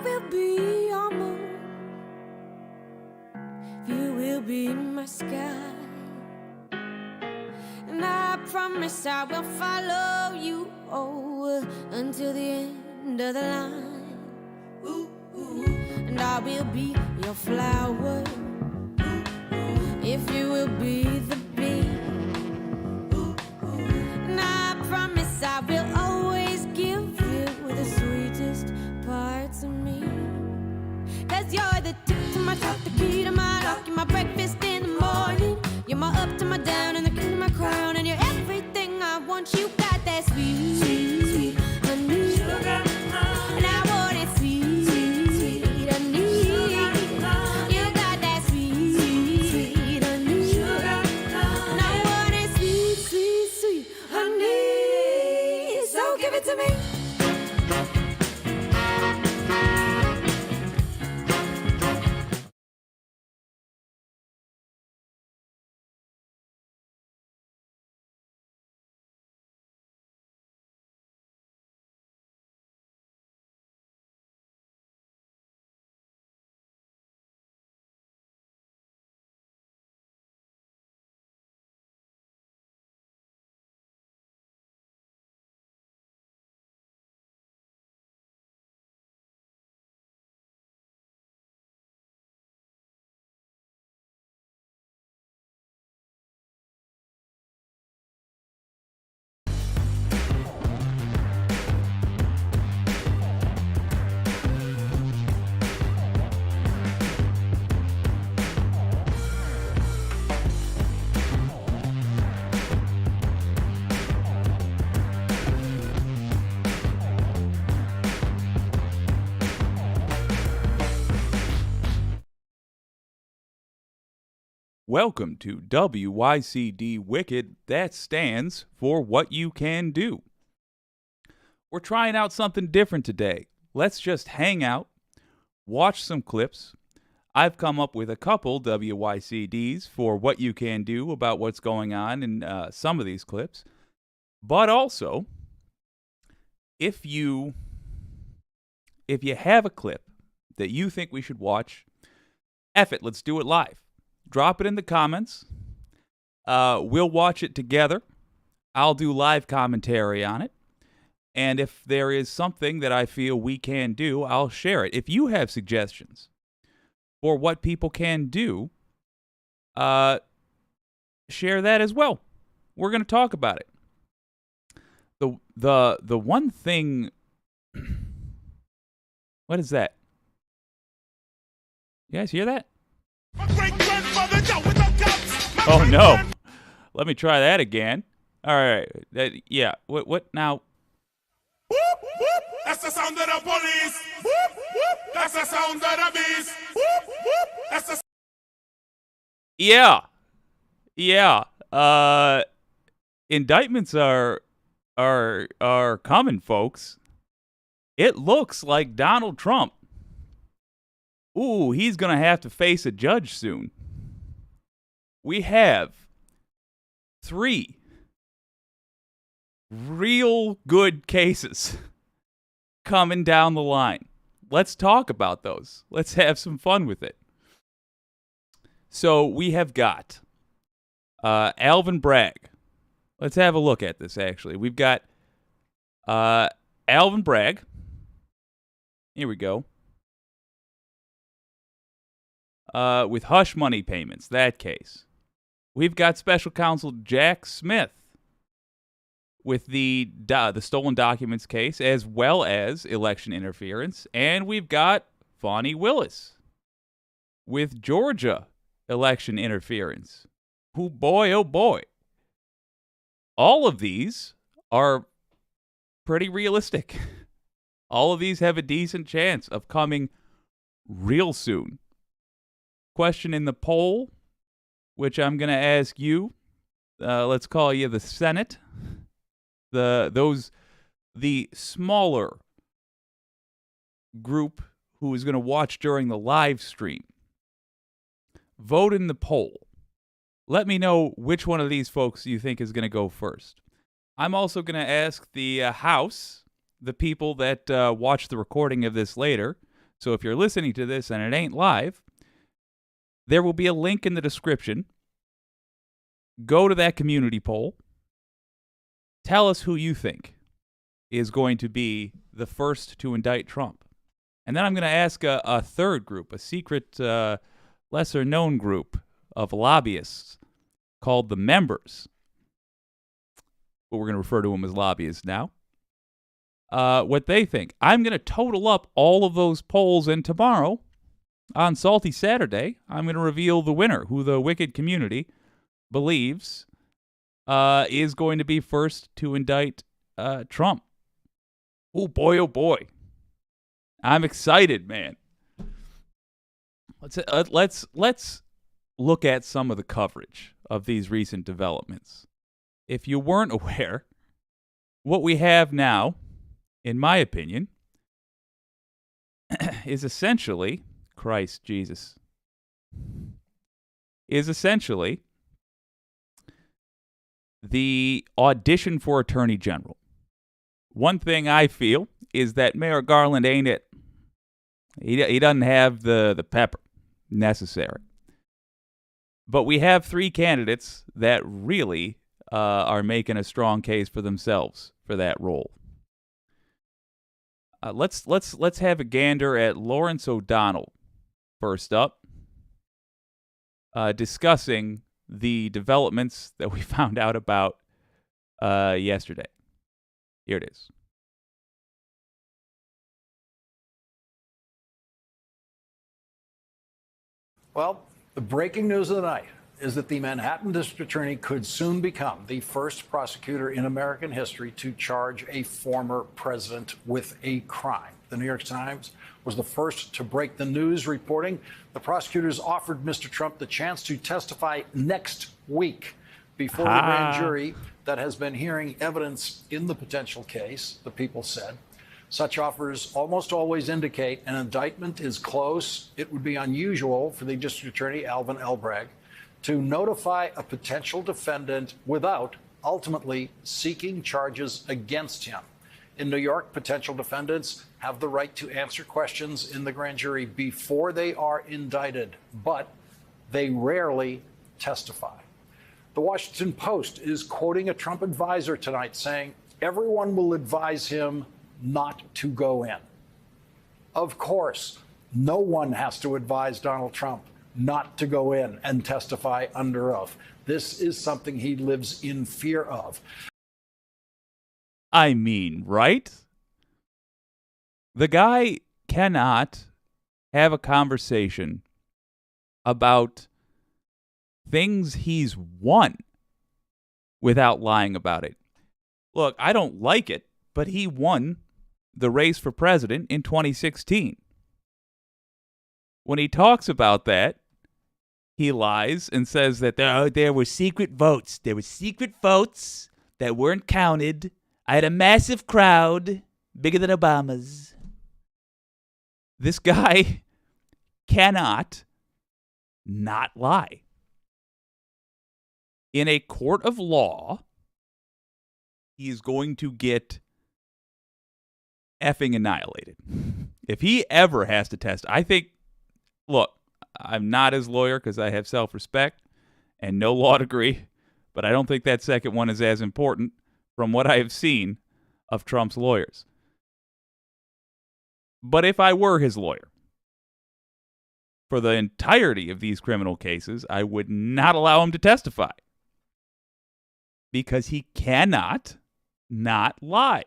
will be your moon. You will be my sky. And I promise I will follow you, oh, until the end of the line. And I will be your flower, if you will be the bee. And I promise I will always give you the sweetest parts of me. 'Cause you're the tip to my top, the key to my lock, you're my breakfast in the morning. You're my up to my down and the king of my crown. And you're everything I want. You got that sweet, sweet, sweet honey. Sugar, and I want it sweet, sweet, sweet honey. You got that sweet, sweet, sweet honey. Sugar, and I want it sweet, sweet, sweet honey. So give it to me. Welcome to WYCD Wicked. That stands for What You Can Do. We're trying out something different today. Let's just hang out, watch some clips. I've come up with a couple WYCDs for what you can do about what's going on in some of these clips. But also, if you have a clip that you think we should watch, F it, let's do it live. Drop it in the comments. We'll watch it together. I'll do live commentary on it. And if there is something that I feel we can do, I'll share it. If you have suggestions for what people can do, share that as well. We're going to talk about it. The one thing... What is that? You guys hear that? Oh no! Let me try that again. All right. Yeah. What now? That's the sound of the police. That's the sound of the beast. That's the. Yeah. Indictments are coming, folks. It looks like Donald Trump. Ooh, he's gonna have to face a judge soon. We have 3 real good cases coming down the line. Let's talk about those. Let's have some fun with it. So we have got Alvin Bragg. Let's have a look at this, actually. We've got Alvin Bragg. Here we go. With hush money payments, that case. We've got special counsel Jack Smith with the stolen documents case, as well as election interference. And we've got Fani Willis with Georgia election interference. Oh boy, oh boy. All of these are pretty realistic. All of these have a decent chance of coming real soon. Question in the poll, which I'm going to ask you. Let's call you the Senate. The smaller group who is going to watch during the live stream. Vote in the poll. Let me know which one of these folks you think is going to go first. I'm also going to ask the House, the people that watch the recording of this later, So if you're listening to this and it ain't live, there will be a link in the description. Go to that community poll. Tell us who you think is going to be the first to indict Trump. And then I'm going to ask a third group, a secret, lesser-known group of lobbyists called the members. But we're going to refer to them as lobbyists now. What they think. I'm going to total up all of those polls, and tomorrow, on Salty Saturday, I'm going to reveal the winner, who the wicked community believes is going to be first to indict Trump. Oh boy. I'm excited, man. Let's look at some of the coverage of these recent developments. If you weren't aware, what we have now, in my opinion, is essentially, Christ Jesus, is essentially the audition for Attorney General. One thing I feel is that Mayor Garland ain't it. He doesn't have the pepper necessary. But we have three candidates that really are making a strong case for themselves for that role. Let's have a gander at Lawrence O'Donnell first up, discussing the developments that we found out about yesterday. Here it is. Well, the breaking news of the night is that the Manhattan District Attorney could soon become the first prosecutor in American history to charge a former president with a crime. The New York Times was the first to break the news, reporting the prosecutors offered Mr. Trump the chance to testify next week before the grand jury that has been hearing evidence in the potential case, the People said. Such offers almost always indicate an indictment is close. It would be unusual for the District Attorney, Alvin Elbrag, to notify a potential defendant without ultimately seeking charges against him. In New York, potential defendants have the right to answer questions in the grand jury before they are indicted, but they rarely testify. The Washington Post is quoting a Trump advisor tonight saying, everyone will advise him not to go in. Of course, no one has to advise Donald Trump not to go in and testify under oath. This is something he lives in fear of. I mean, right? The guy cannot have a conversation about things he's won without lying about it. Look, I don't like it, but he won the race for president in 2016. When he talks about that, he lies and says that there were secret votes. There were secret votes that weren't counted. I had a massive crowd, bigger than Obama's. This guy cannot not lie. In a court of law, he is going to get effing annihilated. If he ever has to test, I think, look, I'm not his lawyer because I have self-respect and no law degree, but I don't think that second one is as important from what I have seen of Trump's lawyers. But if I were his lawyer, for the entirety of these criminal cases, I would not allow him to testify because he cannot not lie.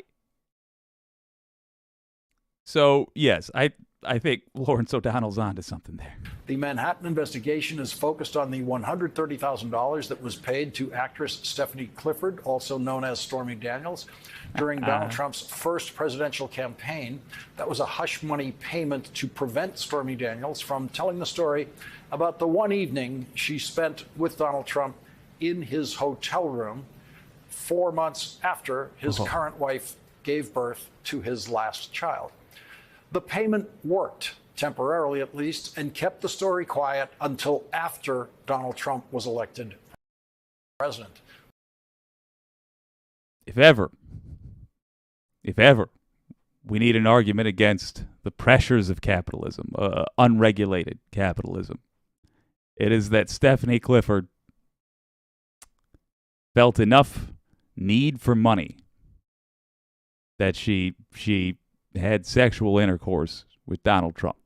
So, yes, I think Lawrence O'Donnell's onto something there. The Manhattan investigation is focused on the $130,000 that was paid to actress Stephanie Clifford, also known as Stormy Daniels, during Donald Trump's first presidential campaign. That was a hush money payment to prevent Stormy Daniels from telling the story about the one evening she spent with Donald Trump in his hotel room 4 months after his current wife gave birth to his last child. The payment worked, temporarily at least, and kept the story quiet until after Donald Trump was elected president. If ever, we need an argument against the pressures of capitalism, unregulated capitalism. It is that Stephanie Clifford felt enough need for money that she had sexual intercourse with Donald Trump.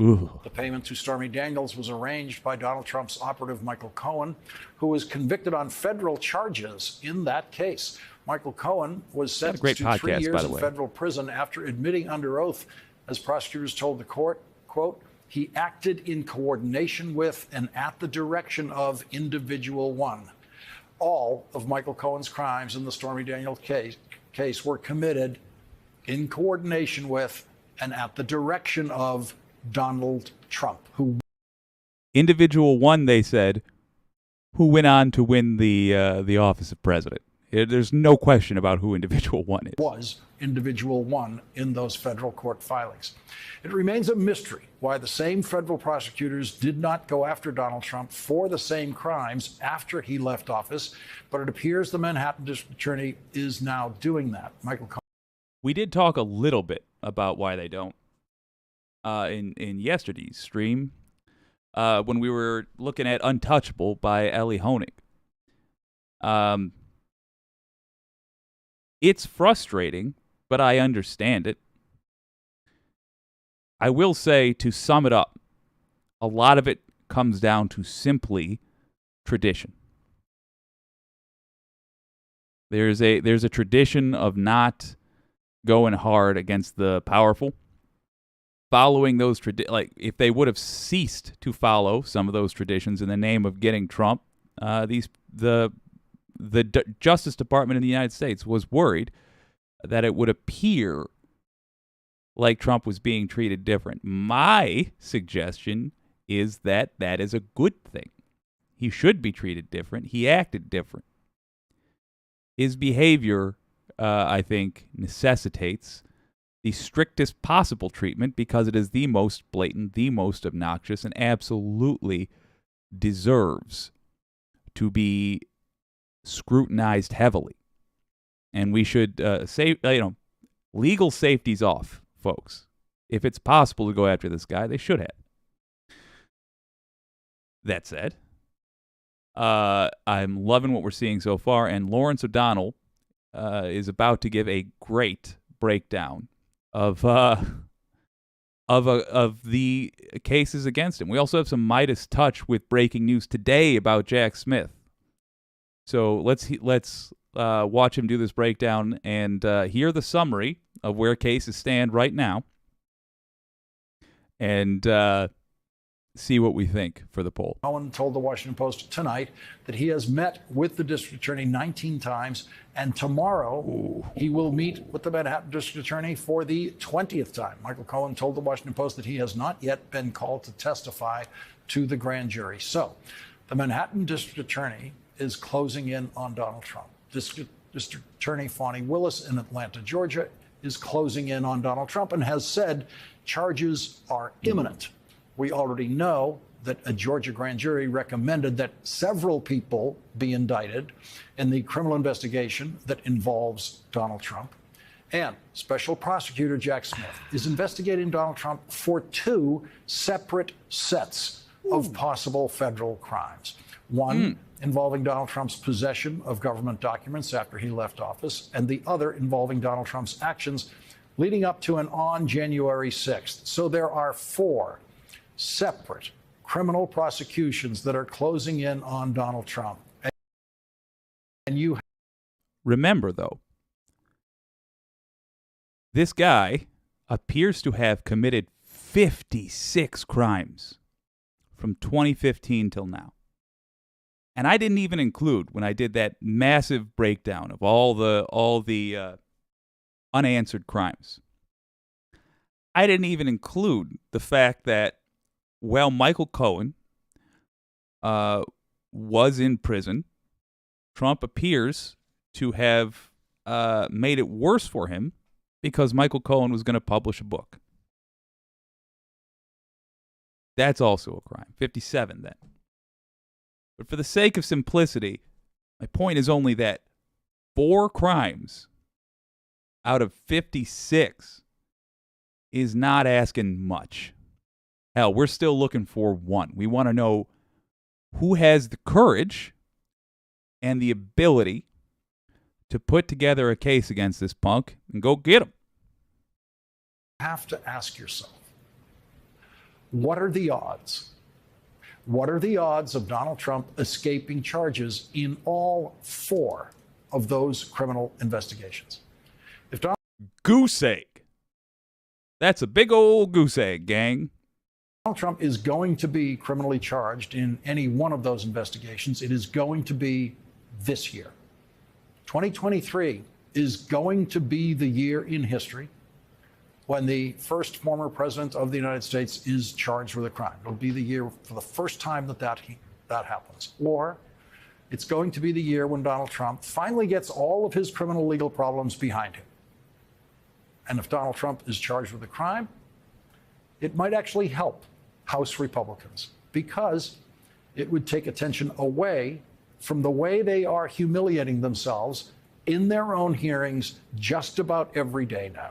Ooh. The payment to Stormy Daniels was arranged by Donald Trump's operative Michael Cohen, who was convicted on federal charges in that case. Michael Cohen was sentenced to 3 years in federal prison after admitting under oath, as prosecutors told the court, quote, he acted in coordination with and at the direction of individual one. All of Michael Cohen's crimes in the Stormy Daniels case were committed in coordination with and at the direction of Donald Trump, who individual one, they said, who went on to win the office of president. There's no question about who individual one is. Was individual one in those federal court filings. It remains a mystery why the same federal prosecutors did not go after Donald Trump for the same crimes after he left office, but it appears the Manhattan District Attorney is now doing that. Michael Cohen. We did talk a little bit about why they don't in yesterday's stream when we were looking at Untouchable by Ellie Honig. It's frustrating, but I understand it. I will say, to sum it up, a lot of it comes down to simply tradition. There's a tradition of not going hard against the powerful. Following those like if they would have ceased to follow some of those traditions in the name of getting Trump, the Justice Department in the United States was worried that it would appear like Trump was being treated different. My suggestion is that that is a good thing. He should be treated different. He acted different. His behavior, I think, necessitates the strictest possible treatment because it is the most blatant, the most obnoxious, and absolutely deserves to be scrutinized heavily. And we should say, legal safety's off, folks. If it's possible to go after this guy, they should have. That said, I'm loving what we're seeing so far, and Lawrence O'Donnell is about to give a great breakdown of the cases against him. We also have some Midas touch with breaking news today about Jack Smith. So let's watch him do this breakdown and hear the summary of where cases stand right now, and see what we think for the poll. Cohen told the Washington Post tonight that he has met with the district attorney 19 times, and tomorrow he will meet with the Manhattan district attorney for the 20th time. Michael Cohen told the Washington Post that he has not yet been called to testify to the grand jury. So the Manhattan district attorney is closing in on Donald Trump. District Attorney Fani Willis in Atlanta, Georgia, is closing in on Donald Trump and has said charges are imminent. We already know that a Georgia grand jury recommended that several people be indicted in the criminal investigation that involves Donald Trump. And Special Prosecutor Jack Smith is investigating Donald Trump for 2 separate sets of possible federal crimes. One involving Donald Trump's possession of government documents after he left office, and the other involving Donald Trump's actions leading up to and on January 6th. So there are 4 separate criminal prosecutions that are closing in on Donald Trump. And you remember, though, this guy appears to have committed 56 crimes from 2015 till now. And I didn't even include, when I did that massive breakdown of all the unanswered crimes, I didn't even include the fact that while Michael Cohen was in prison, Trump appears to have made it worse for him because Michael Cohen was going to publish a book. That's also a crime. 57 then. But for the sake of simplicity, my point is only that 4 crimes out of 56 is not asking much. Hell, we're still looking for one. We want to know who has the courage and the ability to put together a case against this punk and go get him. You have to ask yourself, what are the odds? What are the odds of Donald Trump escaping charges in all 4 of those criminal investigations? If Donald Goose egg. That's a big old goose egg, gang. Trump is going to be criminally charged in any one of those investigations, it is going to be this year. 2023 is going to be the year in history when the first former president of the United States is charged with a crime. It'll be the year for the first time that happens. Or it's going to be the year when Donald Trump finally gets all of his criminal legal problems behind him. And if Donald Trump is charged with a crime, it might actually help House Republicans because it would take attention away from the way they are humiliating themselves in their own hearings just about every day now.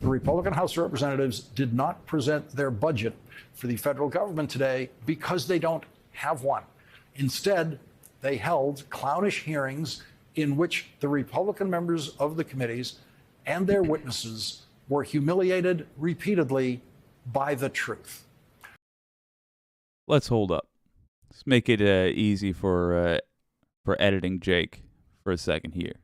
The Republican House of Representatives did not present their budget for the federal government today because they don't have one. Instead, they held clownish hearings in which the Republican members of the committees and their witnesses were humiliated repeatedly by the truth. Let's hold up. Let's make it easy for editing Jake for a second here.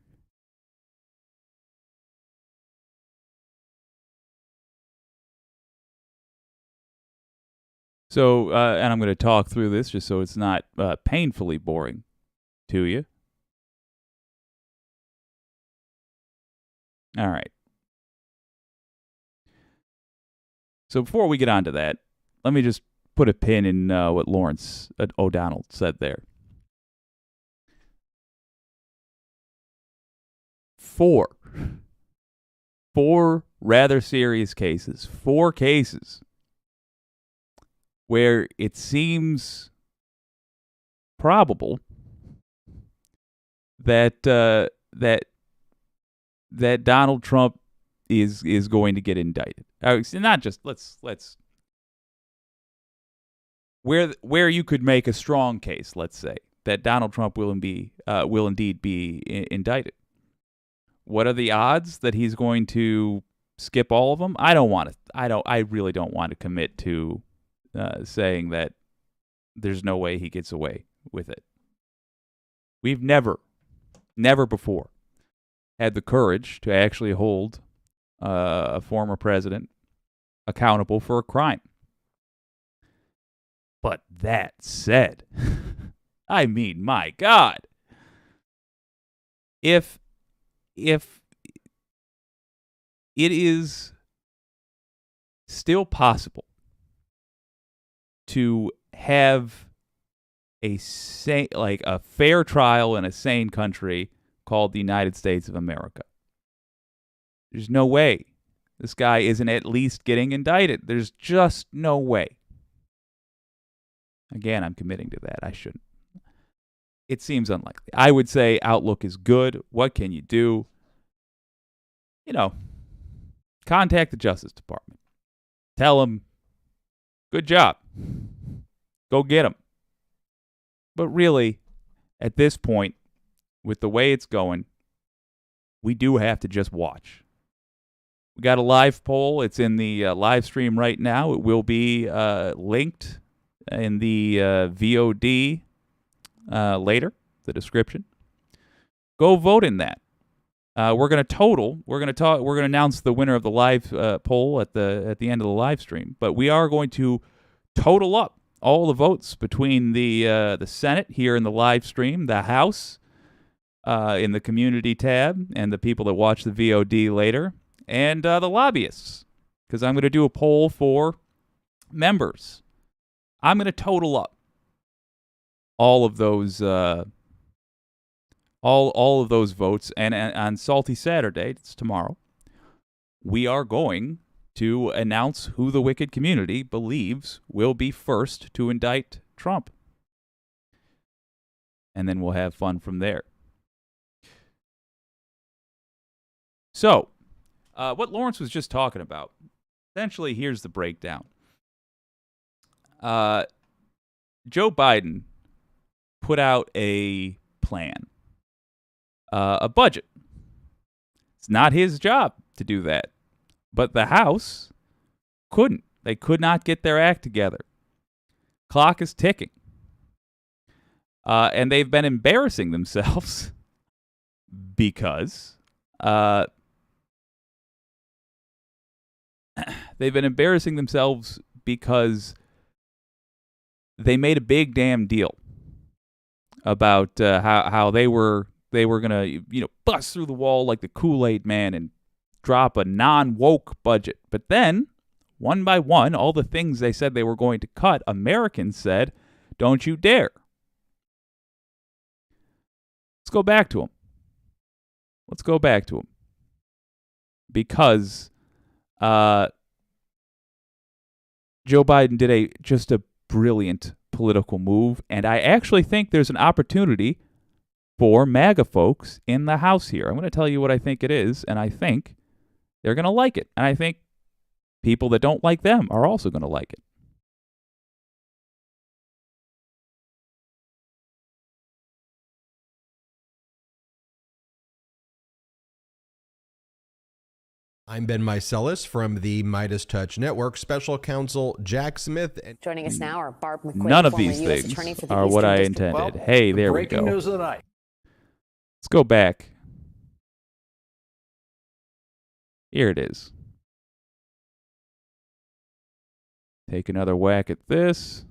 So, and I'm going to talk through this just so it's not painfully boring to you. All right. So before we get on to that, let me just put a pin in what Lawrence O'Donnell said there. 4 rather serious cases. 4 cases where it seems probable that that Donald Trump is going to get indicted. Not just let's where you could make a strong case, let's say, that Donald Trump will indeed be indicted. What are the odds that he's going to skip all of them? I really don't want to commit to saying that there's no way he gets away with it. We've never before had the courage to actually hold a former president accountable for a crime. But that said, I mean, my God, if it is still possible to have a fair trial in a sane country called the United States of America, there's no way this guy isn't at least getting indicted. There's just no way. Again, I'm committing to that. I shouldn't. It seems unlikely. I would say outlook is good. What can you do? Contact the Justice Department. Tell them, good job. Go get him. But really, at this point, with the way it's going, we do have to just watch. We got a live poll. It's in the live stream right now. It will be linked in the VOD later, the description. Go vote in that. We're going to announce the winner of the live poll at the end of the live stream. But we are going to total up all the votes between the Senate here in the live stream, the House in the community tab, and the people that watch the VOD later, and the lobbyists. Because I'm going to do a poll for members. I'm going to total up all of those all of those votes, and on Salty Saturday, it's tomorrow, we are going to announce who the wicked community believes will be first to indict Trump. And then we'll have fun from there. So, What Lawrence was just talking about, essentially, here's the breakdown. Joe Biden put out a plan, a budget. It's not his job to do that, but the House couldn't. They could not get their act together. Clock is ticking. And they've been embarrassing themselves because they made a big damn deal about how they were gonna bust through the wall like the Kool-Aid Man and drop a non-woke budget. But then, one by one, all the things they said they were going to cut, Americans said, "Don't you dare." Let's go back to them. Because Joe Biden did just a brilliant political move, and I actually think there's an opportunity for MAGA folks in the House here. I'm going to tell you what I think it is, and I think they're going to like it. And I think people that don't like them are also going to like it. I'm Ben Meiselas from the Midas Touch Network. Special Counsel Jack Smith. Joining us now are Barb McQueen, None of former these U.S. things Attorney for the are what Eastern I District. intended. Well, Hey, there we breaking go. news of the night. Let's go back. Here it is. Take another whack at this.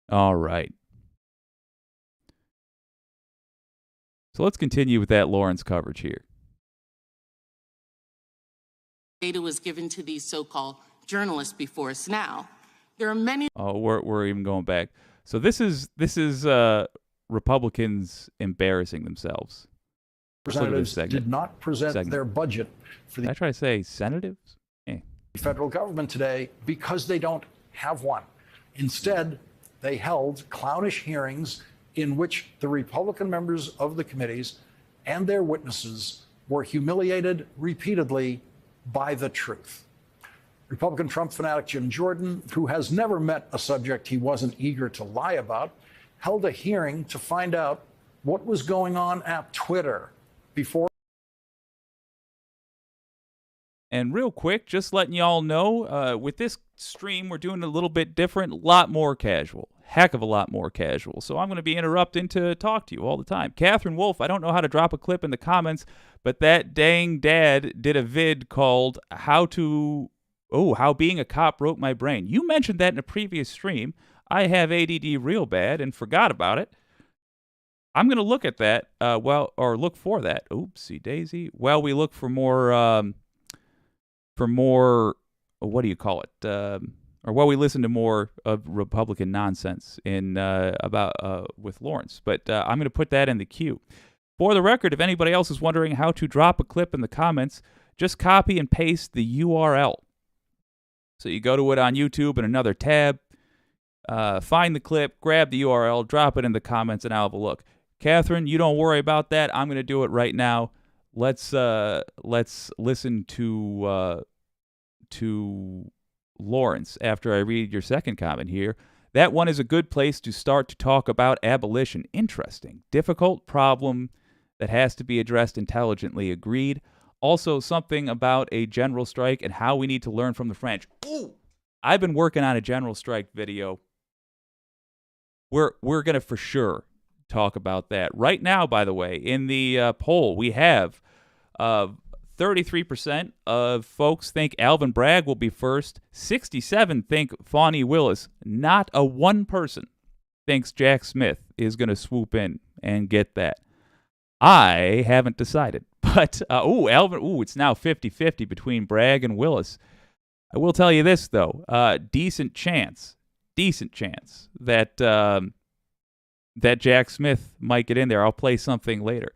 All right. So let's continue with that Lawrence coverage here. Data was given to these so-called journalists before us now. There are many. Oh, we're even going back. So this is Republicans embarrassing themselves. Representatives did not present their budget for Did I the try to say senators? federal government today because they don't have one. Instead, they held clownish hearings in which the Republican members of the committees and their witnesses were humiliated repeatedly by the truth. Republican Trump fanatic Jim Jordan, who has never met a subject he wasn't eager to lie about, held a hearing to find out what was going on at Twitter before. And real quick, just letting y'all know, with this stream, we're doing a little bit different, a lot more casual. Heck of a lot more casual. So I'm going to be interrupting to talk to you all the time. Catherine Wolf, I don't know how to drop a clip in the comments, but that dang dad did a vid called How Being a Cop Broke My Brain. You mentioned that in a previous stream. I have ADD real bad and forgot about it. I'm going to look at that, look for that. Oopsie daisy. Well, we look for more, what do you call it? We listen to more of Republican nonsense with Lawrence. But I'm going to put that in the queue. For the record, if anybody else is wondering how to drop a clip in the comments, just copy and paste the URL. So you go to it on YouTube in another tab, find the clip, grab the URL, drop it in the comments, and I'll have a look. Catherine, you don't worry about that. I'm going to do it right now. Let's listen to Lawrence after I read your second comment here. That one is a good place to start to talk about abolition. Interesting. Difficult problem that has to be addressed intelligently. Agreed. Also, something about a general strike and how we need to learn from the French. Ooh, I've been working on a general strike video. We're going to for sure talk about that. Right now, by the way, in the poll, we have 33% of folks think Alvin Bragg will be first. 67% think Fani Willis. Not a one person thinks Jack Smith is going to swoop in and get that. I haven't decided. But, it's now 50-50 between Bragg and Willis. I will tell you this, though. Decent chance that that Jack Smith might get in there. I'll play something later.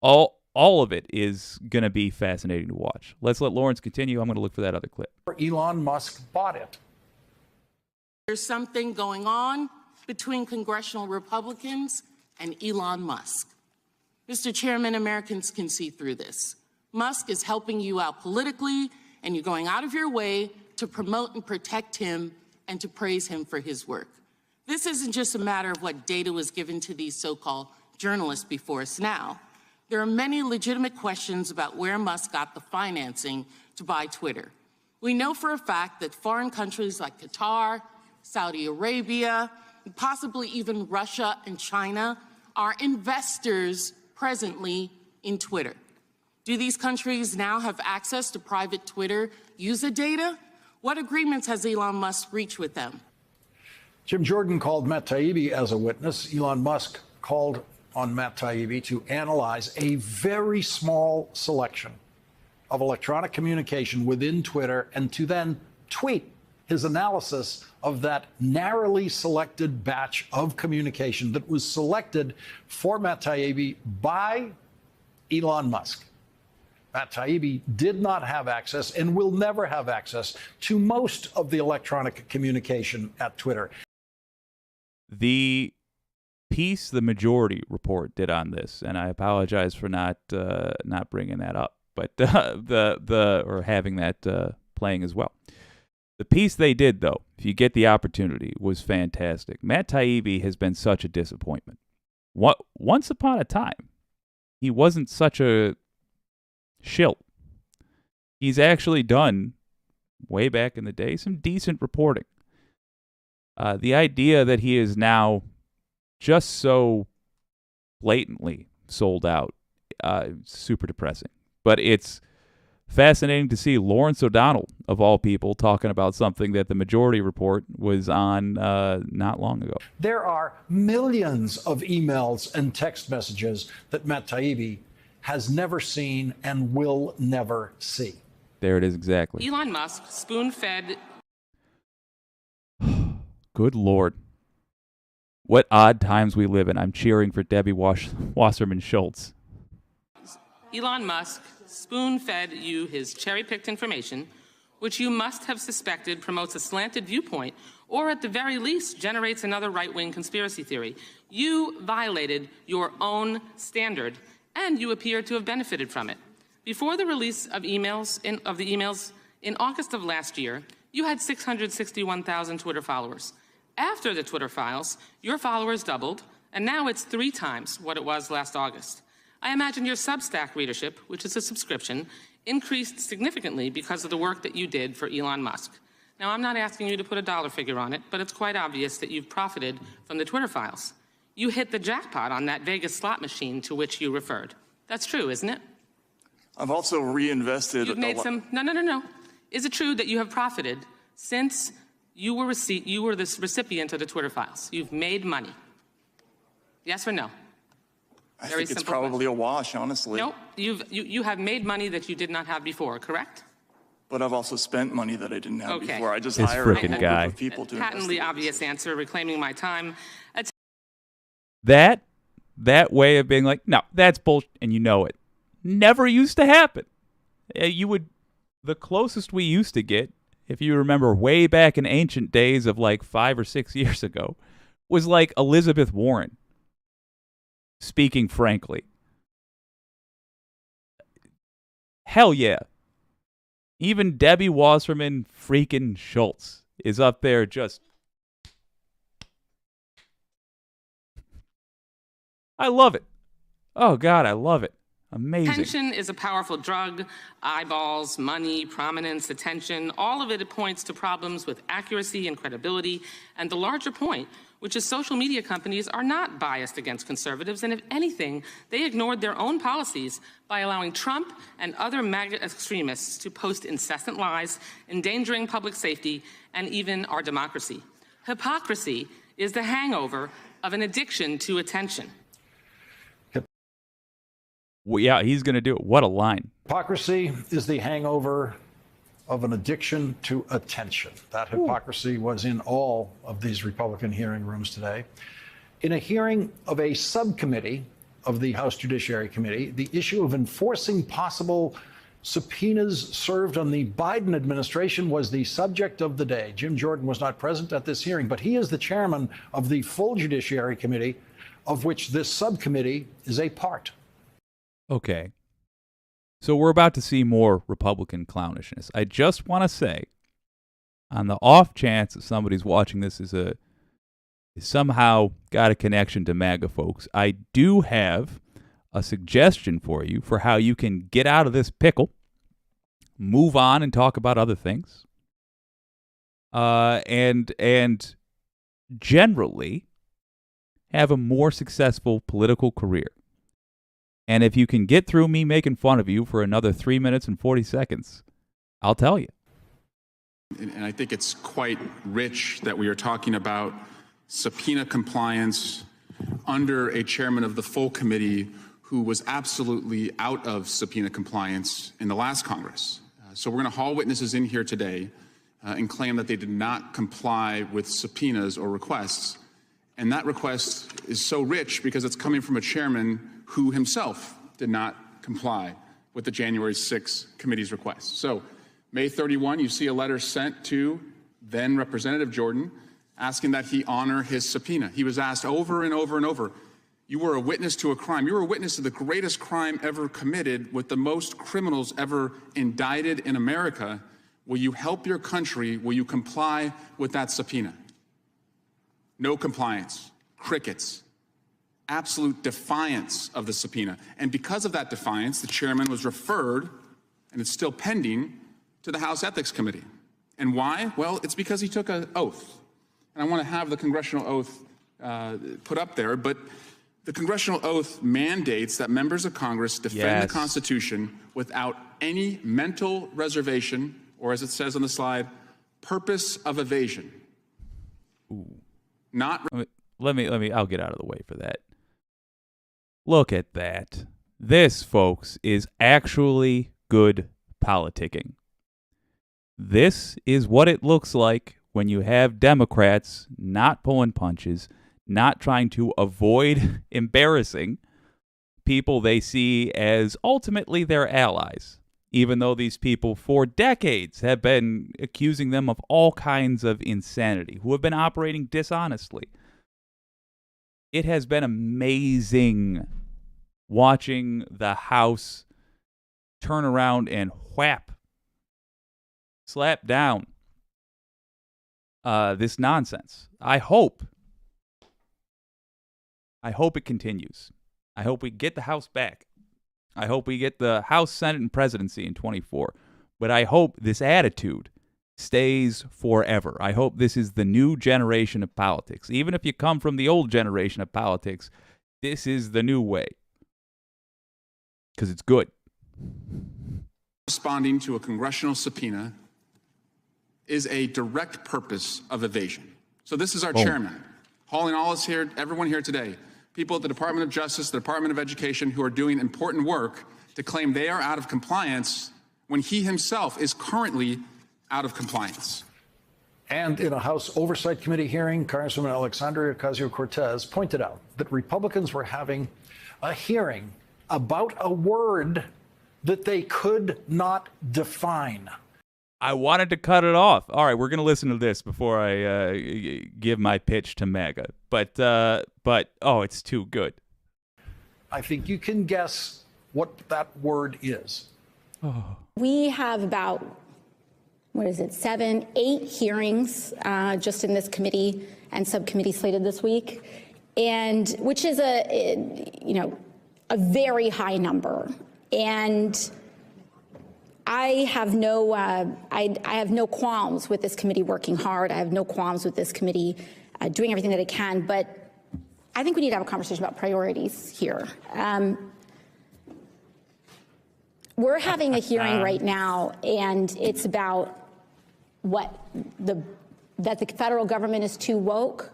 All of it is going to be fascinating to watch. Let's let Lawrence continue. I'm going to look for that other clip. Elon Musk bought it. There's something going on between congressional Republicans and Elon Musk. Mr. Chairman, Americans can see through this. Musk is helping you out politically, and you're going out of your way to promote and protect him and to praise him for his work. This isn't just a matter of what data was given to these so-called journalists before us now. There are many legitimate questions about where Musk got the financing to buy Twitter. We know for a fact that foreign countries like Qatar, Saudi Arabia, and possibly even Russia and China are investors presently in Twitter. Do these countries now have access to private Twitter user data? What agreements has Elon Musk reached with them? Jim Jordan called Matt Taibbi as a witness. Elon Musk called on Matt Taibbi to analyze a very small selection of electronic communication within Twitter and to then tweet his analysis of that narrowly selected batch of communication that was selected for Matt Taibbi by Elon Musk. Matt Taibbi did not have access and will never have access to most of the electronic communication at Twitter. The piece the Majority Report did on this, and I apologize for not bringing that up, but or having that playing as well. The piece they did, though, if you get the opportunity, was fantastic. Matt Taibbi has been such a disappointment. Once upon a time, he wasn't such a shill. He's actually done, way back in the day, some decent reporting. The idea that he is now just so blatantly sold out, super depressing. But it's fascinating to see Lawrence O'Donnell, of all people, talking about something that the Majority Report was on not long ago. There are millions of emails and text messages that Matt Taibbi has never seen and will never see. There it is exactly. Elon Musk spoon-fed. Good Lord. What odd times we live in. I'm cheering for Debbie Wasserman Schultz. Elon Musk spoon-fed you his cherry-picked information, which you must have suspected promotes a slanted viewpoint, or at the very least generates another right-wing conspiracy theory. You violated your own standard, and you appear to have benefited from it. Before the release of the emails in August of last year, you had 661,000 Twitter followers. After the Twitter files, your followers doubled, and now it's 3 times what it was last August. I imagine your Substack readership, which is a subscription, increased significantly because of the work that you did for Elon Musk. Now, I'm not asking you to put a dollar figure on it, but it's quite obvious that you've profited from the Twitter files. You hit the jackpot on that Vegas slot machine to which you referred. That's true, isn't it? I've also reinvested. You've made some. No. Is it true that you have profited since you were the recipient of the Twitter files? You've made money. Yes or no? I think it's probably a wash, honestly. No, you have made money that you did not have before, correct? But I've also spent money that I didn't have before. I just This hired a frickin' whole guy. group of people to Patently investigate. obvious answer, reclaiming my time. That way of being like, no, that's bullshit, and you know it, never used to happen. The closest we used to get, if you remember way back in ancient days of like 5 or 6 years ago, was like Elizabeth Warren speaking frankly. Hell yeah. Even Debbie Wasserman freaking Schultz is up there just... I love it. Oh, God, I love it. Amazing. Attention is a powerful drug. Eyeballs, money, prominence, attention, all of it points to problems with accuracy and credibility. And the larger point, which is social media companies are not biased against conservatives, and if anything, they ignored their own policies by allowing Trump and other MAGA extremists to post incessant lies, endangering public safety and even our democracy. Hypocrisy is the hangover of an addiction to attention. Well, yeah, he's going to do it. What a line. Hypocrisy is the hangover of an addiction to attention. That hypocrisy was in all of these Republican hearing rooms today. In a hearing of a subcommittee of the House Judiciary Committee, the issue of enforcing possible subpoenas served on the Biden administration was the subject of the day. Jim Jordan was not present at this hearing, but he is the chairman of the full Judiciary Committee, of which this subcommittee is a part. Okay. So we're about to see more Republican clownishness. I just want to say, on the off chance that somebody's watching this is somehow got a connection to MAGA folks, I do have a suggestion for you for how you can get out of this pickle, move on and talk about other things, and generally have a more successful political career. And if you can get through me making fun of you for another 3 minutes and 40 seconds, I'll tell you. And I think it's quite rich that we are talking about subpoena compliance under a chairman of the full committee who was absolutely out of subpoena compliance in the last Congress. So we're going to haul witnesses in here today and claim that they did not comply with subpoenas or requests. And that request is so rich because it's coming from a chairman who himself did not comply with the January 6 committee's request. So May 31, you see a letter sent to then Representative Jordan asking that he honor his subpoena. He was asked over and over and over, you were a witness to a crime. You were a witness to the greatest crime ever committed with the most criminals ever indicted in America. Will you help your country? Will you comply with that subpoena? No compliance, crickets, absolute defiance of the subpoena. And because of that defiance, the chairman was referred, and it's still pending, to the House Ethics Committee. And why? Well, it's because he took an oath. And I want to have the congressional oath put up there, but the congressional oath mandates that members of Congress defend the Constitution without any mental reservation, or as it says on the slide, purpose of evasion. Ooh. Not. Let me, I'll get out of the way for that. Look at that. This, folks, is actually good politicking. This is what it looks like when you have Democrats not pulling punches, not trying to avoid embarrassing people they see as ultimately their allies, even though these people for decades have been accusing them of all kinds of insanity, who have been operating dishonestly. It has been amazing watching the House turn around and slap down this nonsense. I hope it continues. I hope we get the House back. I hope we get the House, Senate, and presidency in 24. But I hope this attitude stays forever. I hope this is the new generation of politics. Even if you come from the old generation of politics, this is the new way. Because it's good. Responding to a congressional subpoena is a direct purpose of evasion. So this is our chairman, hauling all us here, everyone here today, people at the Department of Justice, the Department of Education, who are doing important work to claim they are out of compliance when he himself is currently out of compliance. And in a House Oversight Committee hearing, Congresswoman Alexandria Ocasio-Cortez pointed out that Republicans were having a hearing about a word that they could not define. I wanted to cut it off. All right, we're going to listen to this before I give my pitch to MAGA. But oh, it's too good. I think you can guess what that word is. Oh. We have about, 7, 8 hearings just in this committee and subcommittee slated this week, and which is a very high number. And I have no qualms with this committee working hard. I have no qualms with this committee doing everything that it can. But I think we need to have a conversation about priorities here. We're having a hearing right now, and it's about that the federal government is too woke.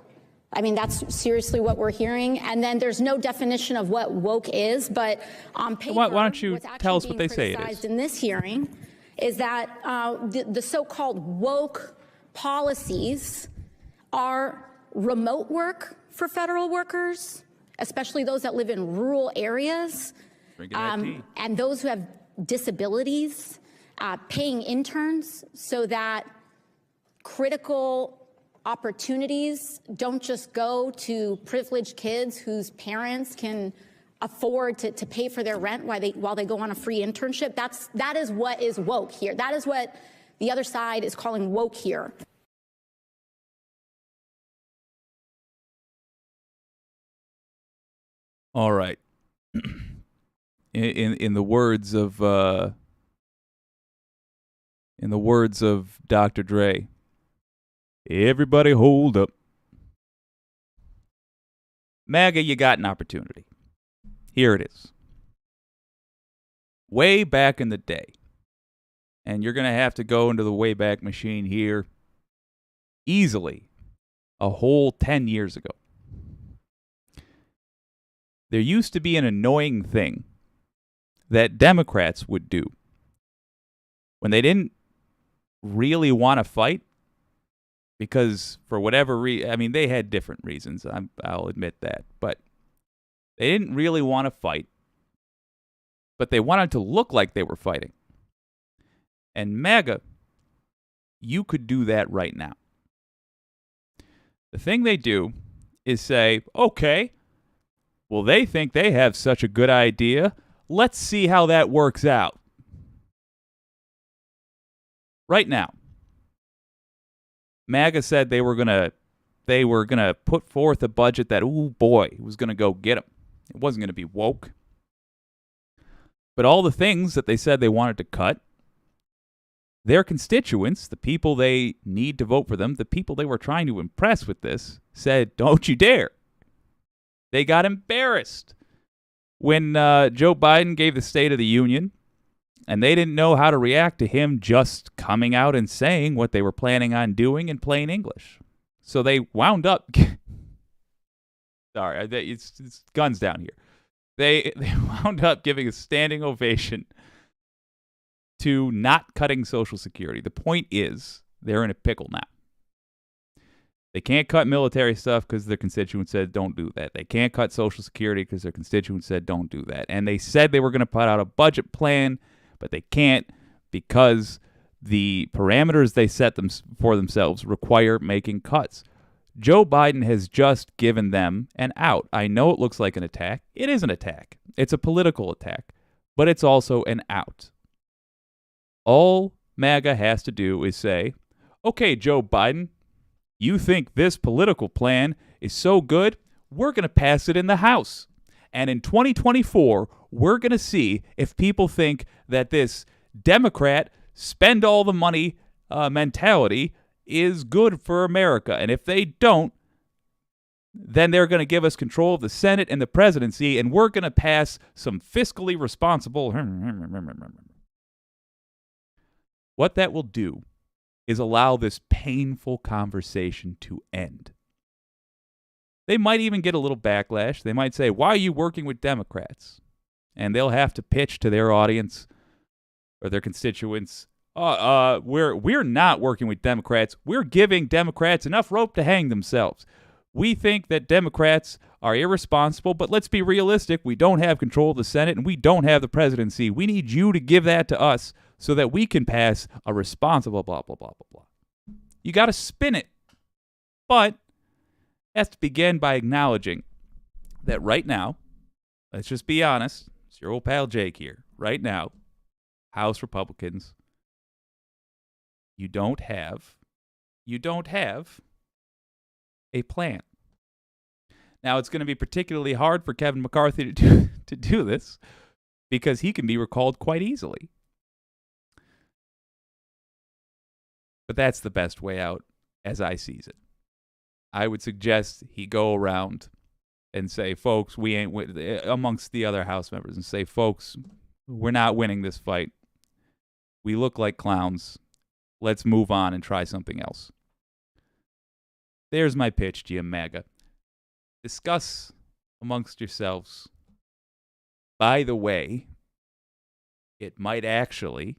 I mean, that's seriously what we're hearing. And then there's no definition of what woke is, but on paper, why don't you tell us what they say it is? In this hearing is that the so-called woke policies are remote work for federal workers, especially those that live in rural areas, and those who have disabilities, paying interns so that critical opportunities don't just go to privileged kids whose parents can afford to pay for their rent while they go on a free internship. That is what is woke here. That is what the other side is calling woke here. All right. In the words of Dr. Dre, everybody hold up. MAGA, you got an opportunity. Here it is. Way back in the day, and you're going to have to go into the Wayback Machine here easily a whole 10 years ago. There used to be an annoying thing that Democrats would do when they didn't really want to fight, because for whatever reason, I mean, they had different reasons, I'll admit that, but they didn't really want to fight, but they wanted to look like they were fighting. And MAGA, you could do that right now. The thing they do is say, okay, well, they think they have such a good idea. Let's see how that works out. Right now, MAGA said they were gonna put forth a budget that, ooh boy, was gonna go get them. It wasn't gonna be woke. But all the things that they said they wanted to cut, their constituents, the people they need to vote for them, the people they were trying to impress with this, said, don't you dare. They got embarrassed when Joe Biden gave the State of the Union, and they didn't know how to react to him just coming out and saying what they were planning on doing in plain English. So they wound up... Sorry, it's guns down here. They wound up giving a standing ovation to not cutting Social Security. The point is, they're in a pickle now. They can't cut military stuff because their constituents said don't do that. They can't cut Social Security because their constituents said don't do that. And they said they were going to put out a budget plan, but they can't because the parameters they set for themselves require making cuts. Joe Biden has just given them an out. I know it looks like an attack. It is an attack. It's a political attack, but it's also an out. All MAGA has to do is say, okay, Joe Biden, you think this political plan is so good, we're going to pass it in the House. And in 2024, we're going to see if people think that this Democrat spend all the money mentality is good for America. And if they don't, then they're going to give us control of the Senate and the presidency, and we're going to pass some fiscally responsible... What that will do is allow this painful conversation to end. They might even get a little backlash. They might say, why are you working with Democrats? And they'll have to pitch to their audience or their constituents, we're not working with Democrats. We're giving Democrats enough rope to hang themselves. We think that Democrats are irresponsible, but let's be realistic. We don't have control of the Senate, and we don't have the presidency. We need you to give that to us so that we can pass a responsible blah, blah, blah, blah, blah. You got to spin it. But it has to begin by acknowledging that right now, let's just be honest, it's your old pal Jake here. Right now, House Republicans, you don't have a plan. Now, it's going to be particularly hard for Kevin McCarthy to do this because he can be recalled quite easily. But that's the best way out as I sees it. I would suggest he go around and say, folks, we ain't amongst the other House members, and say, folks, we're not winning this fight. We look like clowns. Let's move on and try something else. There's my pitch to you, MAGA. Discuss amongst yourselves. By the way, it might actually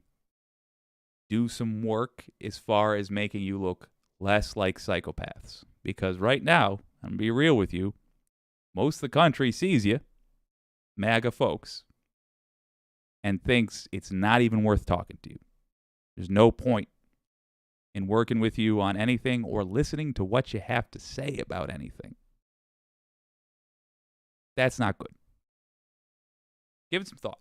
do some work as far as making you look less like psychopaths. Because right now, I'm going to be real with you, most of the country sees you, MAGA folks, and thinks it's not even worth talking to you. There's no point in working with you on anything or listening to what you have to say about anything. That's not good. Give it some thought.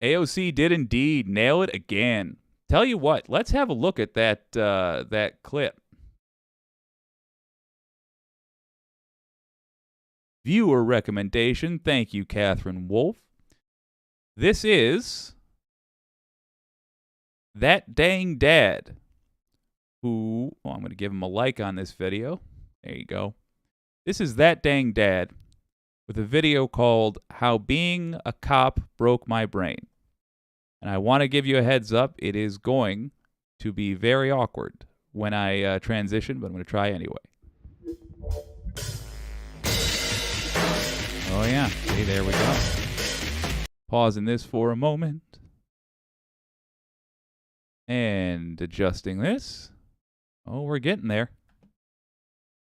AOC did indeed nail it again. Tell you what, let's have a look at that clip. Viewer recommendation. Thank you, Catherine Wolf. This is That Dang Dad, who, I'm going to give him a like on this video. There you go. This is That Dang Dad with a video called How Being a Cop Broke My Brain. And I want to give you a heads up. It is going to be very awkward when I transition, but I'm going to try anyway. Oh, yeah. See, there we go. Pausing this for a moment. And adjusting this. Oh, we're getting there.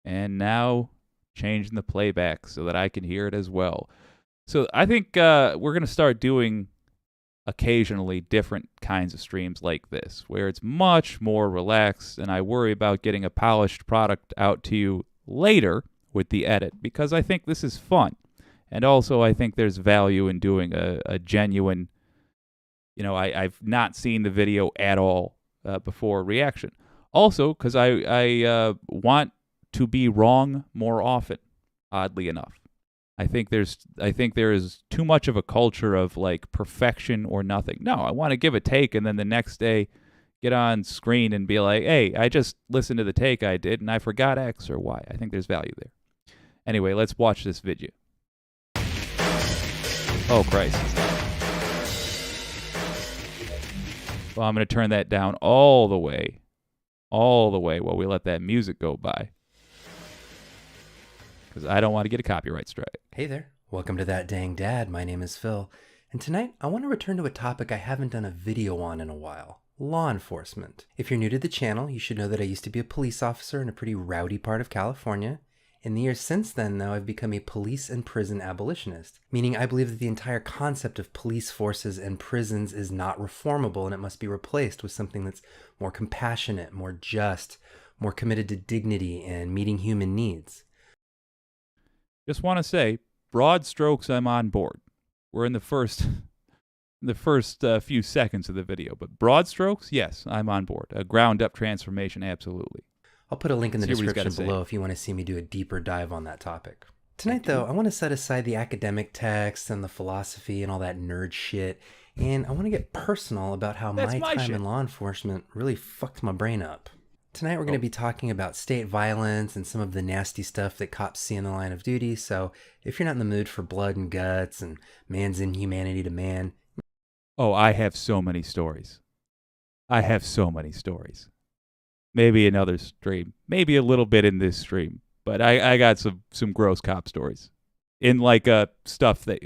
And now changing the playback so that I can hear it as well. So I think we're going to start doing occasionally different kinds of streams like this, where it's much more relaxed, and I worry about getting a polished product out to you later with the edit, because I think this is fun. And also, I think there's value in doing a genuine, I've not seen the video at all before reaction. Also, because I want to be wrong more often, oddly enough. I think there is too much of a culture of like perfection or nothing. No, I want to give a take and then the next day get on screen and be like, hey, I just listened to the take I did and I forgot X or Y. I think there's value there. Anyway, let's watch this video. Oh, Christ. Well, I'm going to turn that down all the way while we let that music go by. Because I don't want to get a copyright strike. Hey there. Welcome to That Dang Dad. My name is Phil. And tonight, I want to return to a topic I haven't done a video on in a while. Law enforcement. If you're new to the channel, you should know that I used to be a police officer in a pretty rowdy part of California. In the years since then, though, I've become a police and prison abolitionist, meaning I believe that the entire concept of police forces and prisons is not reformable and it must be replaced with something that's more compassionate, more just, more committed to dignity and meeting human needs. Just want to say, broad strokes, I'm on board. We're in the first few seconds of the video, but broad strokes, yes, I'm on board. A ground-up transformation, absolutely. I'll put a link in the description below if you want to see me do a deeper dive on that topic. Tonight, though, I want to set aside the academic texts and the philosophy and all that nerd shit, and I want to get personal about how my time in law enforcement really fucked my brain up. Tonight, we're going to be talking about state violence and some of the nasty stuff that cops see in the line of duty, so if you're not in the mood for blood and guts and man's inhumanity to man... Oh, I have so many stories. Maybe another stream. Maybe a little bit in this stream. But I got some gross cop stories. In like stuff that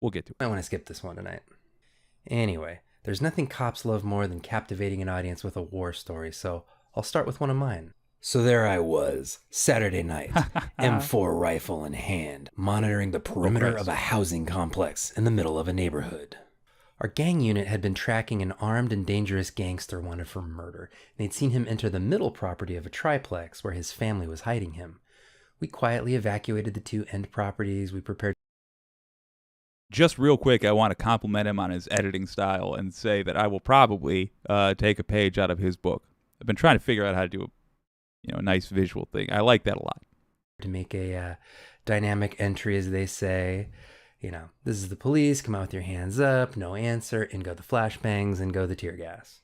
we'll get to. I want to skip this one tonight. Anyway, there's nothing cops love more than captivating an audience with a war story, so I'll start with one of mine. So there I was, Saturday night, M4 rifle in hand, monitoring the perimeter of a housing complex in the middle of a neighborhood. Our gang unit had been tracking an armed and dangerous gangster wanted for murder, and they'd seen him enter the middle property of a triplex where his family was hiding him. We quietly evacuated the two end properties. We prepared... Just real quick, I want to compliment him on his editing style and say that I will probably take a page out of his book. I've been trying to figure out how to do a nice visual thing. I like that a lot. To make a dynamic entry, as they say. This is the police, come out with your hands up, no answer, in go the flashbangs, and go the tear gas.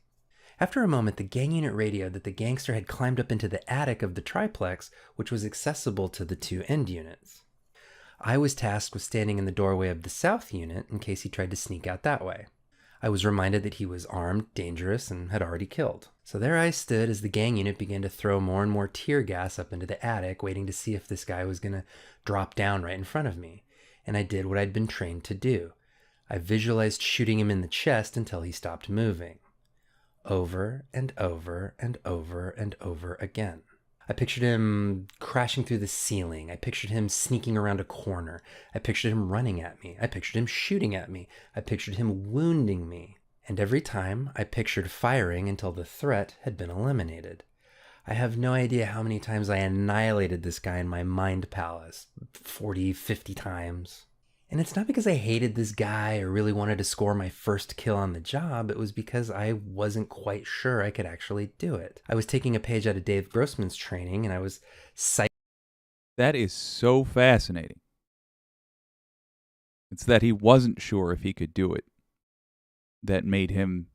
After a moment, the gang unit radioed that the gangster had climbed up into the attic of the triplex, which was accessible to the two end units. I was tasked with standing in the doorway of the south unit in case he tried to sneak out that way. I was reminded that he was armed, dangerous, and had already killed. So there I stood as the gang unit began to throw more and more tear gas up into the attic, waiting to see if this guy was going to drop down right in front of me. And I did what I'd been trained to do. I visualized shooting him in the chest until he stopped moving. Over and over and over and over again. I pictured him crashing through the ceiling. I pictured him sneaking around a corner. I pictured him running at me. I pictured him shooting at me. I pictured him wounding me. And every time, I pictured firing until the threat had been eliminated. I have no idea how many times I annihilated this guy in my mind palace. 40, 50 times. And it's not because I hated this guy or really wanted to score my first kill on the job. It was because I wasn't quite sure I could actually do it. I was taking a page out of Dave Grossman's training, and I was psyched. That is so fascinating. It's that he wasn't sure if he could do it that made him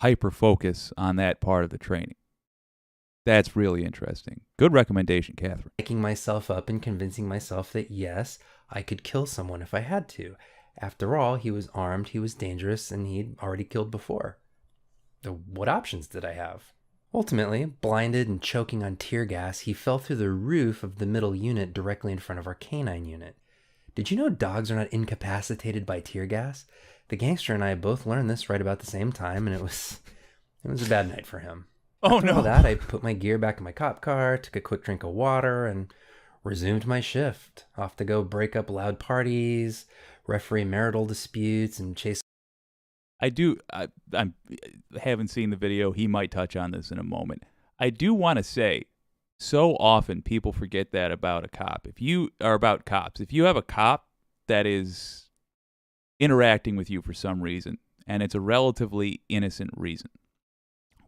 hyper-focus on that part of the training. That's really interesting. Good recommendation, Catherine. Picking myself up and convincing myself that yes, I could kill someone if I had to. After all, he was armed, he was dangerous, and he'd already killed before. What options did I have? Ultimately, blinded and choking on tear gas, he fell through the roof of the middle unit directly in front of our canine unit. Did you know dogs are not incapacitated by tear gas? The gangster and I both learned this right about the same time, and it was a bad night for him. Oh, After no. all that, I put my gear back in my cop car, took a quick drink of water, and resumed my shift. Off to go break up loud parties, referee marital disputes, and chase. I haven't seen the video. He might touch on this in a moment. I do want to say, so often people forget that about a cop. If you have a cop that is interacting with you for some reason, and it's a relatively innocent reason,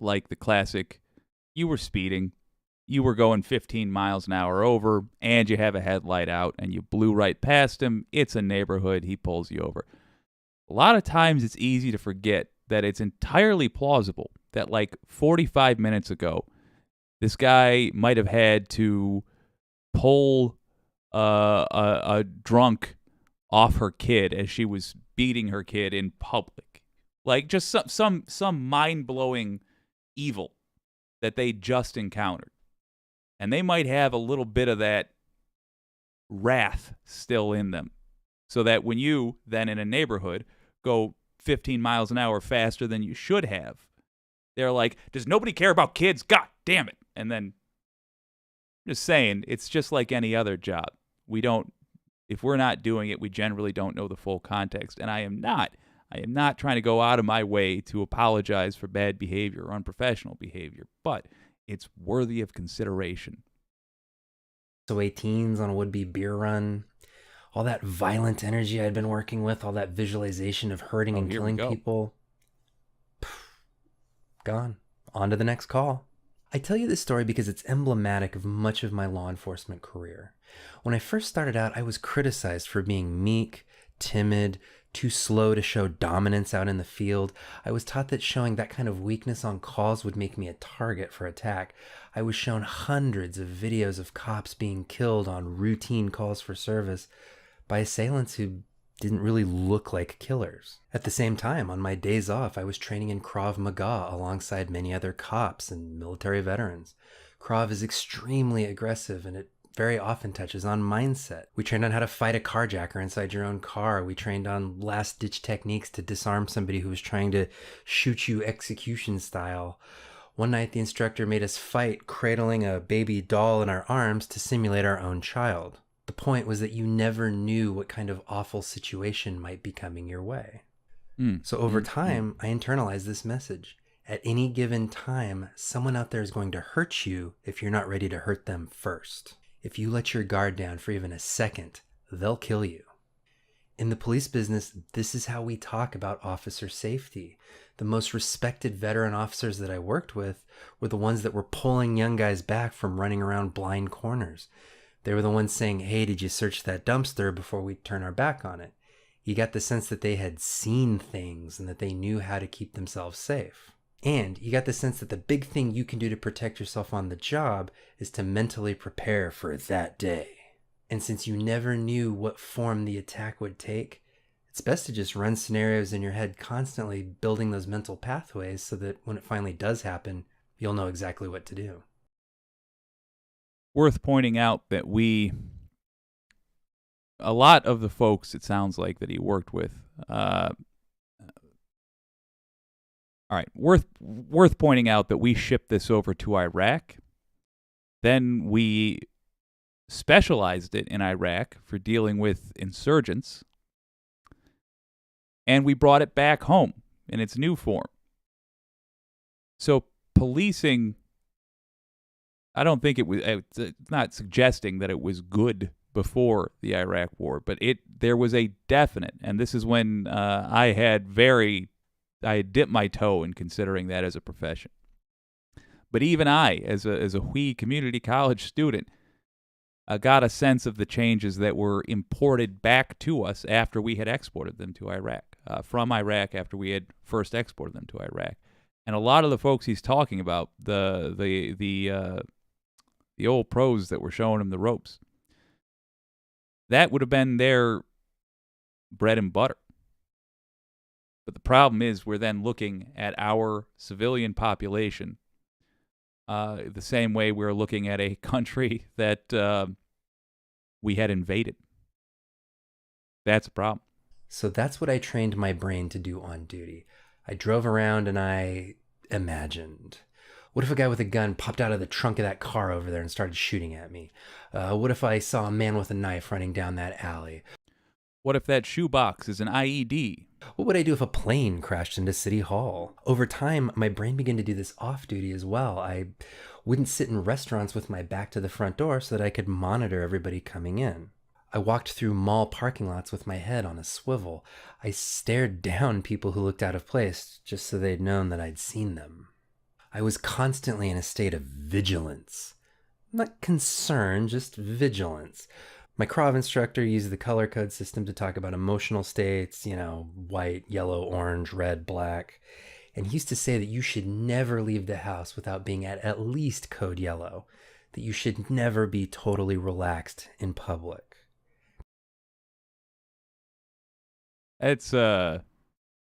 like the classic, you were speeding, you were going 15 miles an hour over, and you have a headlight out, and you blew right past him, it's a neighborhood, he pulls you over. A lot of times it's easy to forget that it's entirely plausible that like 45 minutes ago, this guy might have had to pull a drunk off her kid as she was beating her kid in public. Like just some mind-blowing evil that they just encountered. And they might have a little bit of that wrath still in them. So that when you, then in a neighborhood, go 15 miles an hour faster than you should have, they're like, does nobody care about kids? God damn it. And then, just saying, it's just like any other job. If we're not doing it, we generally don't know the full context. And I am not trying to go out of my way to apologize for bad behavior or unprofessional behavior, but it's worthy of consideration. So 18s on a would-be beer run, all that violent energy I'd been working with, all that visualization of hurting and killing people, gone. On to the next call. I tell you this story because it's emblematic of much of my law enforcement career. When I first started out, I was criticized for being meek, timid, too slow to show dominance out in the field. I was taught that showing that kind of weakness on calls would make me a target for attack. I was shown hundreds of videos of cops being killed on routine calls for service by assailants who didn't really look like killers. At the same time, on my days off, I was training in Krav Maga alongside many other cops and military veterans. Krav is extremely aggressive, and it very often touches on mindset. We trained on how to fight a carjacker inside your own car. We trained on last-ditch techniques to disarm somebody who was trying to shoot you execution style. One night, the instructor made us fight, cradling a baby doll in our arms to simulate our own child. The point was that you never knew what kind of awful situation might be coming your way. So over time, I internalized this message. At any given time, someone out there is going to hurt you if you're not ready to hurt them first. If you let your guard down for even a second, they'll kill you. In the police business, this is how we talk about officer safety. The most respected veteran officers that I worked with were the ones that were pulling young guys back from running around blind corners. They were the ones saying, hey, did you search that dumpster before we turn our back on it? You got the sense that they had seen things and that they knew how to keep themselves safe. And you got the sense that the big thing you can do to protect yourself on the job is to mentally prepare for that day. And since you never knew what form the attack would take, it's best to just run scenarios in your head constantly, building those mental pathways so that when it finally does happen, you'll know exactly what to do. Worth pointing out that a lot of the folks, it sounds like, that he worked with, all right, worth pointing out that we shipped this over to Iraq. Then we specialized it in Iraq for dealing with insurgents. And we brought it back home in its new form. So policing I don't think it's not suggesting that it was good before the Iraq War, but there was a definite, and this is when I had dipped my toe in considering that as a profession. But even I, as a Hui community college student, got a sense of the changes that were imported back to us after we had exported them to Iraq, from Iraq after we had first exported them to Iraq. And a lot of the folks he's talking about, the old pros that were showing him the ropes, that would have been their bread and butter. But the problem is we're then looking at our civilian population the same way we're looking at a country that we had invaded. That's a problem. So that's what I trained my brain to do on duty. I drove around and I imagined. What if a guy with a gun popped out of the trunk of that car over there and started shooting at me? What if I saw a man with a knife running down that alley? What if that shoebox is an IED? What would I do if a plane crashed into City Hall? Over time, my brain began to do this off-duty as well. I wouldn't sit in restaurants with my back to the front door so that I could monitor everybody coming in. I walked through mall parking lots with my head on a swivel. I stared down people who looked out of place just so they'd known that I'd seen them. I was constantly in a state of vigilance. Not concern, just vigilance. My Krav instructor used the color code system to talk about emotional states, white, yellow, orange, red, black. And he used to say that you should never leave the house without being at least code yellow, that you should never be totally relaxed in public. That's a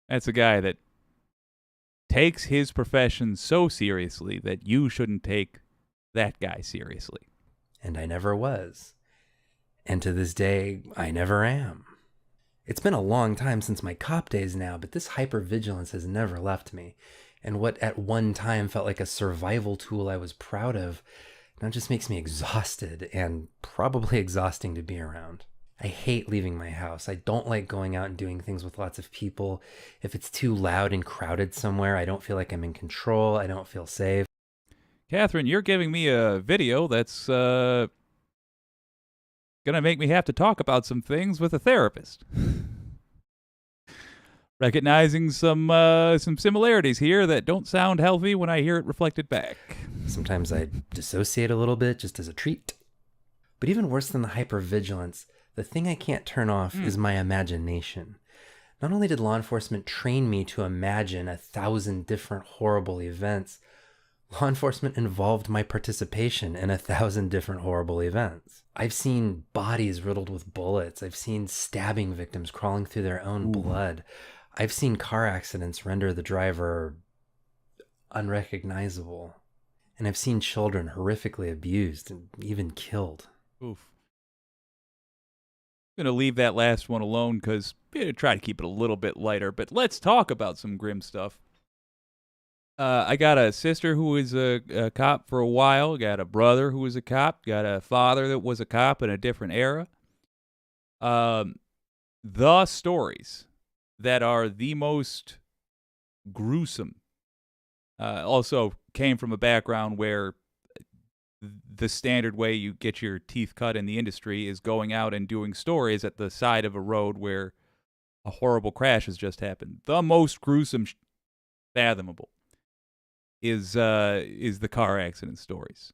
guy that takes his profession so seriously that you shouldn't take that guy seriously. And I never was. And to this day, I never am. It's been a long time since my cop days now, but this hypervigilance has never left me. And what at one time felt like a survival tool I was proud of, now just makes me exhausted and probably exhausting to be around. I hate leaving my house. I don't like going out and doing things with lots of people. If it's too loud and crowded somewhere, I don't feel like I'm in control. I don't feel safe. Catherine, you're giving me a video that's going to make me have to talk about some things with a therapist. Recognizing some similarities here that don't sound healthy when I hear it reflected back. Sometimes I dissociate a little bit just as a treat. But even worse than the hypervigilance, the thing I can't turn off is my imagination. Not only did law enforcement train me to imagine 1,000 different horrible events, law enforcement involved my participation in 1,000 different horrible events. I've seen bodies riddled with bullets. I've seen stabbing victims crawling through their own blood. I've seen car accidents render the driver unrecognizable. And I've seen children horrifically abused and even killed. Oof. I'm going to leave that last one alone because I'm going to try to keep it a little bit lighter. But let's talk about some grim stuff. I got a sister who was a cop for a while. Got a brother who was a cop. Got a father that was a cop in a different era. The stories that are the most gruesome also came from a background where the standard way you get your teeth cut in the industry is going out and doing stories at the side of a road where a horrible crash has just happened. The most gruesome fathomable is the car accident stories.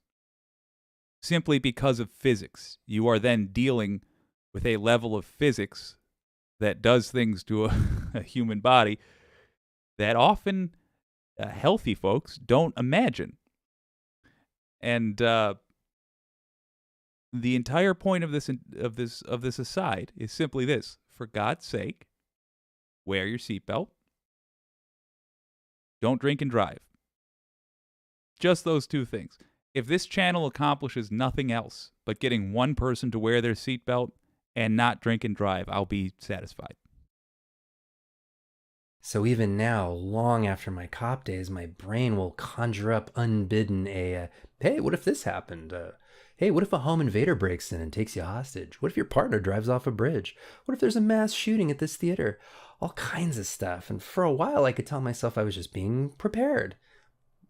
Simply because of physics. You are then dealing with a level of physics that does things to a human body that often healthy folks don't imagine. And the entire point of this aside is simply this: for God's sake, wear your seatbelt. Don't drink and drive. Just those two things. If this channel accomplishes nothing else but getting one person to wear their seatbelt and not drink and drive, I'll be satisfied. So even now, long after my cop days, my brain will conjure up unbidden hey, what if this happened? Hey, what if a home invader breaks in and takes you hostage? What if your partner drives off a bridge? What if there's a mass shooting at this theater? All kinds of stuff. And for a while, I could tell myself I was just being prepared.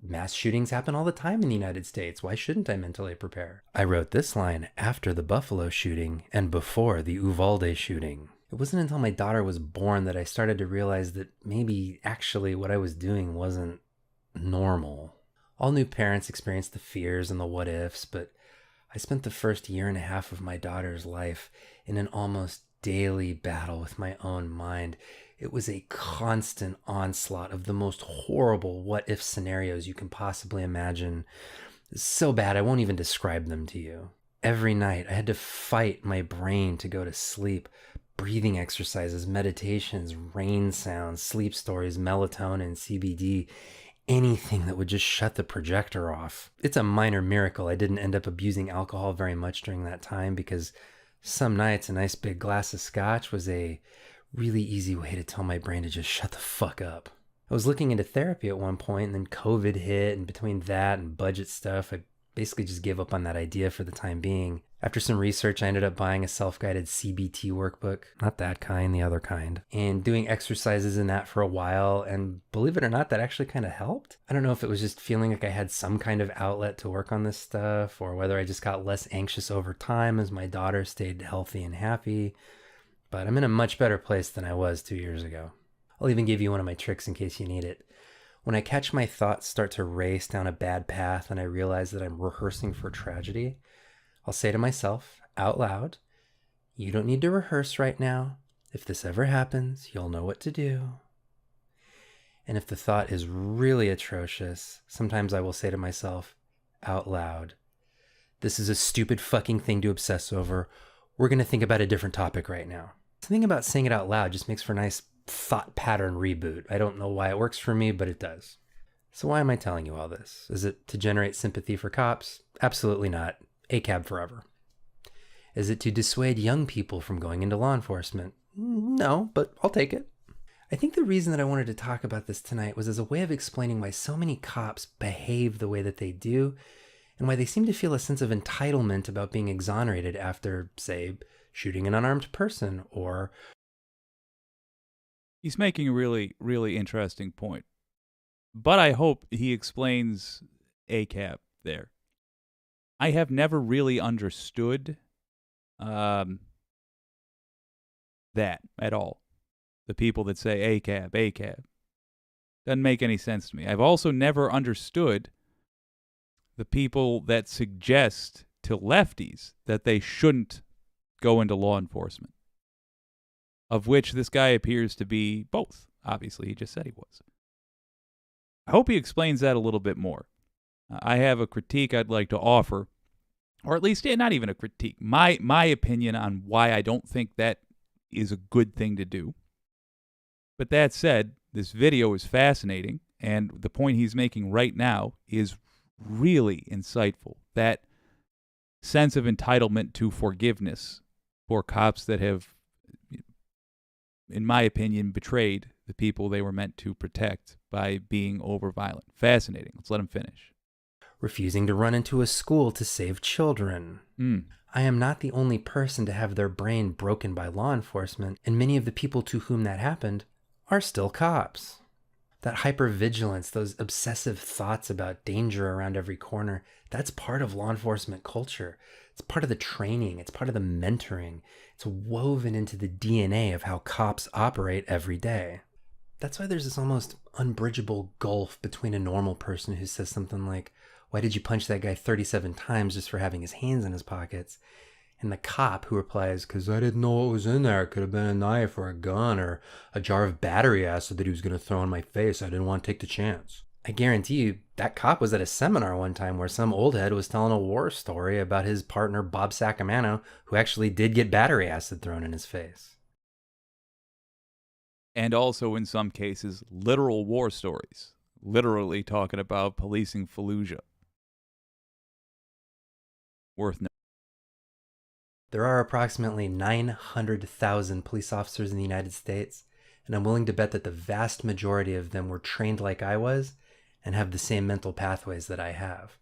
Mass shootings happen all the time in the United States. Why shouldn't I mentally prepare? I wrote this line after the Buffalo shooting and before the Uvalde shooting. It wasn't until my daughter was born that I started to realize that maybe actually what I was doing wasn't normal. All new parents experience the fears and the what ifs, but I spent the first year and a half of my daughter's life in an almost daily battle with my own mind. It was a constant onslaught of the most horrible what-if scenarios you can possibly imagine. So bad I won't even describe them to you. Every night I had to fight my brain to go to sleep. Breathing exercises, meditations, rain sounds, sleep stories, melatonin, CBD, anything that would just shut the projector off. It's a minor miracle I didn't end up abusing alcohol very much during that time, because some nights a nice big glass of scotch was a really easy way to tell my brain to just shut the fuck up. I was looking into therapy at one point, and then COVID hit, and between that and budget stuff, I basically just gave up on that idea for the time being. After some research, I ended up buying a self-guided CBT workbook. Not that kind, the other kind. And doing exercises in that for a while, and believe it or not, that actually kind of helped. I don't know if it was just feeling like I had some kind of outlet to work on this stuff, or whether I just got less anxious over time as my daughter stayed healthy and happy. But I'm in a much better place than I was 2 years ago. I'll even give you one of my tricks in case you need it. When I catch my thoughts start to race down a bad path and I realize that I'm rehearsing for tragedy, I'll say to myself out loud, "You don't need to rehearse right now. If this ever happens, you'll know what to do." And if the thought is really atrocious, sometimes I will say to myself out loud, "This is a stupid fucking thing to obsess over. We're going to think about a different topic right now." Something about saying it out loud just makes for a nice thought pattern reboot. I don't know why it works for me, but it does. So why am I telling you all this? Is it to generate sympathy for cops? Absolutely not. ACAB forever. Is it to dissuade young people from going into law enforcement? No, but I'll take it. I think the reason that I wanted to talk about this tonight was as a way of explaining why so many cops behave the way that they do, and why they seem to feel a sense of entitlement about being exonerated after, say, shooting an unarmed person, or... He's making a really, really interesting point. But I hope he explains ACAB there. I have never really understood that at all. The people that say ACAB, ACAB. Doesn't make any sense to me. I've also never understood the people that suggest to lefties that they shouldn't go into law enforcement, of which this guy appears to be both. Obviously, he just said he was. I hope he explains that a little bit more. I have a critique I'd like to offer, or at least not even a critique, my opinion on why I don't think that is a good thing to do. But that said, this video is fascinating, and the point he's making right now is really insightful. That sense of entitlement to forgiveness for cops that have, in my opinion, betrayed the people they were meant to protect by being over-violent. Fascinating. Let's let him finish. Refusing to run into a school to save children. I am not the only person to have their brain broken by law enforcement, and many of the people to whom that happened are still cops. That hypervigilance, those obsessive thoughts about danger around every corner, that's part of law enforcement culture. It's part of the training. It's part of the mentoring. It's woven into the DNA of how cops operate every day. That's why there's this almost unbridgeable gulf between a normal person who says something like, "Why did you punch that guy 37 times just for having his hands in his pockets?" and the cop who replies, "Because I didn't know what was in there. It could have been a knife or a gun or a jar of battery acid that he was going to throw in my face. I didn't want to take the chance." I guarantee you that cop was at a seminar one time where some old head was telling a war story about his partner Bob Sacamano, who actually did get battery acid thrown in his face. And also, in some cases, literal war stories. Literally talking about policing Fallujah. Worth noting. There are approximately 900,000 police officers in the United States, and I'm willing to bet that the vast majority of them were trained like I was and have the same mental pathways that I have.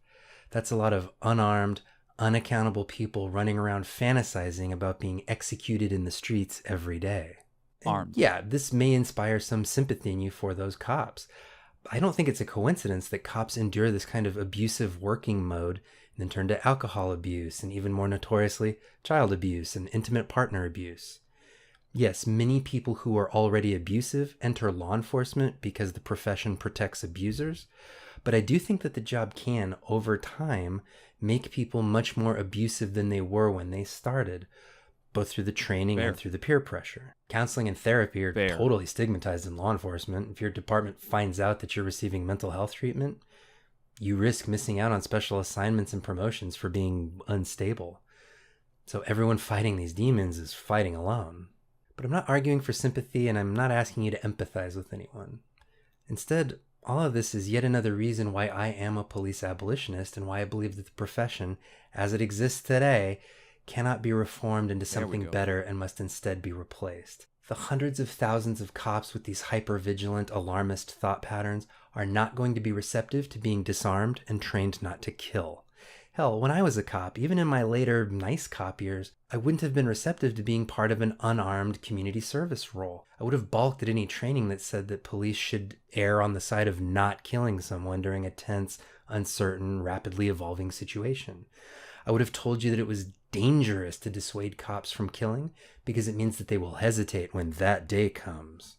That's a lot of unarmed, unaccountable people running around fantasizing about being executed in the streets every day. Armed. Yeah, this may inspire some sympathy in you for those cops. I don't think it's a coincidence that cops endure this kind of abusive working mode and then turn to alcohol abuse and even more notoriously, child abuse and intimate partner abuse. Yes, many people who are already abusive enter law enforcement because the profession protects abusers, but I do think that the job can, over time, make people much more abusive than they were when they started, both through the training and through the peer pressure. Counseling and therapy are totally stigmatized in law enforcement. If your department finds out that you're receiving mental health treatment, you risk missing out on special assignments and promotions for being unstable. So everyone fighting these demons is fighting alone. But I'm not arguing for sympathy, and I'm not asking you to empathize with anyone. Instead, all of this is yet another reason why I am a police abolitionist and why I believe that the profession, as it exists today, cannot be reformed into something better and must instead be replaced. The hundreds of thousands of cops with these hyper-vigilant, alarmist thought patterns are not going to be receptive to being disarmed and trained not to kill. Hell, when I was a cop, even in my later nice cop years, I wouldn't have been receptive to being part of an unarmed community service role. I would have balked at any training that said that police should err on the side of not killing someone during a tense, uncertain, rapidly evolving situation. I would have told you that it was dangerous to dissuade cops from killing because it means that they will hesitate when that day comes.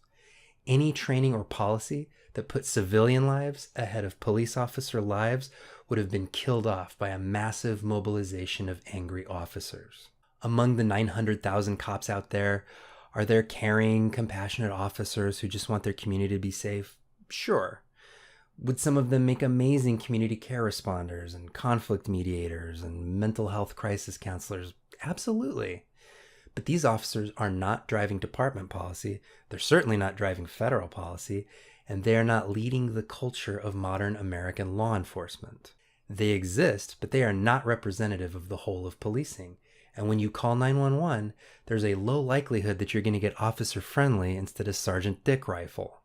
Any training or policy that put civilian lives ahead of police officer lives would have been killed off by a massive mobilization of angry officers. Among the 900,000 cops out there, are there caring, compassionate officers who just want their community to be safe? Sure. Would some of them make amazing community care responders and conflict mediators and mental health crisis counselors? Absolutely. But these officers are not driving department policy. They're certainly not driving federal policy, and they are not leading the culture of modern American law enforcement. They exist, but they are not representative of the whole of policing. And when you call 911, there's a low likelihood that you're going to get officer friendly instead of Sergeant Dick rifle.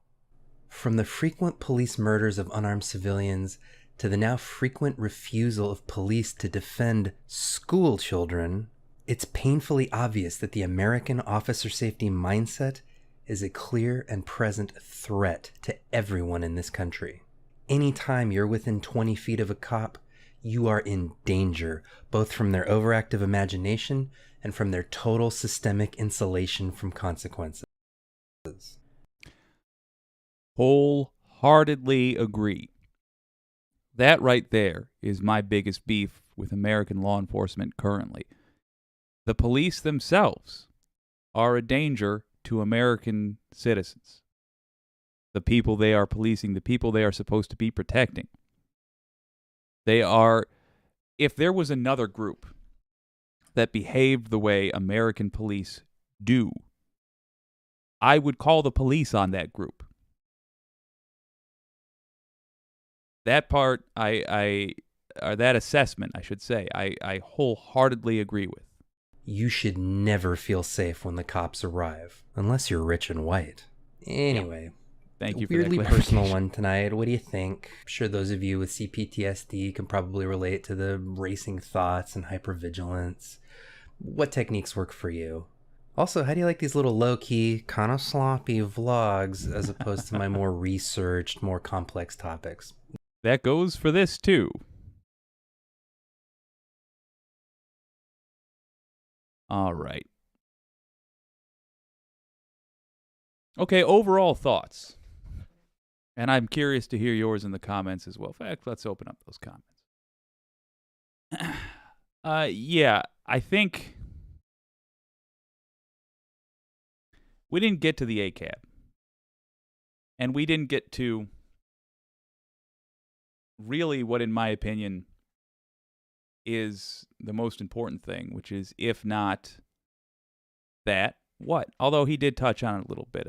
From the frequent police murders of unarmed civilians to the now frequent refusal of police to defend school children, it's painfully obvious that the American officer safety mindset is a clear and present threat to everyone in this country. Anytime you're within 20 feet of a cop, you are in danger, both from their overactive imagination and from their total systemic insulation from consequences. Wholeheartedly agree. That right there is my biggest beef with American law enforcement currently. The police themselves are a danger to American citizens. The people they are policing, the people they are supposed to be protecting. They are, if there was another group that behaved the way American police do, I would call the police on that group. That part, or that assessment, I should say, I wholeheartedly agree with. You should never feel safe when the cops arrive, unless you're rich and white. Anyway, thank you for weirdly that personal one tonight. What do you think? I'm sure those of you with CPTSD can probably relate to the racing thoughts and hypervigilance. What techniques work for you? Also, how do you like these little low-key, kind of sloppy vlogs as opposed to my more researched, more complex topics? That goes for this too. All right. Okay, overall thoughts. And I'm curious to hear yours in the comments as well. In fact, let's open up those comments. Yeah, I think we didn't get to the ACAB. And we didn't get to really what, in my opinion, is the most important thing, which is, if not that, what? Although he did touch on it a little bit,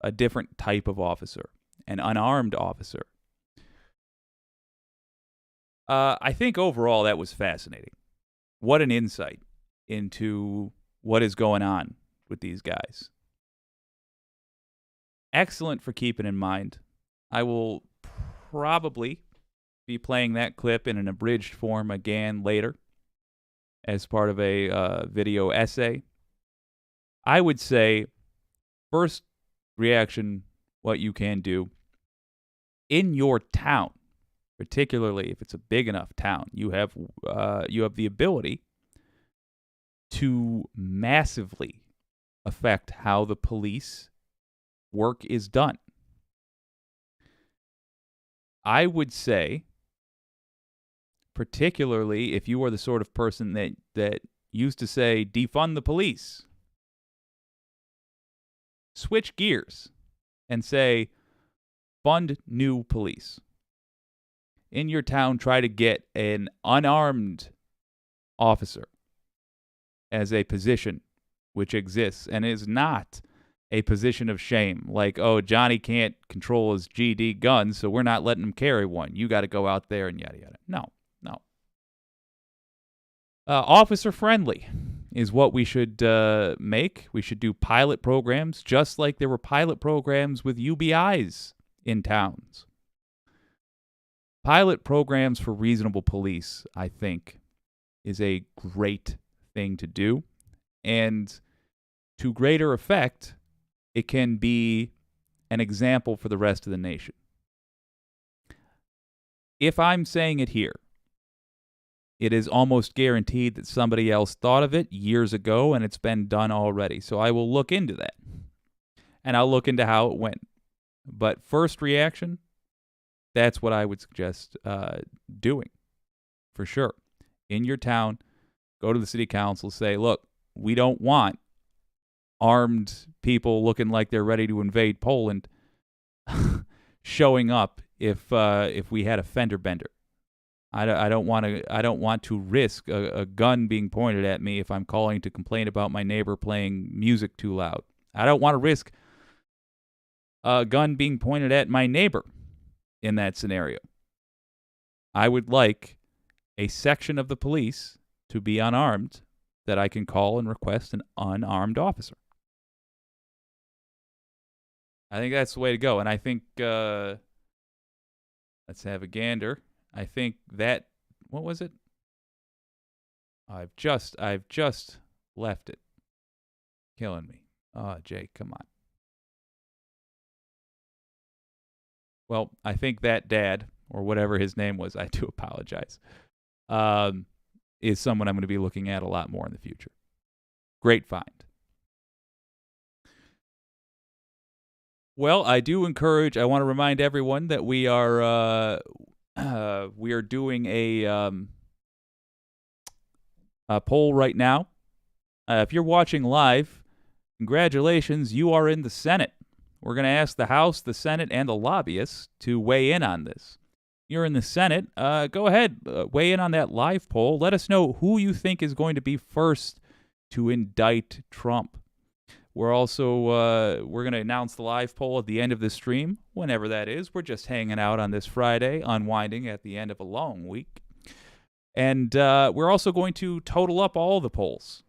a different type of officer, an unarmed officer. I think overall that was fascinating. What an insight into what is going on with these guys. Excellent for keeping in mind. I will probably be playing that clip in an abridged form again later as part of a video essay. I would say, first reaction, what you can do in your town, particularly if it's a big enough town, you have the ability to massively affect how the police work is done. I would say, particularly if you are the sort of person that used to say, defund the police, switch gears and say, fund new police. In your town, try to get an unarmed officer as a position which exists and is not a position of shame. Like, oh, Johnny can't control his GD gun, so we're not letting him carry one. You got to go out there and yada, yada. No. Officer friendly is what we should make. We should do pilot programs, just like there were pilot programs with UBIs in towns. Pilot programs for reasonable police, I think, is a great thing to do. And to greater effect, it can be an example for the rest of the nation. If I'm saying it here, it is almost guaranteed that somebody else thought of it years ago and it's been done already. So I will look into that. And I'll look into how it went. But first reaction, that's what I would suggest doing, for sure. In your town, go to the city council, say, look, we don't want armed people looking like they're ready to invade Poland showing up if we had a fender bender. I don't want to risk a gun being pointed at me if I'm calling to complain about my neighbor playing music too loud. I don't want to risk a gun being pointed at my neighbor in that scenario. I would like a section of the police to be unarmed that I can call and request an unarmed officer. I think that's the way to go. And I think, let's have a gander. I think that, what was it? I've just left it. Killing me. Oh, Jake, come on. Well, I think that dad, or whatever his name was, I do apologize, is someone I'm going to be looking at a lot more in the future. Great find. Well, I do encourage, I want to remind everyone that we are doing a poll right now. If you're watching live, congratulations, you are in the Senate. We're going to ask the House, the Senate, and the lobbyists to weigh in on this. You're in the Senate. Go ahead, weigh in on that live poll. Let us know who you think is going to be first to indict Trump. We're also we're going to announce the live poll at the end of the stream, whenever that is. We're just hanging out on this Friday, unwinding at the end of a long week. And we're also going to total up all the polls.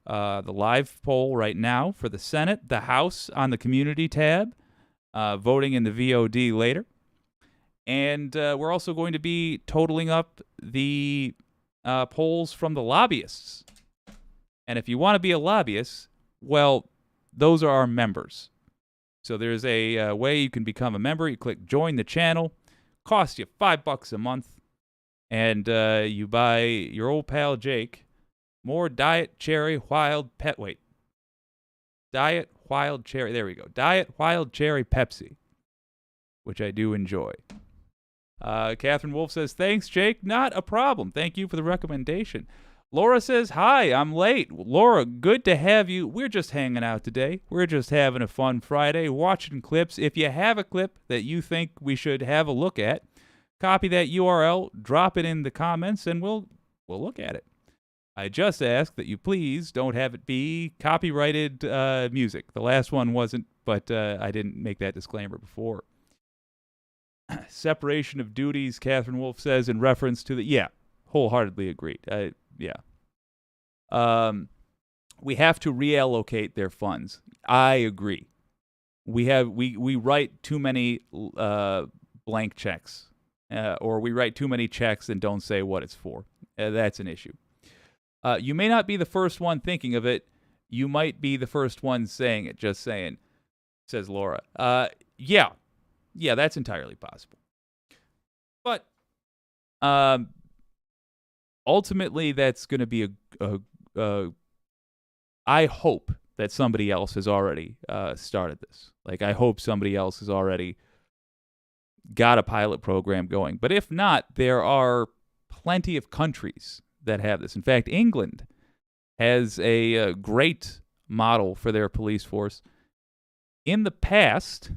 The live poll right now for the Senate, the House on the Community tab, voting in the VOD later. And we're also going to be totaling up the polls from the lobbyists. And if you want to be a lobbyist, well, those are our members. So there's a way you can become a member. You click join the channel. Costs you $5 a month. And you buy your old pal Jake more Diet Cherry Wild Diet Wild Cherry. There we go. Diet Wild Cherry Pepsi, which I do enjoy. Catherine Wolf says, thanks, Jake. Not a problem. Thank you for the recommendation. Laura says, hi, I'm late. Laura, good to have you. We're just hanging out today. We're just having a fun Friday, watching clips. If you have a clip that you think we should have a look at, copy that URL, drop it in the comments, and we'll look at it. I just ask that you please don't have it be copyrighted music. The last one wasn't, but I didn't make that disclaimer before. Separation of duties, Catherine Wolf says, in reference to the... Yeah, wholeheartedly agreed. We have to reallocate their funds. I agree. We write too many blank checks, or we write too many checks and don't say what it's for. That's an issue. You may not be the first one thinking of it. You might be the first one saying it. Just saying, says Laura. Yeah, that's entirely possible. But ultimately, that's going to be I hope that somebody else has already started this. Like, I hope somebody else has already got a pilot program going. But if not, there are plenty of countries that have this. In fact, England has a great model for their police force. In the past,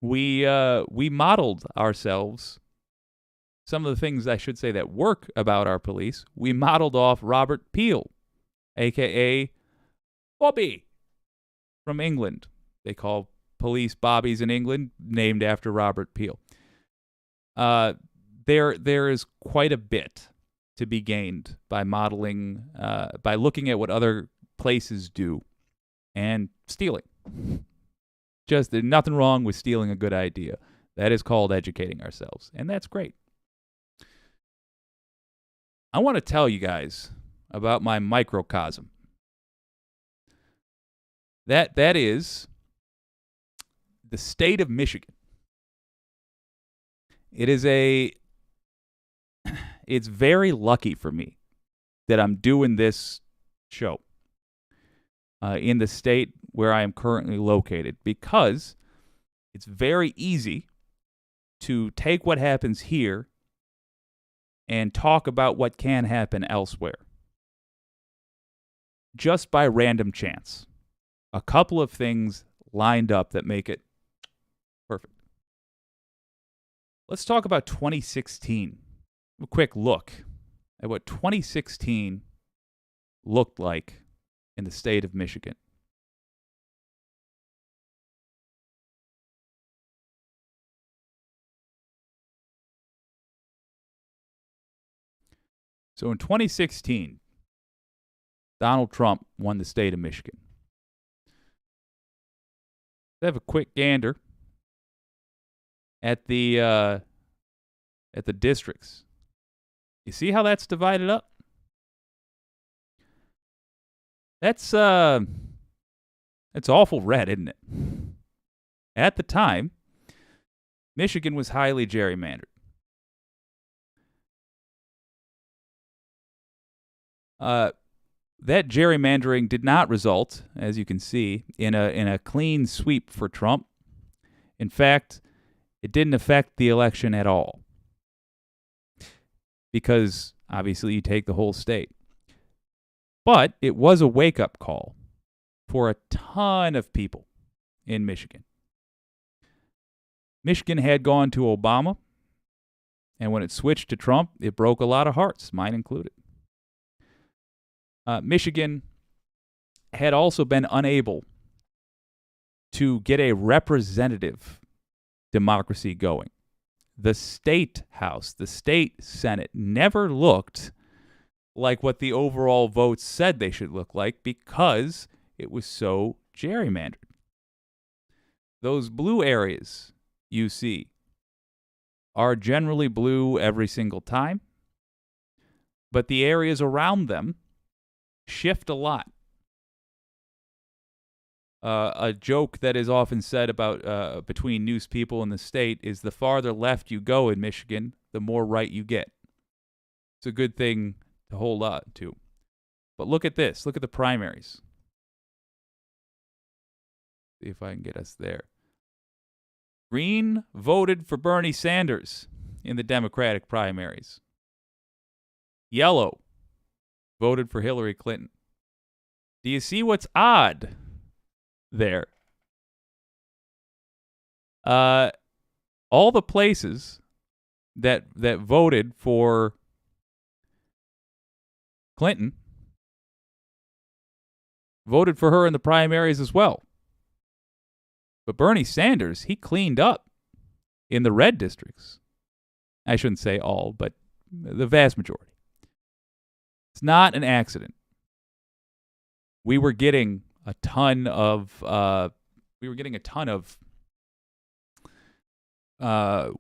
we modeled ourselves. Some of the things I should say that work about our police, we modeled off Robert Peel, a.k.a. Bobby, from England. They call police Bobbies in England, named after Robert Peel. There is quite a bit to be gained by modeling, by looking at what other places do and stealing. Just there's nothing wrong with stealing a good idea. That is called educating ourselves, and that's great. I want to tell you guys about my microcosm. That is the state of Michigan. It's very lucky for me that I'm doing this show in the state where I am currently located, because it's very easy to take what happens here and talk about what can happen elsewhere just by random chance. A couple of things lined up that make it perfect. Let's talk about 2016. A quick look at what 2016 looked like in the state of Michigan. So in 2016, Donald Trump won the state of Michigan. Let's have a quick gander at the districts. You see how that's divided up? That's awful red, isn't it? At the time, Michigan was highly gerrymandered. That gerrymandering did not result, as you can see, in a clean sweep for Trump. In fact, it didn't affect the election at all, because obviously you take the whole state. But it was a wake-up call for a ton of people in Michigan. Michigan had gone to Obama, and when it switched to Trump, it broke a lot of hearts, mine included. Michigan had also been unable to get a representative democracy going. The state house, the state senate never looked like what the overall votes said they should look like, because it was so gerrymandered. Those blue areas you see are generally blue every single time, but the areas around them shift a lot. A joke that is often said about between news people in the state is the farther left you go in Michigan, the more right you get. It's a good thing to hold on to. But look at this. Look at the primaries. See if I can get us there. Green voted for Bernie Sanders in the Democratic primaries. Yellow voted for Hillary Clinton. Do you see what's odd there? All the places that voted for Clinton voted for her in the primaries as well. But Bernie Sanders, he cleaned up in the red districts. I shouldn't say all, but the vast majority. It's not an accident. We were getting a ton of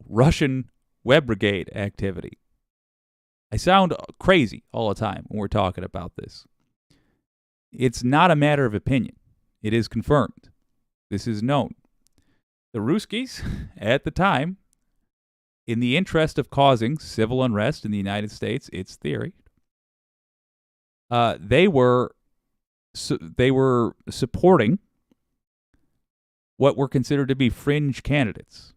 Russian web brigade activity. I sound crazy all the time when we're talking about this. It's not a matter of opinion. It is confirmed. This is known. The Ruskies, at the time, in the interest of causing civil unrest in the United States, its theory, they were supporting what were considered to be fringe candidates.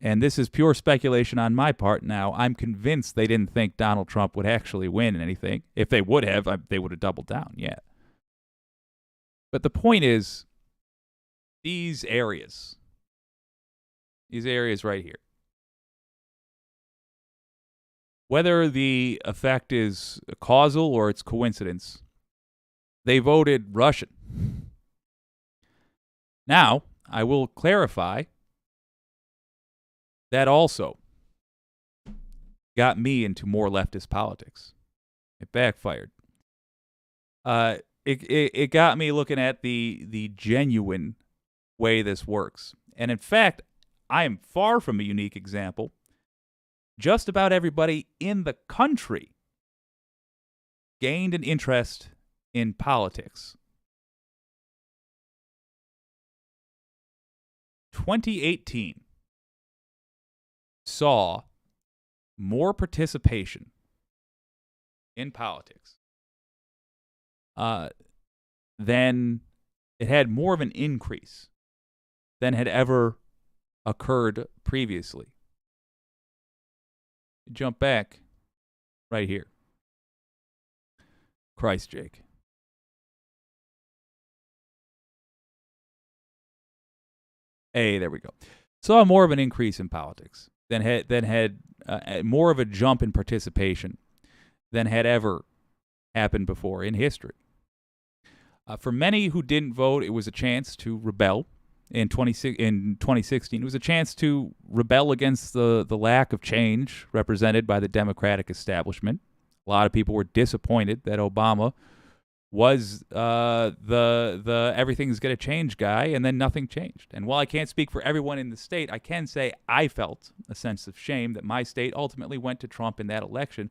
And this is pure speculation on my part now. I'm convinced they didn't think Donald Trump would actually win anything. If they would have, they would have doubled down, yeah. But the point is, these areas right here, whether the effect is causal or it's coincidence, they voted Russian. Now, I will clarify that also got me into more leftist politics. It backfired. It got me looking at the genuine way this works. And in fact, I am far from a unique example. Just about everybody in the country gained an interest in politics. 2018 saw more participation in politics than it had more of an increase than had ever occurred previously. Jump back right here. Christ, Jake. Hey, there we go. Saw more of an increase in politics than had more of a jump in participation than had ever happened before in history. For many who didn't vote, it was a chance to rebel. In 2016, it was a chance to rebel against the lack of change represented by the Democratic establishment. A lot of people were disappointed that Obama was the everything's going to change guy, and then nothing changed. And while I can't speak for everyone in the state, I can say I felt a sense of shame that my state ultimately went to Trump in that election,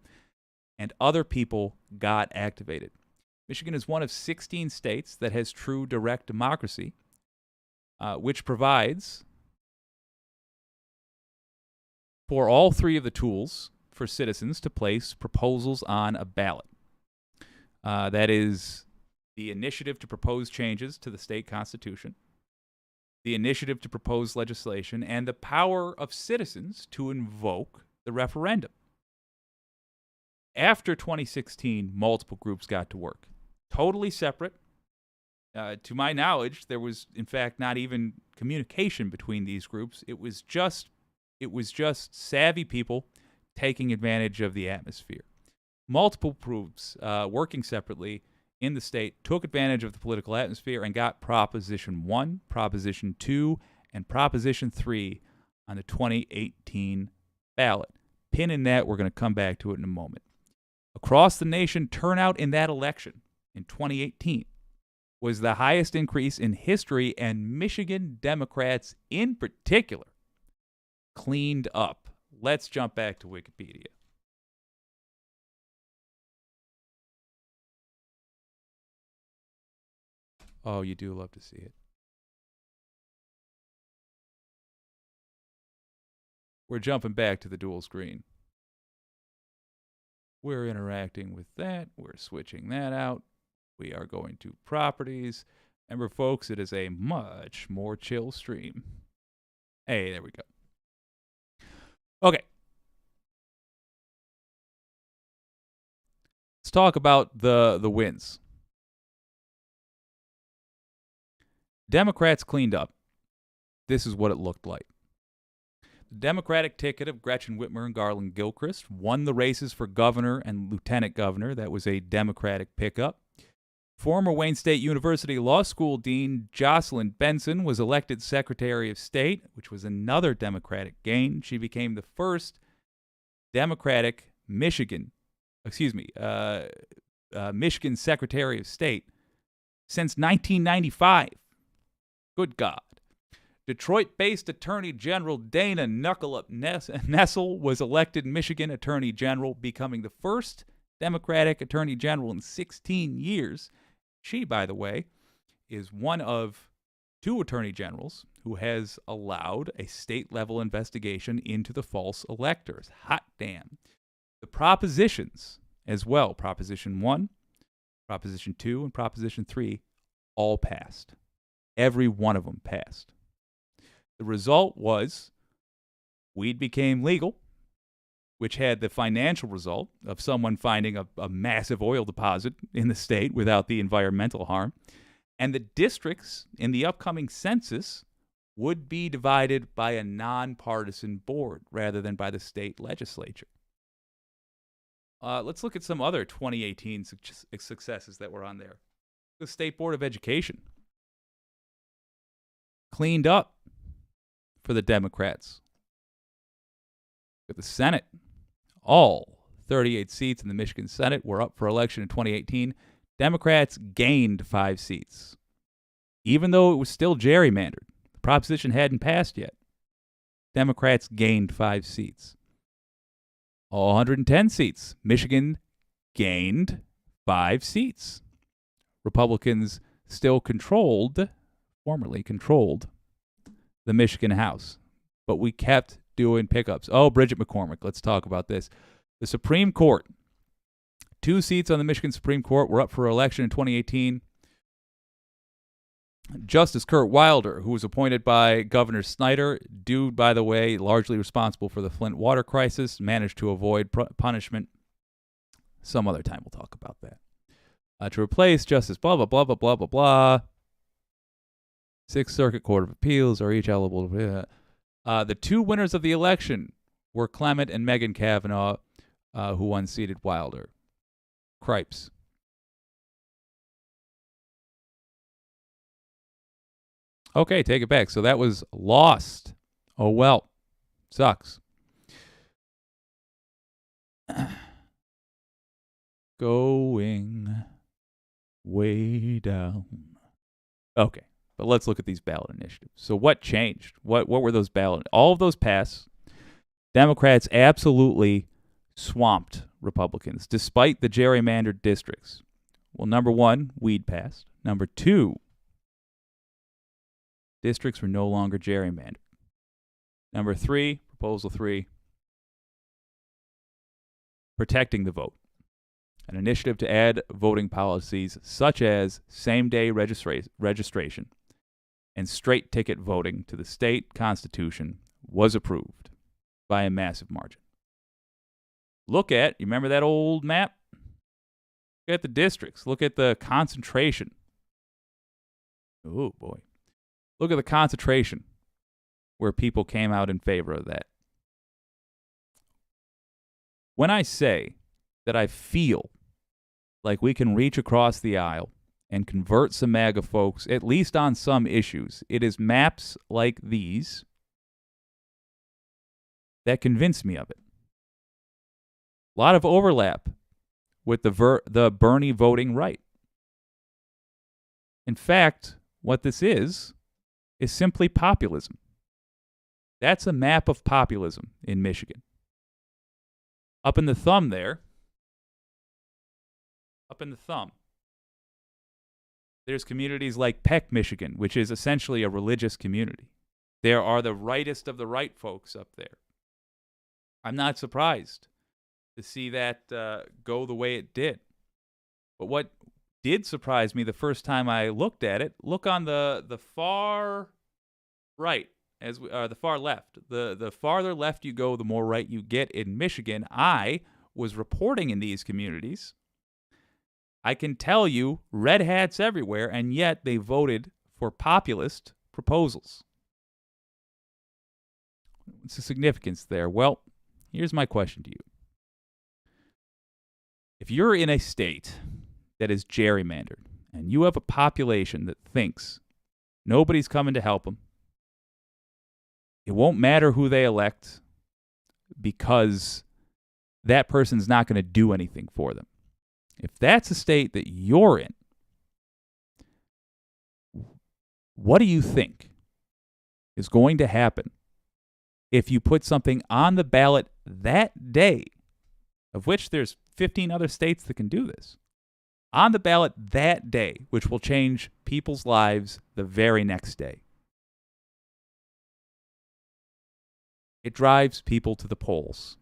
and other people got activated. Michigan is one of 16 states that has true direct democracy, which provides for all three of the tools for citizens to place proposals on a ballot. That is the initiative to propose changes to the state constitution, the initiative to propose legislation, and the power of citizens to invoke the referendum. After 2016, multiple groups got to work. Totally separate. To my knowledge, there was, in fact, not even communication between these groups. It was just savvy people taking advantage of the atmosphere. Multiple groups working separately in the state took advantage of the political atmosphere and got Proposition 1, Proposition 2, and Proposition 3 on the 2018 ballot. Pin in that, we're going to come back to it in a moment. Across the nation, turnout in that election in 2018 was the highest increase in history, and Michigan Democrats in particular cleaned up. Let's jump back to Wikipedia. Oh, you do love to see it. We're jumping back to the dual screen. We're interacting with that. We're switching that out. We are going to properties. Remember, folks, it is a much more chill stream. Hey, there we go. Okay. Let's talk about the wins. Democrats cleaned up. This is what it looked like. The Democratic ticket of Gretchen Whitmer and Garland Gilchrist won the races for governor and lieutenant governor. That was a Democratic pickup. Former Wayne State University Law School Dean Jocelyn Benson was elected Secretary of State, which was another Democratic gain. She became the first Democratic Michigan Secretary of State since 1995. Good God. Detroit-based Attorney General Dana Knuckle-Up Nessel was elected Michigan Attorney General, becoming the first Democratic Attorney General in 16 years. She, by the way, is one of two attorney generals who has allowed a state-level investigation into the false electors. Hot damn. The propositions as well, Proposition 1, Proposition 2, and Proposition 3, all passed. Every one of them passed. The result was weed became legal, which had the financial result of someone finding a massive oil deposit in the state without the environmental harm. And the districts in the upcoming census would be divided by a nonpartisan board rather than by the state legislature. Let's look at some other 2018 successes that were on there. The State Board of Education cleaned up for the Democrats. With the Senate, all 38 seats in the Michigan Senate were up for election in 2018. Democrats gained 5 seats. Even though it was still gerrymandered, the proposition hadn't passed yet. Democrats gained 5 seats. All 110 seats. Michigan gained 5 seats. Republicans still formerly controlled, the Michigan House. But we kept doing pickups. Oh, Bridget McCormick, let's talk about this. The Supreme Court. 2 seats on the Michigan Supreme Court were up for election in 2018. Justice Kurt Wilder, who was appointed by Governor Snyder, dude, by the way, largely responsible for the Flint water crisis, managed to avoid punishment. Some other time we'll talk about that. To replace Justice blah, blah, blah, blah, blah, blah, blah. 6th Circuit Court of Appeals are each eligible. The 2 winners of the election were Clement and Megan Kavanaugh, who unseated Wilder. Cripes. Okay, take it back. So that was lost. Oh, well. Sucks. Going way down. Okay, but let's look at these ballot initiatives. So what changed? What were those ballot? All of those passed. Democrats absolutely swamped Republicans, despite the gerrymandered districts. Well, number 1, weed passed. Number 2, districts were no longer gerrymandered. Number 3, Proposal 3, protecting the vote. An initiative to add voting policies such as same-day registration and straight ticket voting to the state constitution was approved by a massive margin. You remember that old map? Look at the districts. Look at the concentration. Oh, boy. Look at the concentration where people came out in favor of that. When I say that I feel like we can reach across the aisle and convert some MAGA folks, at least on some issues, it is maps like these that convince me of it. A lot of overlap with the Bernie voting right. In fact, what this is simply populism. That's a map of populism in Michigan. Up in the thumb there, there's communities like Peck, Michigan, which is essentially a religious community. There are the rightest of the right folks up there. I'm not surprised to see that go the way it did. But what did surprise me the first time I looked at it, look on the far right, the far left. The farther left you go, the more right you get in Michigan. I was reporting in these communities. I can tell you, red hats everywhere, and yet they voted for populist proposals. What's the significance there? Well, here's my question to you. If you're in a state that is gerrymandered, and you have a population that thinks nobody's coming to help them, it won't matter who they elect because that person's not going to do anything for them. If that's a state that you're in, what do you think is going to happen if you put something on the ballot that day, of which there's 15 other states that can do this, on the ballot that day, which will change people's lives the very next day? It drives people to the polls.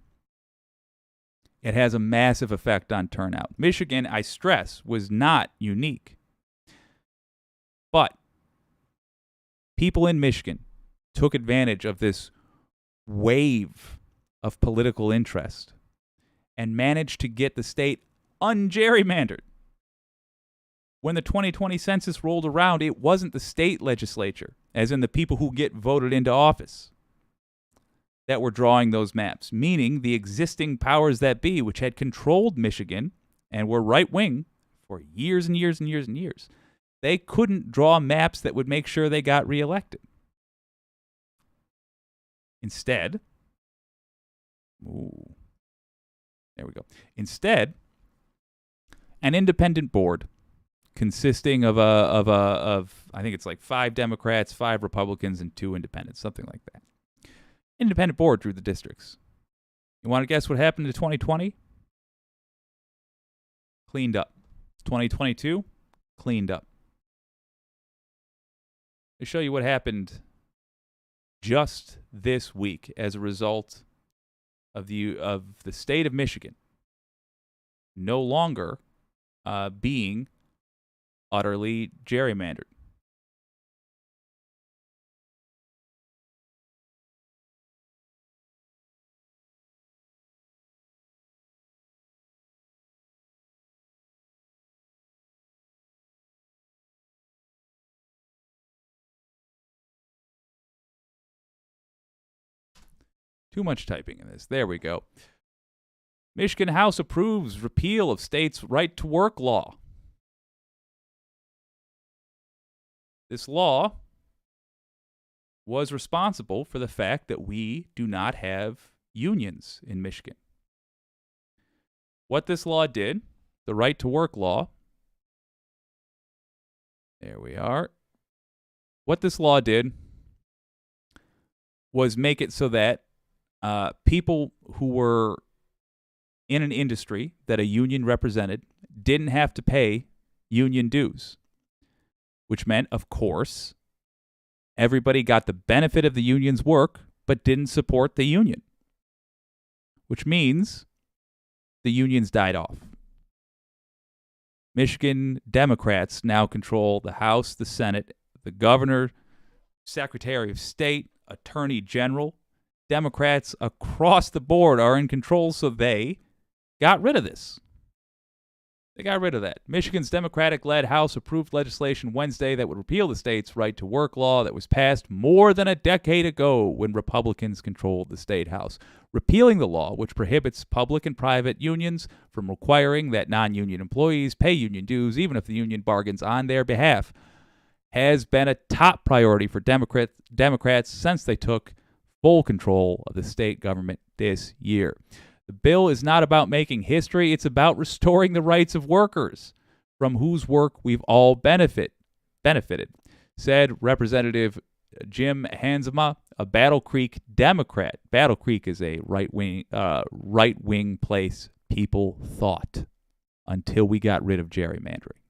It has a massive effect on turnout. Michigan, I stress, was not unique. But people in Michigan took advantage of this wave of political interest and managed to get the state ungerrymandered. When the 2020 census rolled around, it wasn't the state legislature, as in the people who get voted into office, that were drawing those maps, meaning the existing powers that be, which had controlled Michigan and were right-wing for years and years and years and years, they couldn't draw maps that would make sure they got reelected. Instead, there we go. Instead, an independent board consisting of I think it's like 5 Democrats, 5 Republicans, and 2 independents, something like that. Independent board drew the districts. You want to guess what happened to 2020? Cleaned up. 2022? Cleaned up. To show you what happened just this week as a result of the state of Michigan no longer being utterly gerrymandered. Too much typing in this. There we go. Michigan House approves repeal of state's right-to-work law. This law was responsible for the fact that we do not have unions in Michigan. What this law did, the right-to-work law, there we are. What this law did was make it so that people who were in an industry that a union represented didn't have to pay union dues, which meant, of course, everybody got the benefit of the union's work but didn't support the union, which means the unions died off. Michigan Democrats now control the House, the Senate, the governor, Secretary of State, Attorney General. Democrats across the board are in control, so they got rid of this. They got rid of that. Michigan's Democratic-led House approved legislation Wednesday that would repeal the state's right-to-work law that was passed more than a decade ago when Republicans controlled the state House. Repealing the law, which prohibits public and private unions from requiring that non-union employees pay union dues even if the union bargains on their behalf, has been a top priority for Democrats since they took full control of the state government this year. The bill is not about making history, it's about restoring the rights of workers, from whose work we've all benefited, said Representative Jim Hansma, a Battle Creek Democrat. Battle Creek is a right-wing place people thought until we got rid of gerrymandering.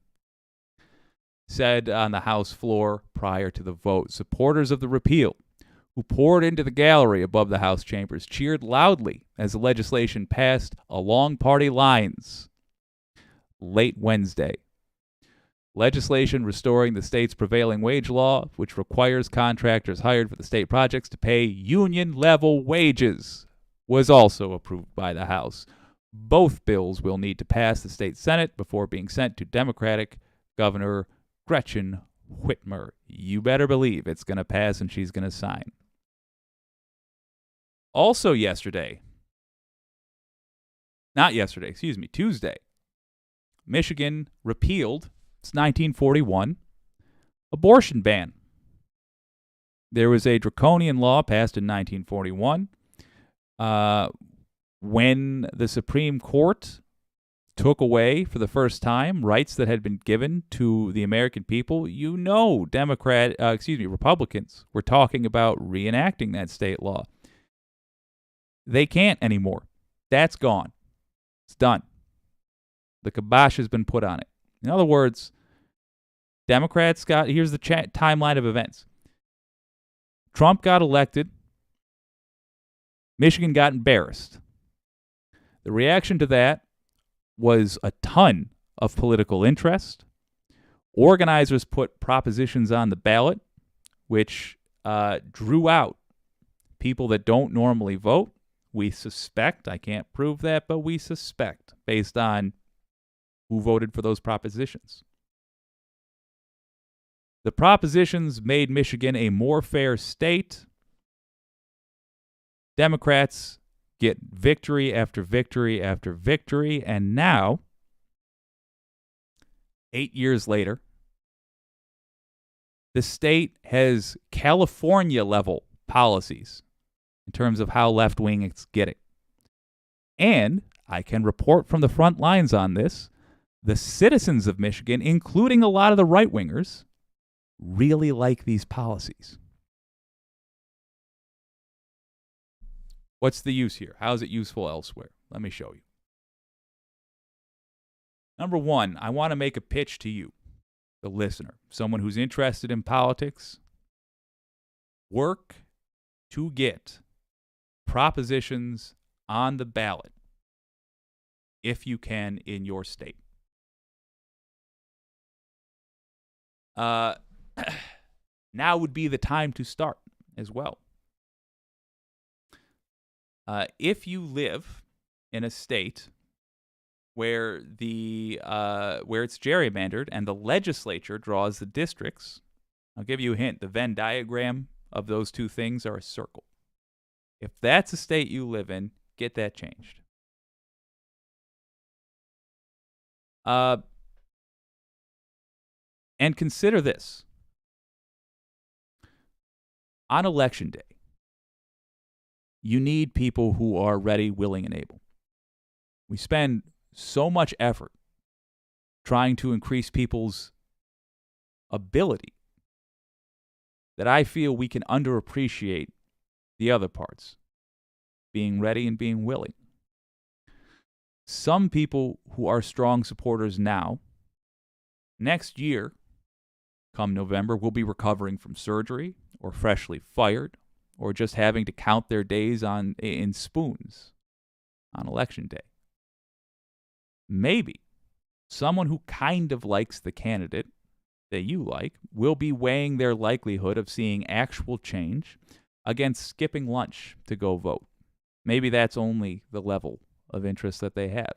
Said on the House floor prior to the vote, supporters of the repeal who poured into the gallery above the House chambers cheered loudly as the legislation passed along party lines late Wednesday. Legislation restoring the state's prevailing wage law, which requires contractors hired for the state projects to pay union-level wages, was also approved by the House. Both bills will need to pass the state Senate before being sent to Democratic Governor Gretchen Whitmer. You better believe it's going to pass and she's going to sign. Also Tuesday, Michigan repealed its 1941 abortion ban. There was a draconian law passed in 1941 when the Supreme Court took away for the first time rights that had been given to the American people. Republicans were talking about reenacting that state law. They can't anymore. That's gone. It's done. The kibosh has been put on it. In other words, Democrats here's the timeline of events. Trump got elected Michigan got embarrassed. The reaction to that was a ton of political interest. Organizers put propositions on the ballot, which drew out people that don't normally vote. We suspect, I can't prove that, but we suspect based on who voted for those propositions. The propositions made Michigan a more fair state. Democrats get victory after victory after victory, and now, 8 years later, the state has California-level policies in terms of how left-wing it's getting. And I can report from the front lines on this, the citizens of Michigan, including a lot of the right-wingers, really like these policies. What's the use here? How is it useful elsewhere? Let me show you. Number one, I want to make a pitch to you, the listener, someone who's interested in politics. Work to get propositions on the ballot, if you can, in your state. Now would be the time to start as well. If you live in a state where where it's gerrymandered and the legislature draws the districts, I'll give you a hint. The Venn diagram of those two things are a circle. If that's a state you live in, get that changed. And consider this. On election day, you need people who are ready, willing, and able. We spend so much effort trying to increase people's ability that I feel we can underappreciate the other parts, being ready and being willing. Some people who are strong supporters now, next year, come November, will be recovering from surgery or freshly fired or just having to count their days in spoons on election day. Maybe someone who kind of likes the candidate that you like will be weighing their likelihood of seeing actual change against skipping lunch to go vote. Maybe that's only the level of interest that they have.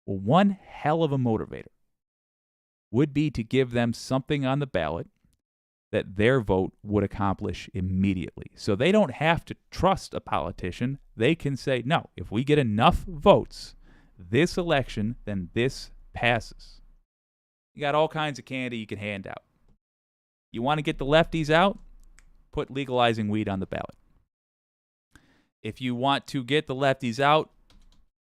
Well, one hell of a motivator would be to give them something on the ballot that their vote would accomplish immediately. So they don't have to trust a politician. They can say, no, if we get enough votes this election, then this passes. You got all kinds of candy you can hand out. You want to get the lefties out? Put legalizing weed on the ballot. If you want to get the lefties out,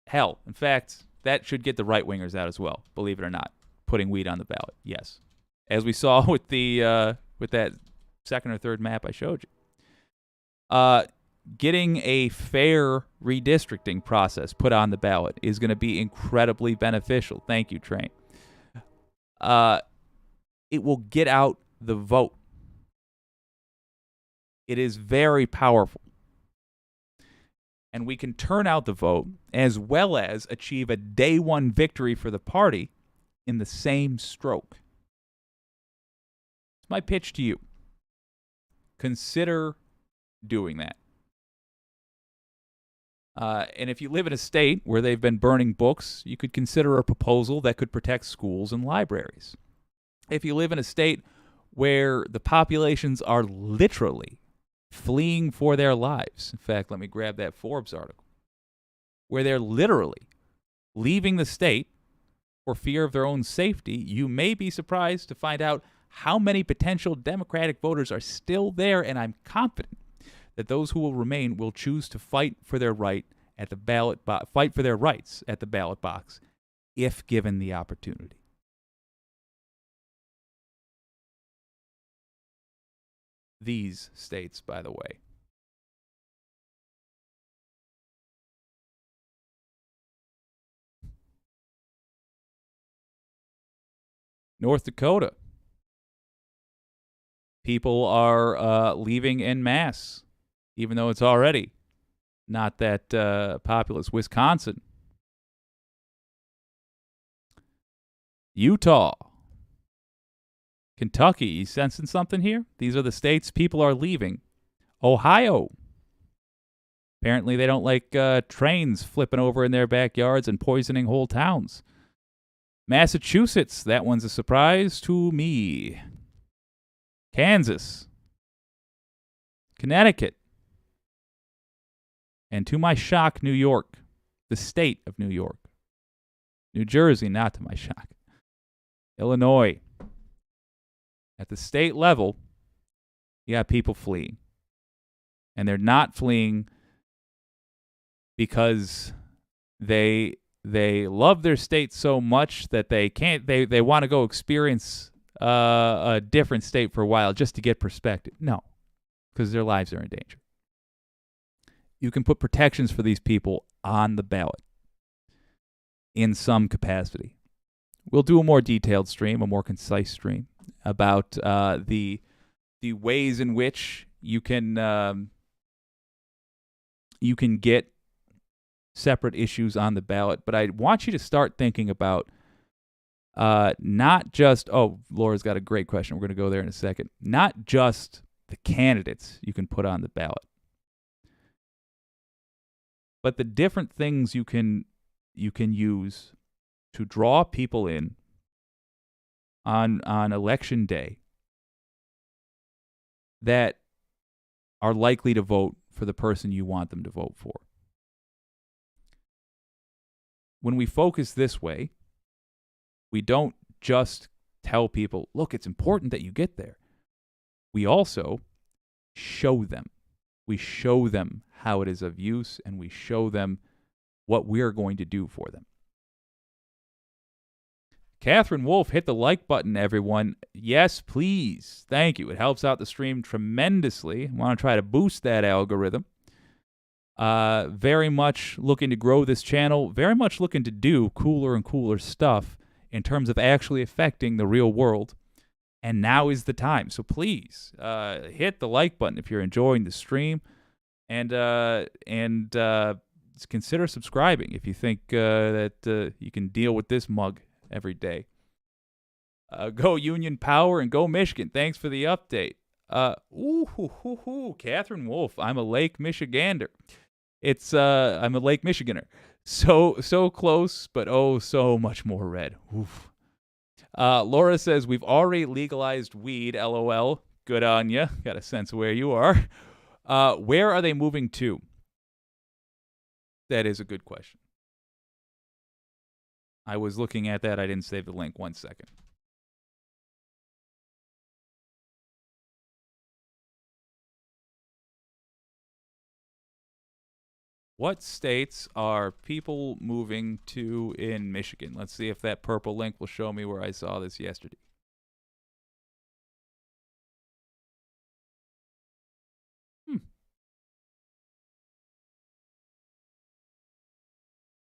hell, in fact, that should get the right-wingers out as well, believe it or not. Putting weed on the ballot, yes. As we saw with with that second or third map I showed you. Getting a fair redistricting process put on the ballot is going to be incredibly beneficial. Thank you, Train. It will get out the vote. It is very powerful. And we can turn out the vote as well as achieve a day one victory for the party in the same stroke. It's my pitch to you. Consider doing that. And if you live in a state where they've been burning books, you could consider a proposal that could protect schools and libraries. If you live in a state where the populations are literally fleeing for their lives, in fact, let me grab that Forbes article, where they're literally leaving the state for fear of their own safety, you may be surprised to find out how many potential Democratic voters are still there, and I'm confident that those who will remain will choose to fight for their right at the ballot fight for their rights at the ballot box if given the opportunity. These states, by the way. North Dakota. People are leaving en masse, even though it's already not that populous. Wisconsin. Utah. Kentucky. You sensing something here? These are the states people are leaving. Ohio. Apparently they don't like trains flipping over in their backyards and poisoning whole towns. Massachusetts. That one's a surprise to me. Kansas. Connecticut. And to my shock, New York. The state of New York. New Jersey, not to my shock. Illinois. At the state level, you got people fleeing. And they're not fleeing because they love their state so much that they want to go experience a different state for a while just to get perspective. No, because their lives are in danger. You can put protections for these people on the ballot in some capacity. We'll do a more detailed stream, a more concise stream about the ways in which you can get separate issues on the ballot. But I want you to start thinking about not just, Laura's got a great question. We're going to go there in a second. Not just the candidates you can put on the ballot, but the different things you can use to draw people in on election day that are likely to vote for the person you want them to vote for. When we focus this way, we don't just tell people, look, it's important that you get there. We also show them. We show them how it is of use, and we show them what we're going to do for them. Catherine Wolf, hit the like button, everyone. Yes, please. Thank you. It helps out the stream tremendously. I want to try to boost that algorithm. Very much looking to grow this channel. Very much looking to do cooler and cooler stuff in terms of actually affecting the real world. And now is the time. So please hit the like button if you're enjoying the stream. And consider subscribing if you think that you can deal with this mug every day. Go Union Power and go Michigan. Thanks for the update. Catherine Wolf. I'm a Lake Michigander. I'm a Lake Michiganer. So close, but oh, so much more red. Oof. Laura says, we've already legalized weed, LOL. Good on ya. Got a sense of where you are. Where are they moving to? That is a good question. I was looking at that. I didn't save the link. 1 second. What states are people moving to in Michigan? Let's see if that purple link will show me where I saw this yesterday.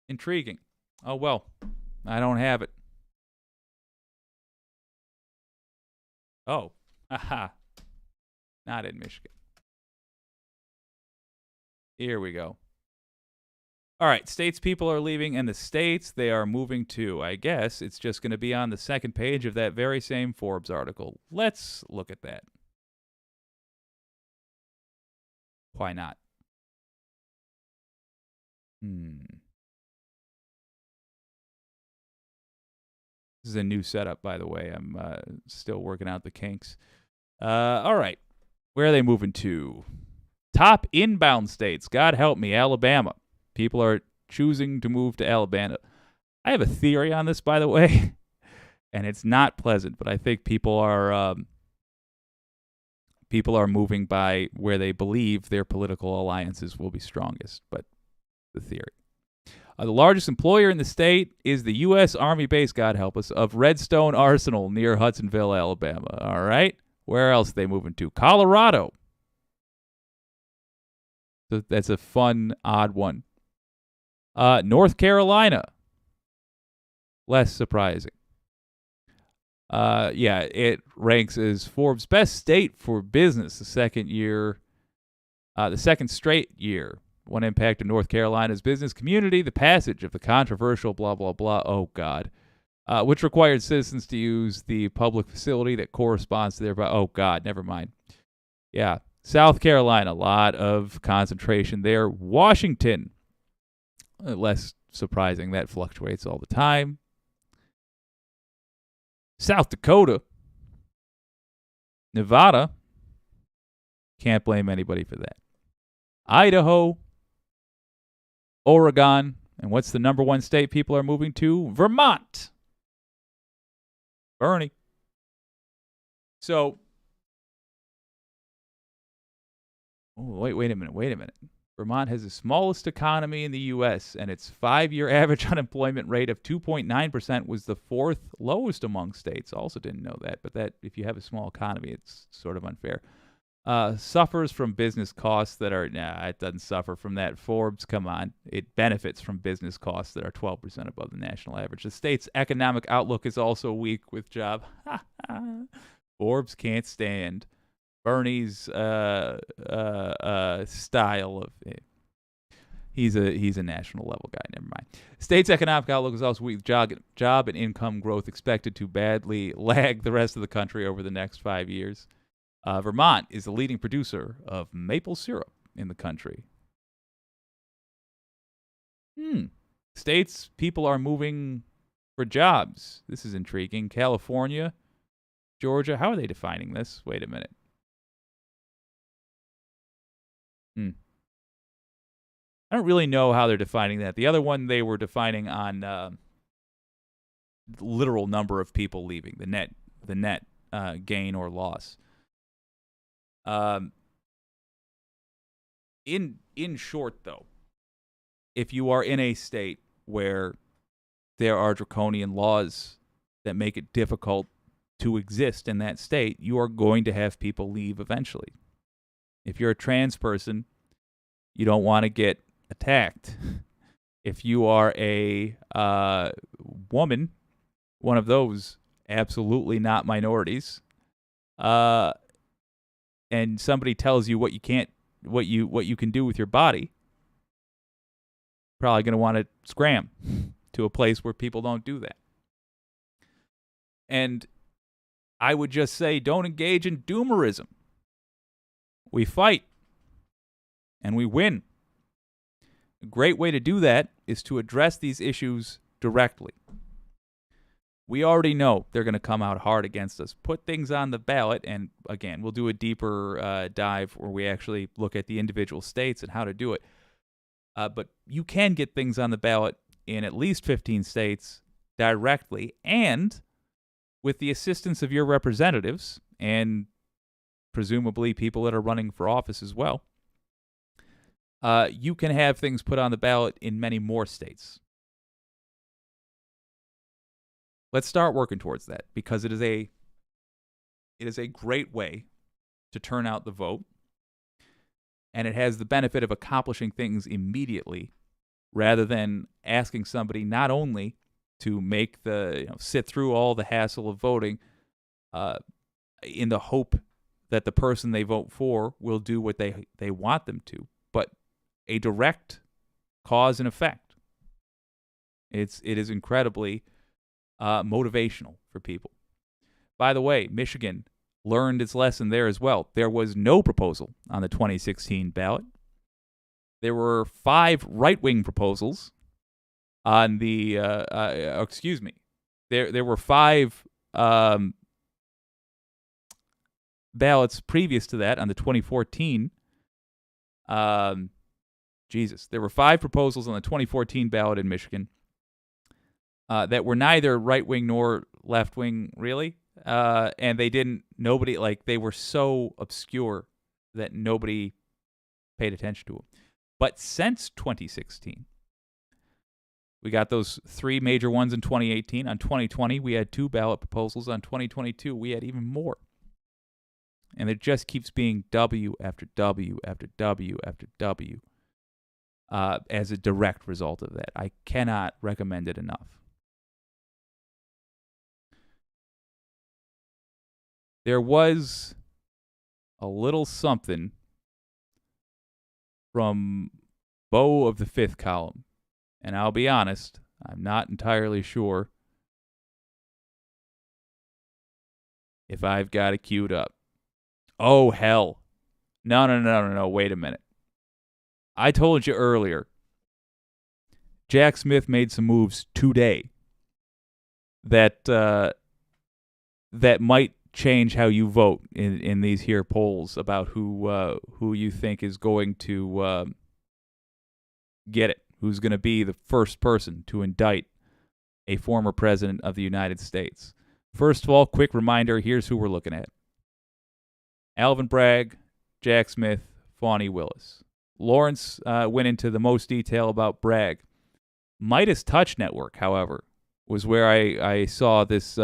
Intriguing. Oh, well, I don't have it. Oh, aha. Not in Michigan. Here we go. All right, states people are leaving, and the states they are moving to. I guess it's just going to be on the second page of that very same Forbes article. Let's look at that. Why not? This is a new setup, by the way. I'm still working out the kinks. All right. Where are they moving to? Top inbound states. God help me, Alabama. People are choosing to move to Alabama. I have a theory on this, by the way, and it's not pleasant, but I think people are moving by where they believe their political alliances will be strongest, but the theory. The largest employer in the state is the U.S. Army base, God help us, of Redstone Arsenal near Hudsonville, Alabama. All right. Where else are they moving to? Colorado. So that's a fun, odd one. North Carolina. Less surprising. Yeah, it ranks as Forbes' best state for business the second straight year. one impact in North Carolina's business community, the passage of the controversial blah, blah, blah, oh God, which required citizens to use the public facility that corresponds to their, oh God, never mind. Yeah, South Carolina, a lot of concentration there. Washington, less surprising, that fluctuates all the time. South Dakota, Nevada, can't blame anybody for that. Idaho, Oregon, and what's the number one state people are moving to? Vermont. Bernie. So, wait a minute. Vermont has the smallest economy in the U.S., and its 5-year average unemployment rate of 2.9% was the 4th lowest among states. Also didn't know that, but that if you have a small economy, it's sort of unfair. Suffers from business costs that are, it doesn't suffer from that. Forbes, come on. It benefits from business costs that are 12% above the national average. The state's economic outlook is also weak with job. Forbes can't stand Bernie's style of he's a national level guy. Never mind. State's economic outlook is also weak. Job and income growth expected to badly lag the rest of the country over the next 5 years. Vermont is the leading producer of maple syrup in the country. States people are moving for jobs. This is intriguing. California, Georgia. How are they defining this? Wait a minute. I don't really know how they're defining that. The other one they were defining on the literal number of people leaving, the net gain or loss. In short, though, if you are in a state where there are draconian laws that make it difficult to exist in that state, you are going to have people leave eventually. If you're a trans person, you don't want to get attacked. If you are a woman, one of those, absolutely not minorities, and somebody tells you what you can do with your body, probably going to want to scram to a place where people don't do that. And I would just say, don't engage in doomerism. We fight, and we win. A great way to do that is to address these issues directly. We already know they're going to come out hard against us. Put things on the ballot, and again, we'll do a deeper dive where we actually look at the individual states and how to do it. But you can get things on the ballot in at least 15 states directly, and with the assistance of your representatives and presumably people that are running for office as well, you can have things put on the ballot in many more states. Let's start working towards that, because it is a great way to turn out the vote, and it has the benefit of accomplishing things immediately rather than asking somebody not only to make sit through all the hassle of voting in the hope that the person they vote for will do what they want them to, but a direct cause and effect. It is incredibly motivational for people. By the way, Michigan learned its lesson there as well. There was no proposal on the 2016 ballot. There were 5 right-wing proposals on the, there were 5 ballots previous to that on the 2014. There were 5 proposals on the 2014 ballot in Michigan that were neither right-wing nor left-wing, really. And they were so obscure that nobody paid attention to them. But since 2016, we got those 3 major ones in 2018. On 2020, we had 2 ballot proposals. On 2022, we had even more. And it just keeps being W after W after W after W as a direct result of that. I cannot recommend it enough. There was a little something from Beau of the fifth column. And I'll be honest, I'm not entirely sure if I've got it queued up. Oh, hell. No, wait a minute. I told you earlier, Jack Smith made some moves today that might change how you vote in these here polls about who you think is going to get it, who's going to be the first person to indict a former president of the United States. First of all, quick reminder, here's who we're looking at. Alvin Bragg, Jack Smith, Fani Willis. Lawrence went into the most detail about Bragg. Midas Touch Network, however, was where I saw this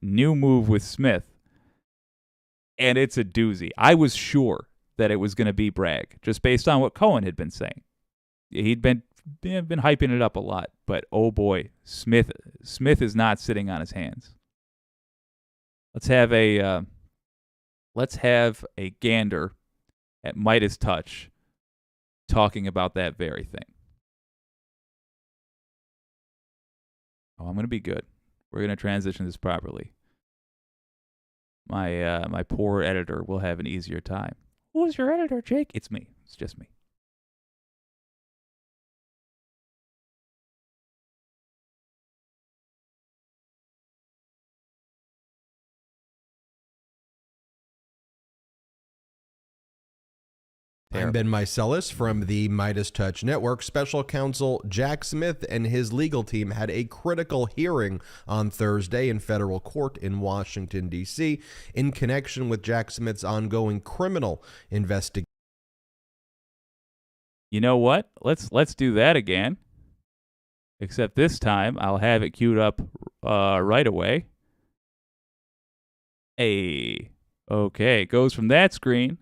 new move with Smith, and it's a doozy. I was sure that it was going to be Bragg, just based on what Cohen had been saying. He'd been hyping it up a lot, but oh boy, Smith is not sitting on his hands. Let's have a gander at Midas Touch talking about that very thing. Oh, I'm going to be good. We're going to transition this properly. My poor editor will have an easier time. Who's your editor, Jake? It's me. It's just me. I'm Ben Meiselas from the Midas Touch Network. Special counsel Jack Smith and his legal team had a critical hearing on Thursday in federal court in Washington, D.C. in connection with Jack Smith's ongoing criminal investigation. You know what? Let's do that again. Except this time, I'll have it queued up right away. Hey. Okay, it goes from that screen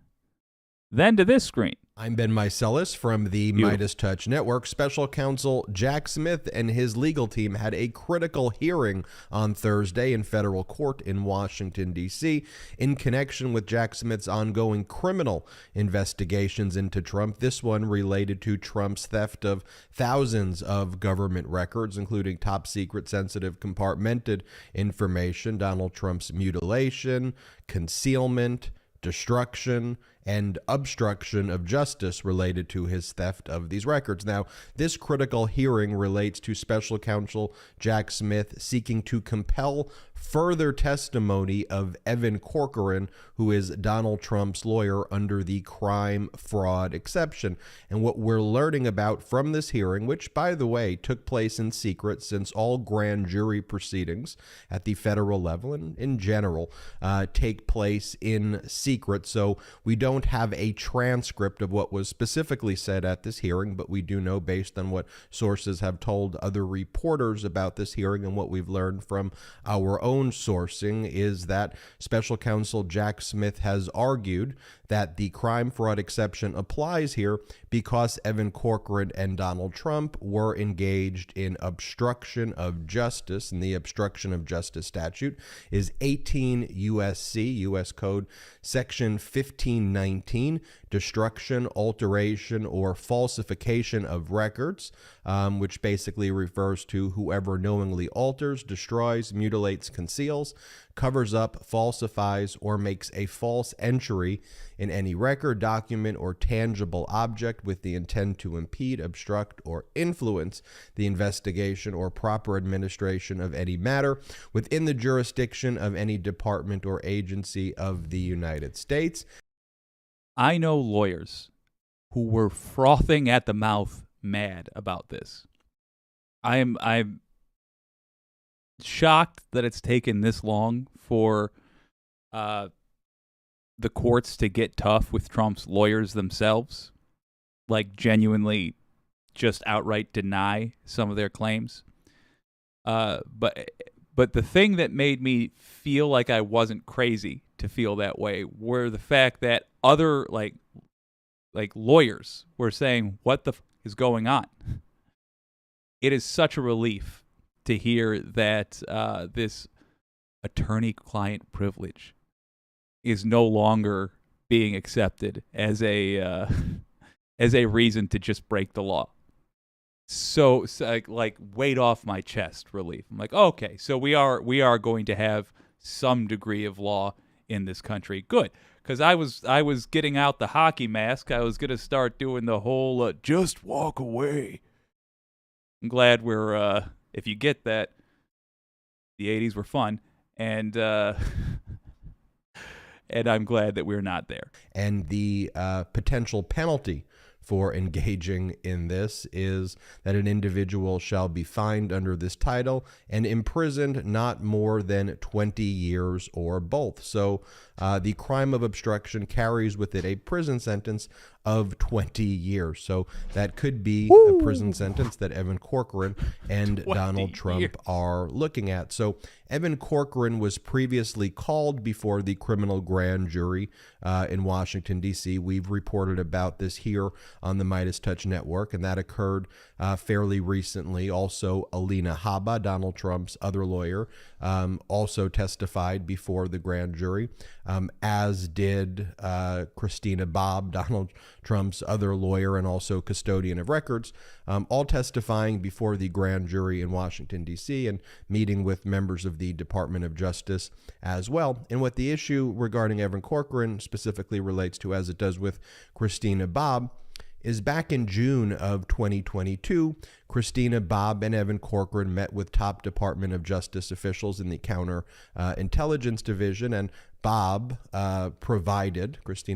then to this screen. I'm Ben Meiselas from the Midas Touch Network. Special counsel Jack Smith and his legal team had a critical hearing on Thursday in federal court in Washington, D.C. in connection with Jack Smith's ongoing criminal investigations into Trump. This one related to Trump's theft of thousands of government records, including top secret, sensitive, compartmented information, Donald Trump's mutilation, concealment, destruction, and obstruction of justice related to his theft of these records. Now, this critical hearing relates to special counsel Jack Smith seeking to compel further testimony of Evan Corcoran, who is Donald Trump's lawyer under the crime fraud exception. And what we're learning about from this hearing, which, by the way, took place in secret since all grand jury proceedings at the federal level and in general take place in secret. So we don't have a transcript of what was specifically said at this hearing, but we do know, based on what sources have told other reporters about this hearing and what we've learned from our own sourcing, is that special counsel Jack Smith has argued that the crime fraud exception applies here because Evan Corcoran and Donald Trump were engaged in obstruction of justice, and the obstruction of justice statute is 18 U.S.C., U.S. Code, Section 1519, destruction, alteration, or falsification of records, which basically refers to whoever knowingly alters, destroys, mutilates, conceals, covers up, falsifies, or makes a false entry in any record, document, or tangible object with the intent to impede, obstruct, or influence the investigation or proper administration of any matter within the jurisdiction of any department or agency of the United States. I know lawyers who were frothing at the mouth mad about this. I'm shocked that it's taken this long for the courts to get tough with Trump's lawyers themselves, like genuinely just outright deny some of their claims. But the thing that made me feel like I wasn't crazy to feel that way were the fact that other like lawyers were saying, what the is going on? It is such a relief to hear that this attorney-client privilege is no longer being accepted as a as a reason to just break the law. So like weight off my chest relief. I'm like, okay, so we are going to have some degree of law in this country. Good, because I was getting out the hockey mask. I was gonna start doing the whole just walk away. I'm glad we're if you get that, the 80s were fun, and and I'm glad that we're not there. And the potential penalty for engaging in this is that an individual shall be fined under this title and imprisoned not more than 20 years or both. So the crime of obstruction carries with it a prison sentence of 20 years. So that could be a prison sentence that Evan Corcoran and Donald Trump are looking at. So Evan Corcoran was previously called before the criminal grand jury in Washington, D.C. We've reported about this here on the Midas Touch Network, and that occurred fairly recently. Also, Alina Habba, Donald Trump's other lawyer, also testified before the grand jury, as did Christina Bobb, Donald Trump's other lawyer and also custodian of records, all testifying before the grand jury in Washington, D.C., and meeting with members of the Department of Justice as well. And what the issue regarding Evan Corcoran specifically relates to, as it does with Christina Bobb, is back in June of 2022, Christina Bobb and Evan Corcoran met with top Department of Justice officials in the Counter Intelligence Division, and Christina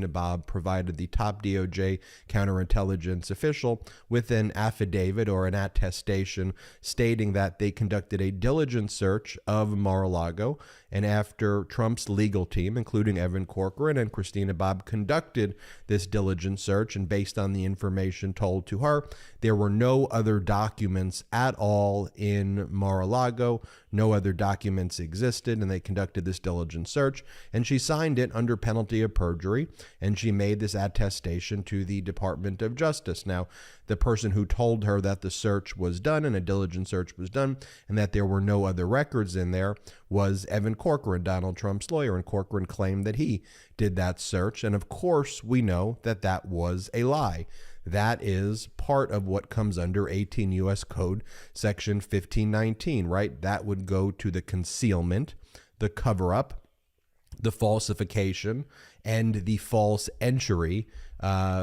Bobb provided the top DOJ counterintelligence official with an affidavit or an attestation stating that they conducted a diligent search of Mar-a-Lago. And after Trump's legal team, including Evan Corcoran and Christina Bobb, conducted this diligent search, and based on the information told to her, there were no other documents at all in Mar-a-Lago. No other documents existed, and they conducted this diligent search, and she signed it under penalty of perjury, and she made this attestation to the Department of Justice. Now, the person who told her that the search was done and a diligent search was done and that there were no other records in there was Evan Corcoran, Donald Trump's lawyer, and Corcoran claimed that he did that search, and of course we know that that was a lie. That is part of what comes under 18 U.S. Code Section 1519, right? That would go to the concealment, the cover-up, the falsification, and the false entry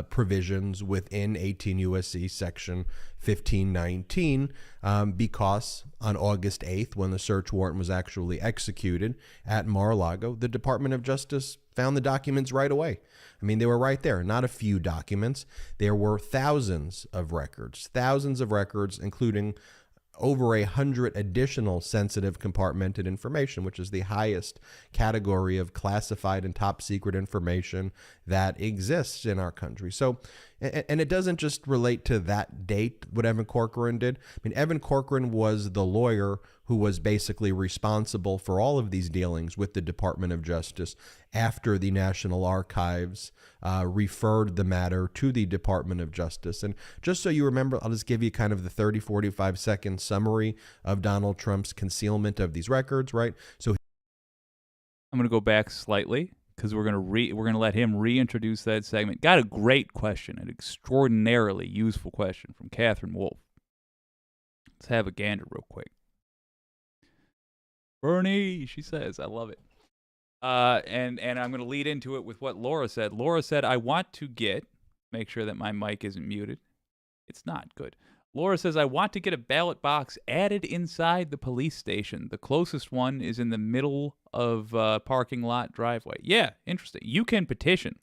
provisions within 18 U.S.C. Section 1519, because on August 8th, when the search warrant was actually executed at Mar-a-Lago, the Department of Justice found the documents right away. I mean, they were right there, not a few documents. There were thousands of records, including over 100 additional sensitive compartmented information, which is the highest category of classified and top secret information that exists in our country. So, and it doesn't just relate to that date, what Evan Corcoran did. I mean, Evan Corcoran was the lawyer who was basically responsible for all of these dealings with the Department of Justice after the National Archives referred the matter to the Department of Justice. And just so you remember, I'll just give you kind of the 30, 45-second summary of Donald Trump's concealment of these records, right? So I'm going to go back slightly because we're going to let him reintroduce that segment. Got a great question, an extraordinarily useful question from Catherine Wolf. Let's have a gander real quick. Bernie, she says, I love it. And I'm going to lead into it with what Laura said. Laura said, I want to make sure that my mic isn't muted. It's not good. Laura says, I want to get a ballot box added inside the police station. The closest one is in the middle of parking lot driveway. Yeah, interesting. You can petition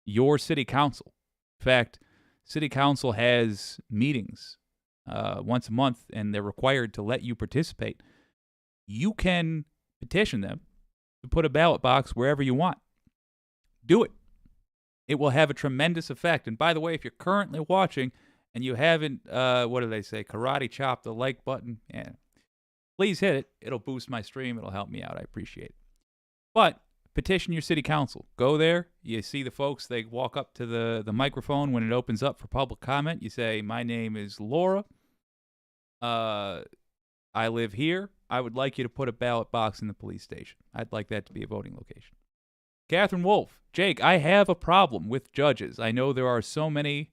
your city council. In fact, city council has meetings once a month, and they're required to let you participate. You can petition them to put a ballot box wherever you want. Do it. It will have a tremendous effect. And by the way, if you're currently watching and you haven't, what do they say, karate chop the like button, yeah, please hit it. It'll boost my stream. It'll help me out. I appreciate it. But petition your city council. Go there. You see the folks. They walk up to the microphone when it opens up for public comment. You say, my name is Laura. I live here. I would like you to put a ballot box in the police station. I'd like that to be a voting location. Catherine Wolf, Jake, I have a problem with judges. I know there are so many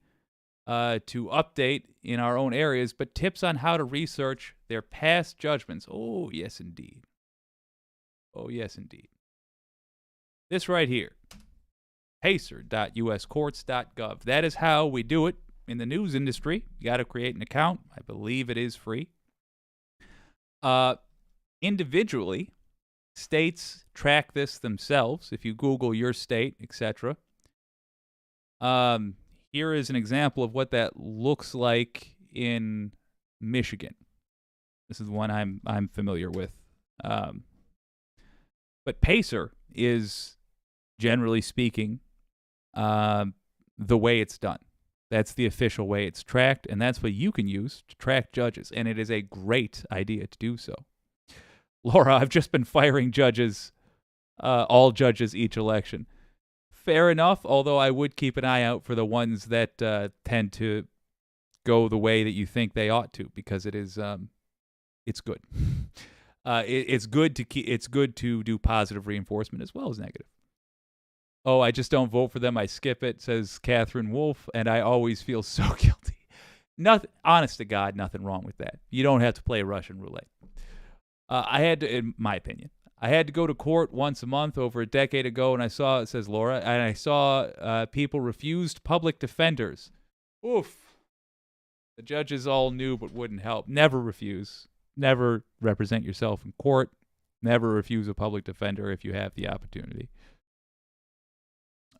to update in our own areas, but tips on how to research their past judgments. Oh, yes, indeed. Oh, yes, indeed. This right here, pacer.uscourts.gov. That is how we do it in the news industry. You got to create an account. I believe it is free. Individually, states track this themselves. If you Google your state, etc. Here is an example of what that looks like in Michigan. This is one I'm familiar with. But Pacer is, generally speaking, the way it's done. That's the official way it's tracked, and that's what you can use to track judges, and it is a great idea to do so. Laura, I've just been firing judges, all judges each election. Fair enough, although I would keep an eye out for the ones that tend to go the way that you think they ought to, because it is, it's good. It's good to do positive reinforcement as well as negative. Oh, I just don't vote for them. I skip it, says Catherine Wolf, and I always feel so guilty. Nothing, honest to God, nothing wrong with that. You don't have to play Russian roulette. I had to, in my opinion, I had to go to court once a month over a decade ago, and I saw, it says Laura, and I saw people refused public defenders. Oof. The judges all knew but wouldn't help. Never refuse. Never represent yourself in court. Never refuse a public defender if you have the opportunity.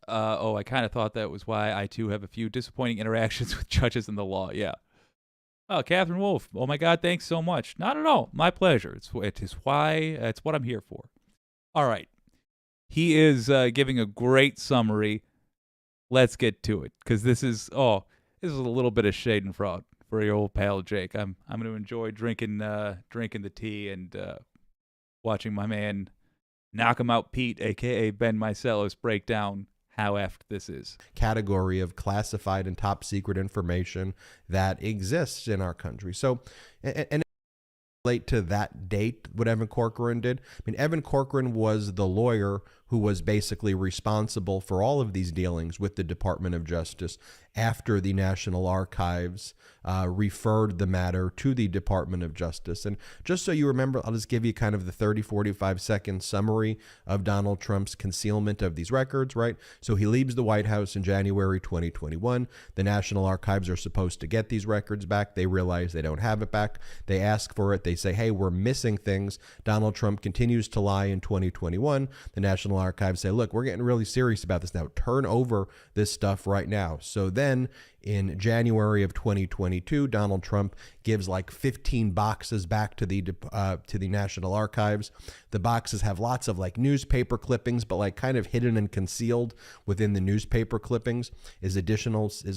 I kind of thought that was why I, too, have a few disappointing interactions with judges in the law. Yeah. Oh, Catherine Wolf. Oh, my God, thanks so much. Not at all. My pleasure. It's what I'm here for. All right. He is giving a great summary. Let's get to it, because this is a little bit of shade and fraud for your old pal Jake. I'm going to enjoy drinking the tea and watching my man Knock 'em Out Pete, a.k.a. Ben Meiselas, break down how effed this is. Category of classified and top secret information that exists in our country. So, and relate to that date, what Evan Corcoran did. I mean, Evan Corcoran was the lawyer who was basically responsible for all of these dealings with the Department of Justice after the National Archives referred the matter to the Department of Justice. And just so you remember, I'll just give you kind of the 30, 45-second summary of Donald Trump's concealment of these records, right? So he leaves the White House in January 2021. The National Archives are supposed to get these records back. They realize they don't have it back. They ask for it. They say, hey, we're missing things. Donald Trump continues to lie in 2021. The National Archives say, look, we're getting really serious about this now. Turn over this stuff right now. So then in January of 2022, Donald Trump gives like 15 boxes back to the National Archives. The boxes have lots of like newspaper clippings, but like kind of hidden and concealed within the newspaper clippings is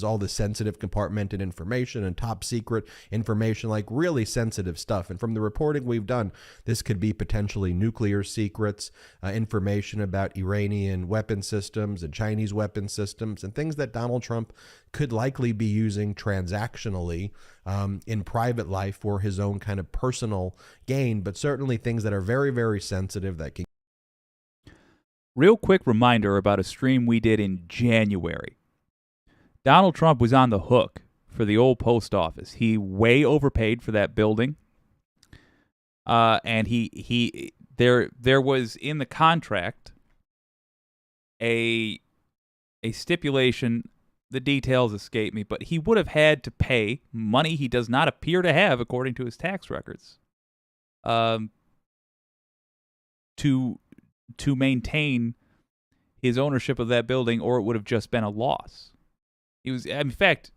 all the sensitive compartmented information and top secret information, like really sensitive stuff. And from the reporting we've done, this could be potentially nuclear secrets, information about Iranian weapon systems and Chinese weapon systems, and things that Donald Trump could likely be using transactionally in private life for his own kind of personal gain, but certainly things that are very, very sensitive that can. Real quick reminder about a stream we did in January. Donald Trump was on the hook for the old post office. He way overpaid for that building. And there was in the contract a stipulation. The details escape me, but he would have had to pay money he does not appear to have, according to his tax records, to maintain his ownership of that building, or it would have just been a loss. In fact,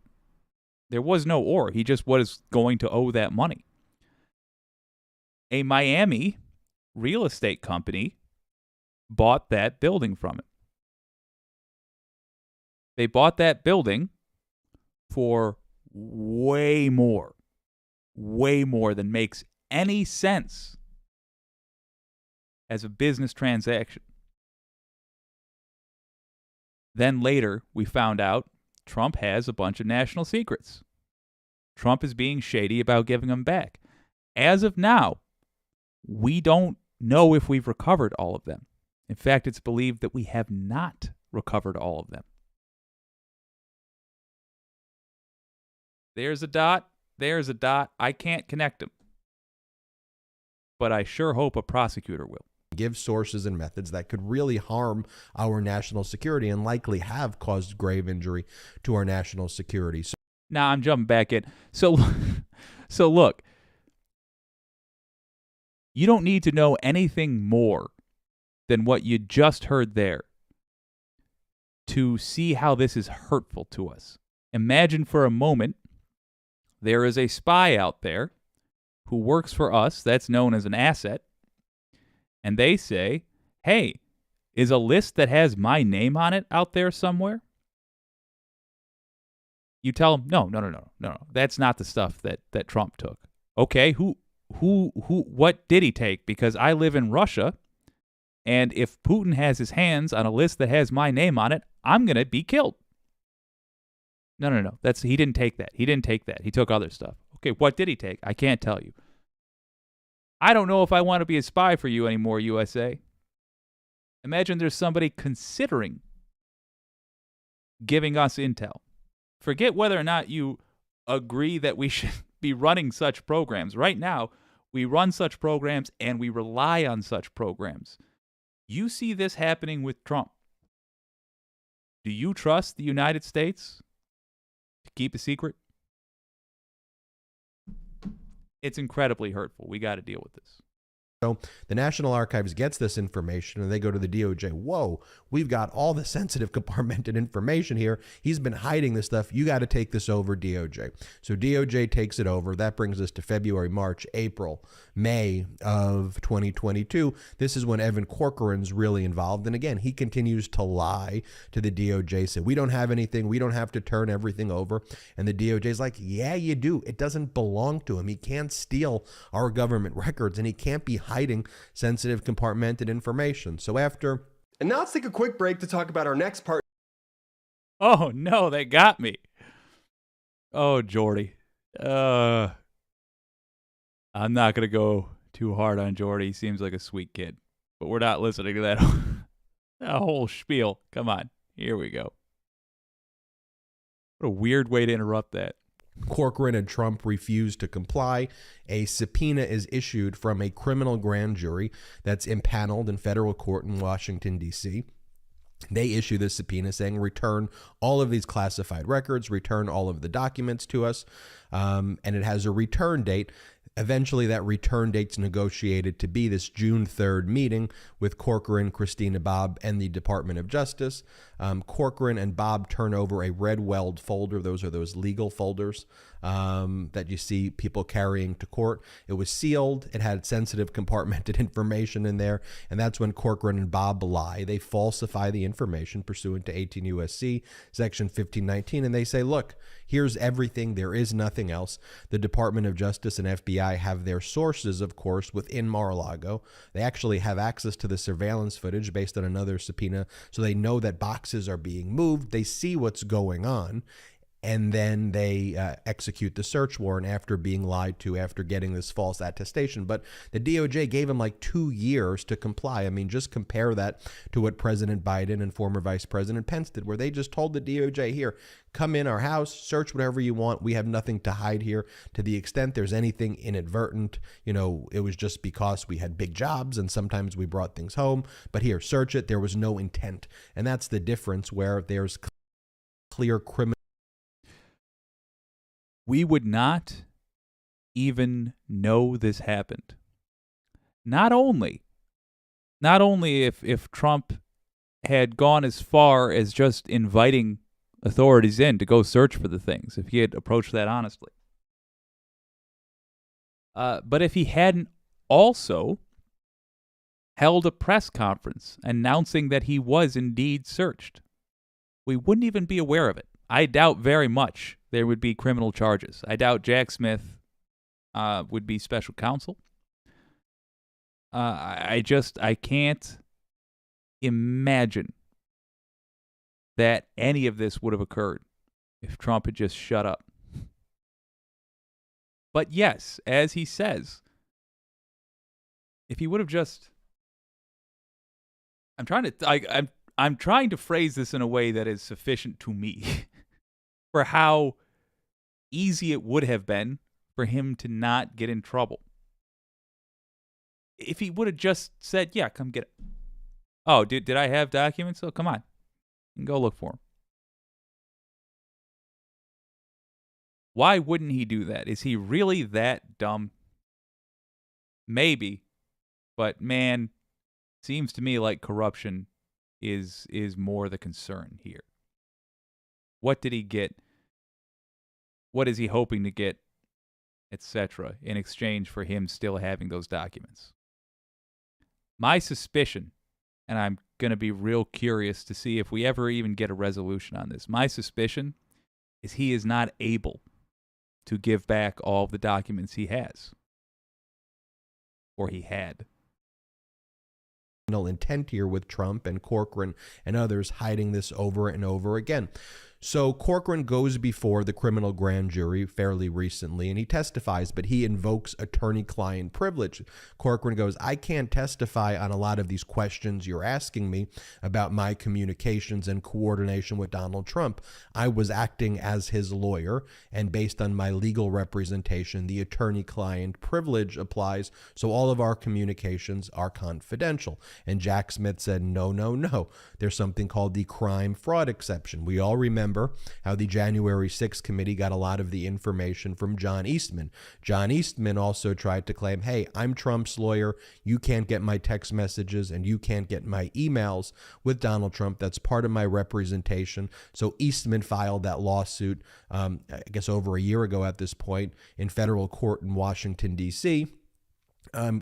there was no or. He just was going to owe that money. A Miami real estate company bought that building from him. They bought that building for way more than makes any sense as a business transaction. Then later, we found out Trump has a bunch of national secrets. Trump is being shady about giving them back. As of now, we don't know if we've recovered all of them. In fact, it's believed that we have not recovered all of them. There's a dot. There's a dot. I can't connect them. But I sure hope a prosecutor will. Give sources and methods that could really harm our national security and likely have caused grave injury to our national security. Now I'm jumping back in. So look, you don't need to know anything more than what you just heard there to see how this is hurtful to us. Imagine for a moment there is a spy out there who works for us, that's known as an asset, and they say, hey, is a list that has my name on it out there somewhere? You tell them, no, that's not the stuff that Trump took. Okay, what did he take? Because I live in Russia, and if Putin has his hands on a list that has my name on it, I'm going to be killed. No, he didn't take that. He didn't take that. He took other stuff. Okay, what did he take? I can't tell you. I don't know if I want to be a spy for you anymore, USA. Imagine there's somebody considering giving us intel. Forget whether or not you agree that we should be running such programs. Right now, we run such programs and we rely on such programs. You see this happening with Trump. Do you trust the United States to keep a secret? It's incredibly hurtful. We got to deal with this. So the National Archives gets this information and they go to the DOJ. Whoa, we've got all the sensitive compartmented information here. He's been hiding this stuff. You got to take this over, DOJ. So DOJ takes it over. That brings us to February, March, April, May of 2022. This is when Evan Corcoran's really involved. And again, he continues to lie to the DOJ, say, we don't have anything. We don't have to turn everything over. And the DOJ's like, yeah, you do. It doesn't belong to him. He can't steal our government records and he can't be hiding sensitive compartmented information. So after... And now let's take a quick break to talk about our next part. Oh, no, they got me. Oh, Jordy. I'm not going to go too hard on Jordy. He seems like a sweet kid. But we're not listening to that whole spiel. Come on. Here we go. What a weird way to interrupt that. Corcoran and Trump refuse to comply. A subpoena is issued from a criminal grand jury that's impaneled in federal court in Washington, D.C. They issue this subpoena saying, return all of these classified records, return all of the documents to us, and it has a return date. Eventually, that return date's negotiated to be this June 3rd meeting with Corcoran, Christina Bobb, and the Department of Justice. Corcoran and Bobb turn over a red weld folder. Those are those legal folders that you see people carrying to court. It was sealed. It had sensitive compartmented information in there. And that's when Corcoran and Bobb lie. They falsify the information pursuant to 18 U.S.C. Section 1519. And they say, look, here's everything. There is nothing else. The Department of Justice and FBI have their sources, of course, within Mar-a-Lago. They actually have access to the surveillance footage based on another subpoena. So they know that boxes are being moved. They see what's going on. And then they execute the search warrant after being lied to, after getting this false attestation. But the DOJ gave him like 2 years to comply. I mean, just compare that to what President Biden and former Vice President Pence did, where they just told the DOJ, here, come in our house, search whatever you want. We have nothing to hide here. To the extent there's anything inadvertent, you know, it was just because we had big jobs and sometimes we brought things home. But here, search it. There was no intent. And that's the difference where there's clear criminal. We would not even know this happened. Not only if Trump had gone as far as just inviting authorities in to go search for the things, if he had approached that honestly. But if he hadn't also held a press conference announcing that he was indeed searched, we wouldn't even be aware of it. I doubt very much there would be criminal charges. I doubt Jack Smith would be special counsel. I can't imagine that any of this would have occurred if Trump had just shut up. But yes, as he says, if he would have just, I'm trying to phrase this in a way that is sufficient to me for how easy it would have been for him to not get in trouble. If he would have just said, yeah, come get it. Oh, did I have documents? Oh, come on. You can go look for them. Why wouldn't he do that? Is he really that dumb? Maybe. But man, seems to me like corruption is more the concern here. What did he get? What is he hoping to get, etc., in exchange for him still having those documents? My suspicion, and I'm going to be real curious to see if we ever even get a resolution on this, my suspicion is he is not able to give back all the documents he has. Or he had. Intent here with Trump and Corcoran and others hiding this over and over again. So Corcoran goes before the criminal grand jury fairly recently, and he testifies, but he invokes attorney-client privilege. Corcoran goes, I can't testify on a lot of these questions you're asking me about my communications and coordination with Donald Trump. I was acting as his lawyer, and based on my legal representation, the attorney-client privilege applies, so all of our communications are confidential. And Jack Smith said, no, no, no. There's something called the crime-fraud exception. We all remember how the January 6th committee got a lot of the information from John Eastman. John Eastman also tried to claim, hey, I'm Trump's lawyer. You can't get my text messages and you can't get my emails with Donald Trump. That's part of my representation. So Eastman filed that lawsuit, I guess over a year ago at this point, in federal court in Washington, D.C., in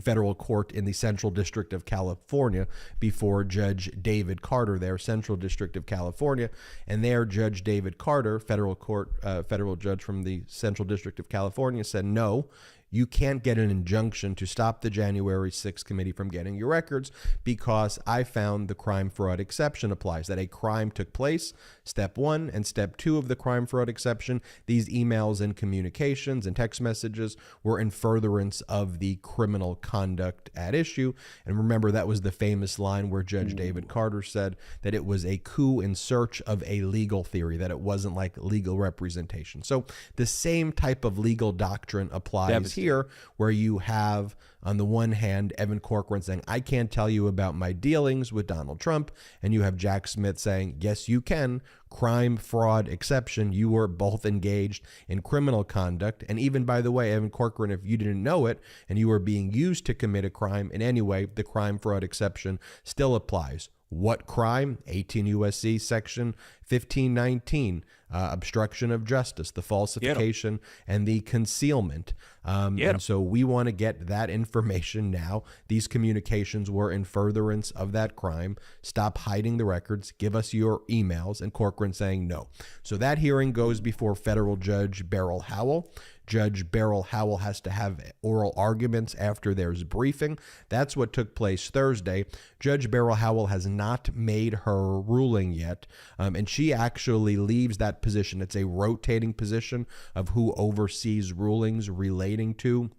federal court in the Central District of California before Judge David Carter there, Central District of California. And there, Judge David Carter, federal judge from the Central District of California, said, no, you can't get an injunction to stop the January 6th committee from getting your records because I found the crime fraud exception applies, that a crime took place, step 1, and step 2 of the crime fraud exception, these emails and communications and text messages were in furtherance of the criminal conduct at issue. And remember, that was the famous line where Judge David Carter said that it was a coup in search of a legal theory, that it wasn't like legal representation. So the same type of legal doctrine applies here, where you have, on the one hand, Evan Corcoran saying, I can't tell you about my dealings with Donald Trump, and you have Jack Smith saying, yes, you can. Crime, fraud, exception. You were both engaged in criminal conduct. And even, by the way, Evan Corcoran, if you didn't know it and you were being used to commit a crime in any way, the crime, fraud exception still applies. What crime? 18 U.S.C. Section 1519, obstruction of justice, the falsification and the concealment. And so we want to get that information now. These communications were in furtherance of that crime. Stop hiding the records. Give us your emails. And Corcoran saying no. So that hearing goes before federal judge Beryl Howell. Judge Beryl Howell has to have oral arguments after there's briefing. That's what took place Thursday. Judge Beryl Howell has not made her ruling yet, and she actually leaves that position. It's a rotating position of who oversees rulings relating to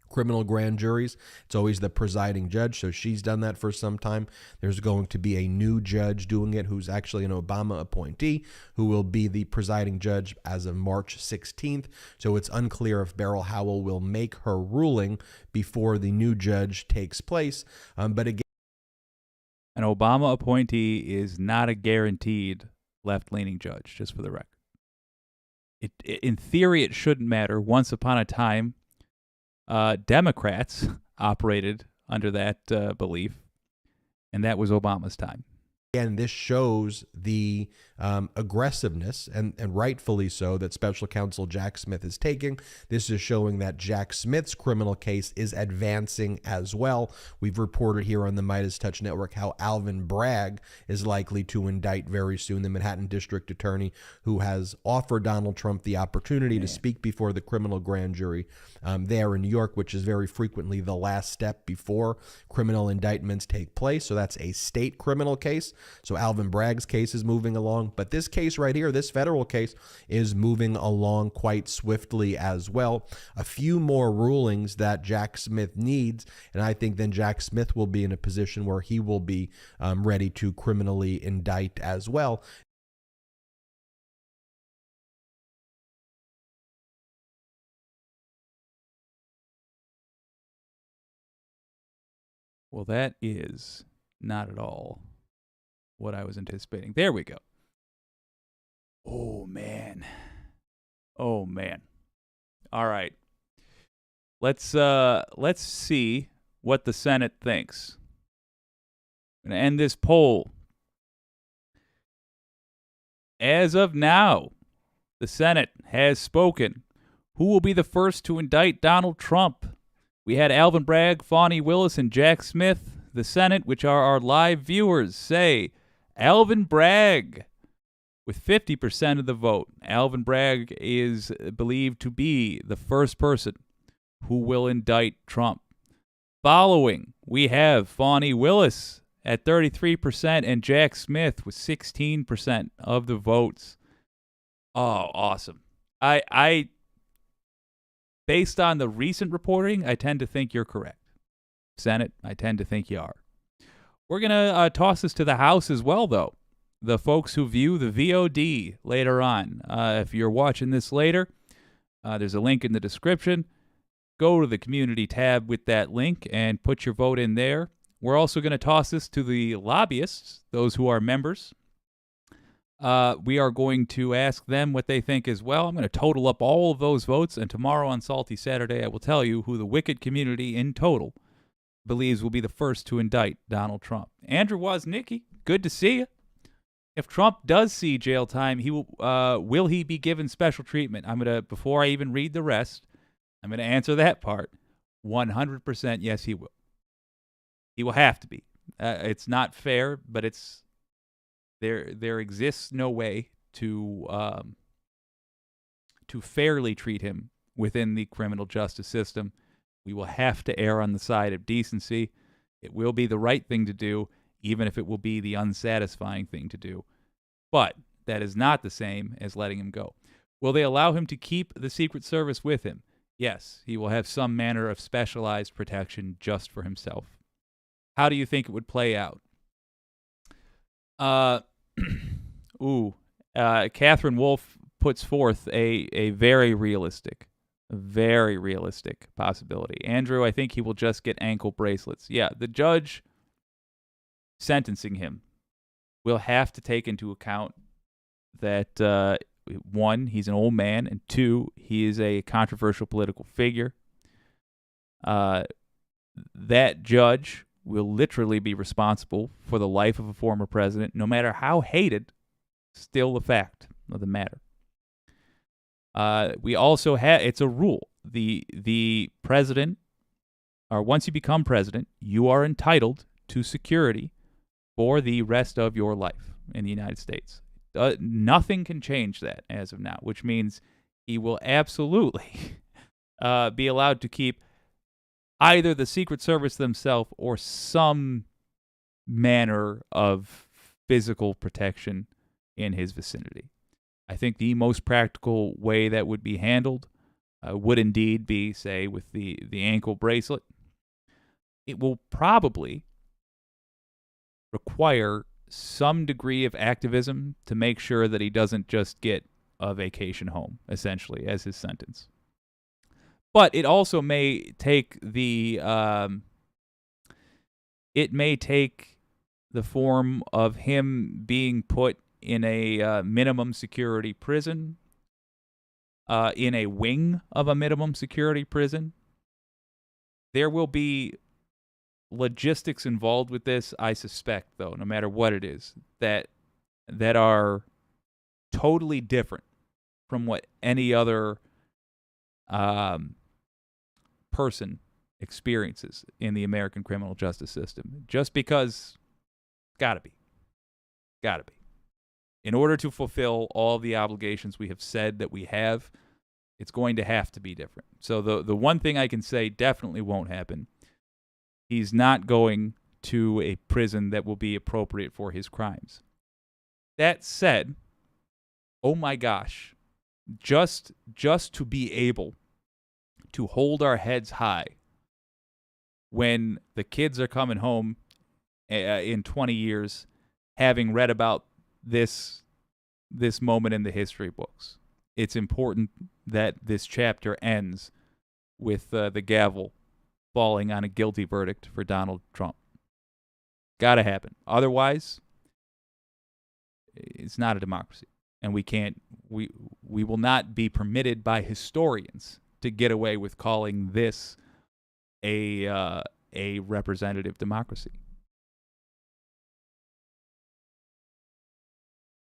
criminal grand juries. It's always the presiding judge, so she's done that for some time. There's going to be a new judge doing it who's actually an Obama appointee who will be the presiding judge as of March 16th. So it's unclear if Beryl Howell will make her ruling before the new judge takes place. But again, an Obama appointee is not a guaranteed left-leaning judge, just for the record. In theory, it shouldn't matter. Once upon a time, Democrats operated under that belief, and that was Obama's time. And this shows the aggressiveness, and rightfully so, that special counsel Jack Smith is taking. This is showing that Jack Smith's criminal case is advancing as well. We've reported here on the Midas Touch Network how Alvin Bragg is likely to indict very soon, the Manhattan District Attorney who has offered Donald Trump the opportunity to speak before the criminal grand jury there in New York, which is very frequently the last step before criminal indictments take place. So that's a state criminal case. So Alvin Bragg's case is moving along, but this case right here, this federal case, is moving along quite swiftly as well. A few more rulings that Jack Smith needs, and I think then Jack Smith will be in a position where he will be ready to criminally indict as well. Well, that is not at all what I was anticipating. There we go. Oh, man. Oh, man. All right. Let's see what the Senate thinks. I'm going to end this poll. As of now, the Senate has spoken. Who will be the first to indict Donald Trump? We had Alvin Bragg, Fani Willis, and Jack Smith. The Senate, which are our live viewers, say Alvin Bragg with 50% of the vote. Alvin Bragg is believed to be the first person who will indict Trump. Following, we have Fani Willis at 33% and Jack Smith with 16% of the votes. Oh, awesome. I based on the recent reporting, I tend to think you're correct. Senate, I tend to think you are. We're going to toss this to the House as well, though. The folks who view the VOD later on. If you're watching this later, there's a link in the description. Go to the community tab with that link and put your vote in there. We're also going to toss this to the lobbyists, those who are members. We are going to ask them what they think as well. I'm going to total up all of those votes, and tomorrow on Salty Saturday, I will tell you who the wicked community in total believes will be the first to indict Donald Trump. Andrew Woznicki, good to see you. If Trump does see jail time, he will he be given special treatment? I'm going to, before I even read the rest, I'm going to answer that part. 100% yes, he will. He will have to be. It's not fair, but it's there exists no way to fairly treat him within the criminal justice system. We will have to err on the side of decency. It will be the right thing to do, even if it will be the unsatisfying thing to do. But that is not the same as letting him go. Will they allow him to keep the Secret Service with him? Yes, he will have some manner of specialized protection just for himself. How do you think it would play out? Catherine Wolf puts forth a very realistic possibility. Andrew, I think he will just get ankle bracelets. Yeah, the judge sentencing him will have to take into account that, one, he's an old man, and two, he is a controversial political figure. That judge will literally be responsible for the life of a former president, no matter how hated, still the fact of the matter. We also have, it's a rule, the president, or once you become president, you are entitled to security for the rest of your life in the United States. Nothing can change that as of now, which means he will absolutely be allowed to keep either the Secret Service themselves or some manner of physical protection in his vicinity. I think the most practical way that would be handled would indeed be, say, with the ankle bracelet. It will probably require some degree of activism to make sure that he doesn't just get a vacation home, essentially, as his sentence. But it also may take the form of him being put in a minimum security prison, in a wing of a minimum security prison. There will be logistics involved with this, I suspect, though, no matter what it is, that are totally different from what any other person experiences in the American criminal justice system. Just because, gotta be. In order to fulfill all the obligations we have said that we have, it's going to have to be different. So the one thing I can say definitely won't happen, he's not going to a prison that will be appropriate for his crimes. That said, oh my gosh, just to be able to hold our heads high when the kids are coming home in 20 years, having read about this moment in the history books. It's important that this chapter ends with the gavel falling on a guilty verdict for Donald Trump. Gotta happen. Otherwise, it's not a democracy. And we will not be permitted by historians to get away with calling this a representative democracy.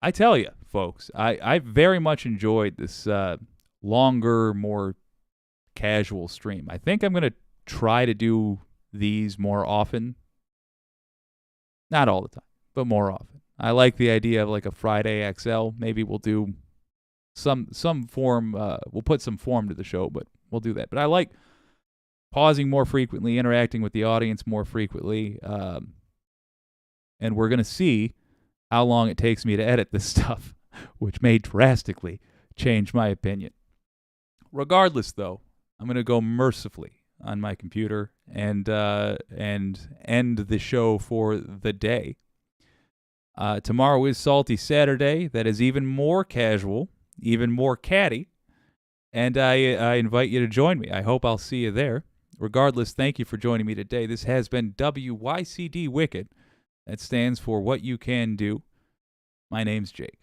I tell you, folks, I very much enjoyed this longer, more casual stream. I think I'm going to try to do these more often. Not all the time, but more often. I like the idea of like a Friday XL. Maybe we'll do some form. We'll put some form to the show, but we'll do that. But I like pausing more frequently, interacting with the audience more frequently, and we're going to see how long it takes me to edit this stuff, which may drastically change my opinion. Regardless, though, I'm going to go mercifully on my computer and end the show for the day. Tomorrow is Salty Saturday. That is even more casual, even more catty, and I invite you to join me. I hope I'll see you there. Regardless, thank you for joining me today. This has been WYCD Wicked. That stands for What You Can Do. My name's Jake.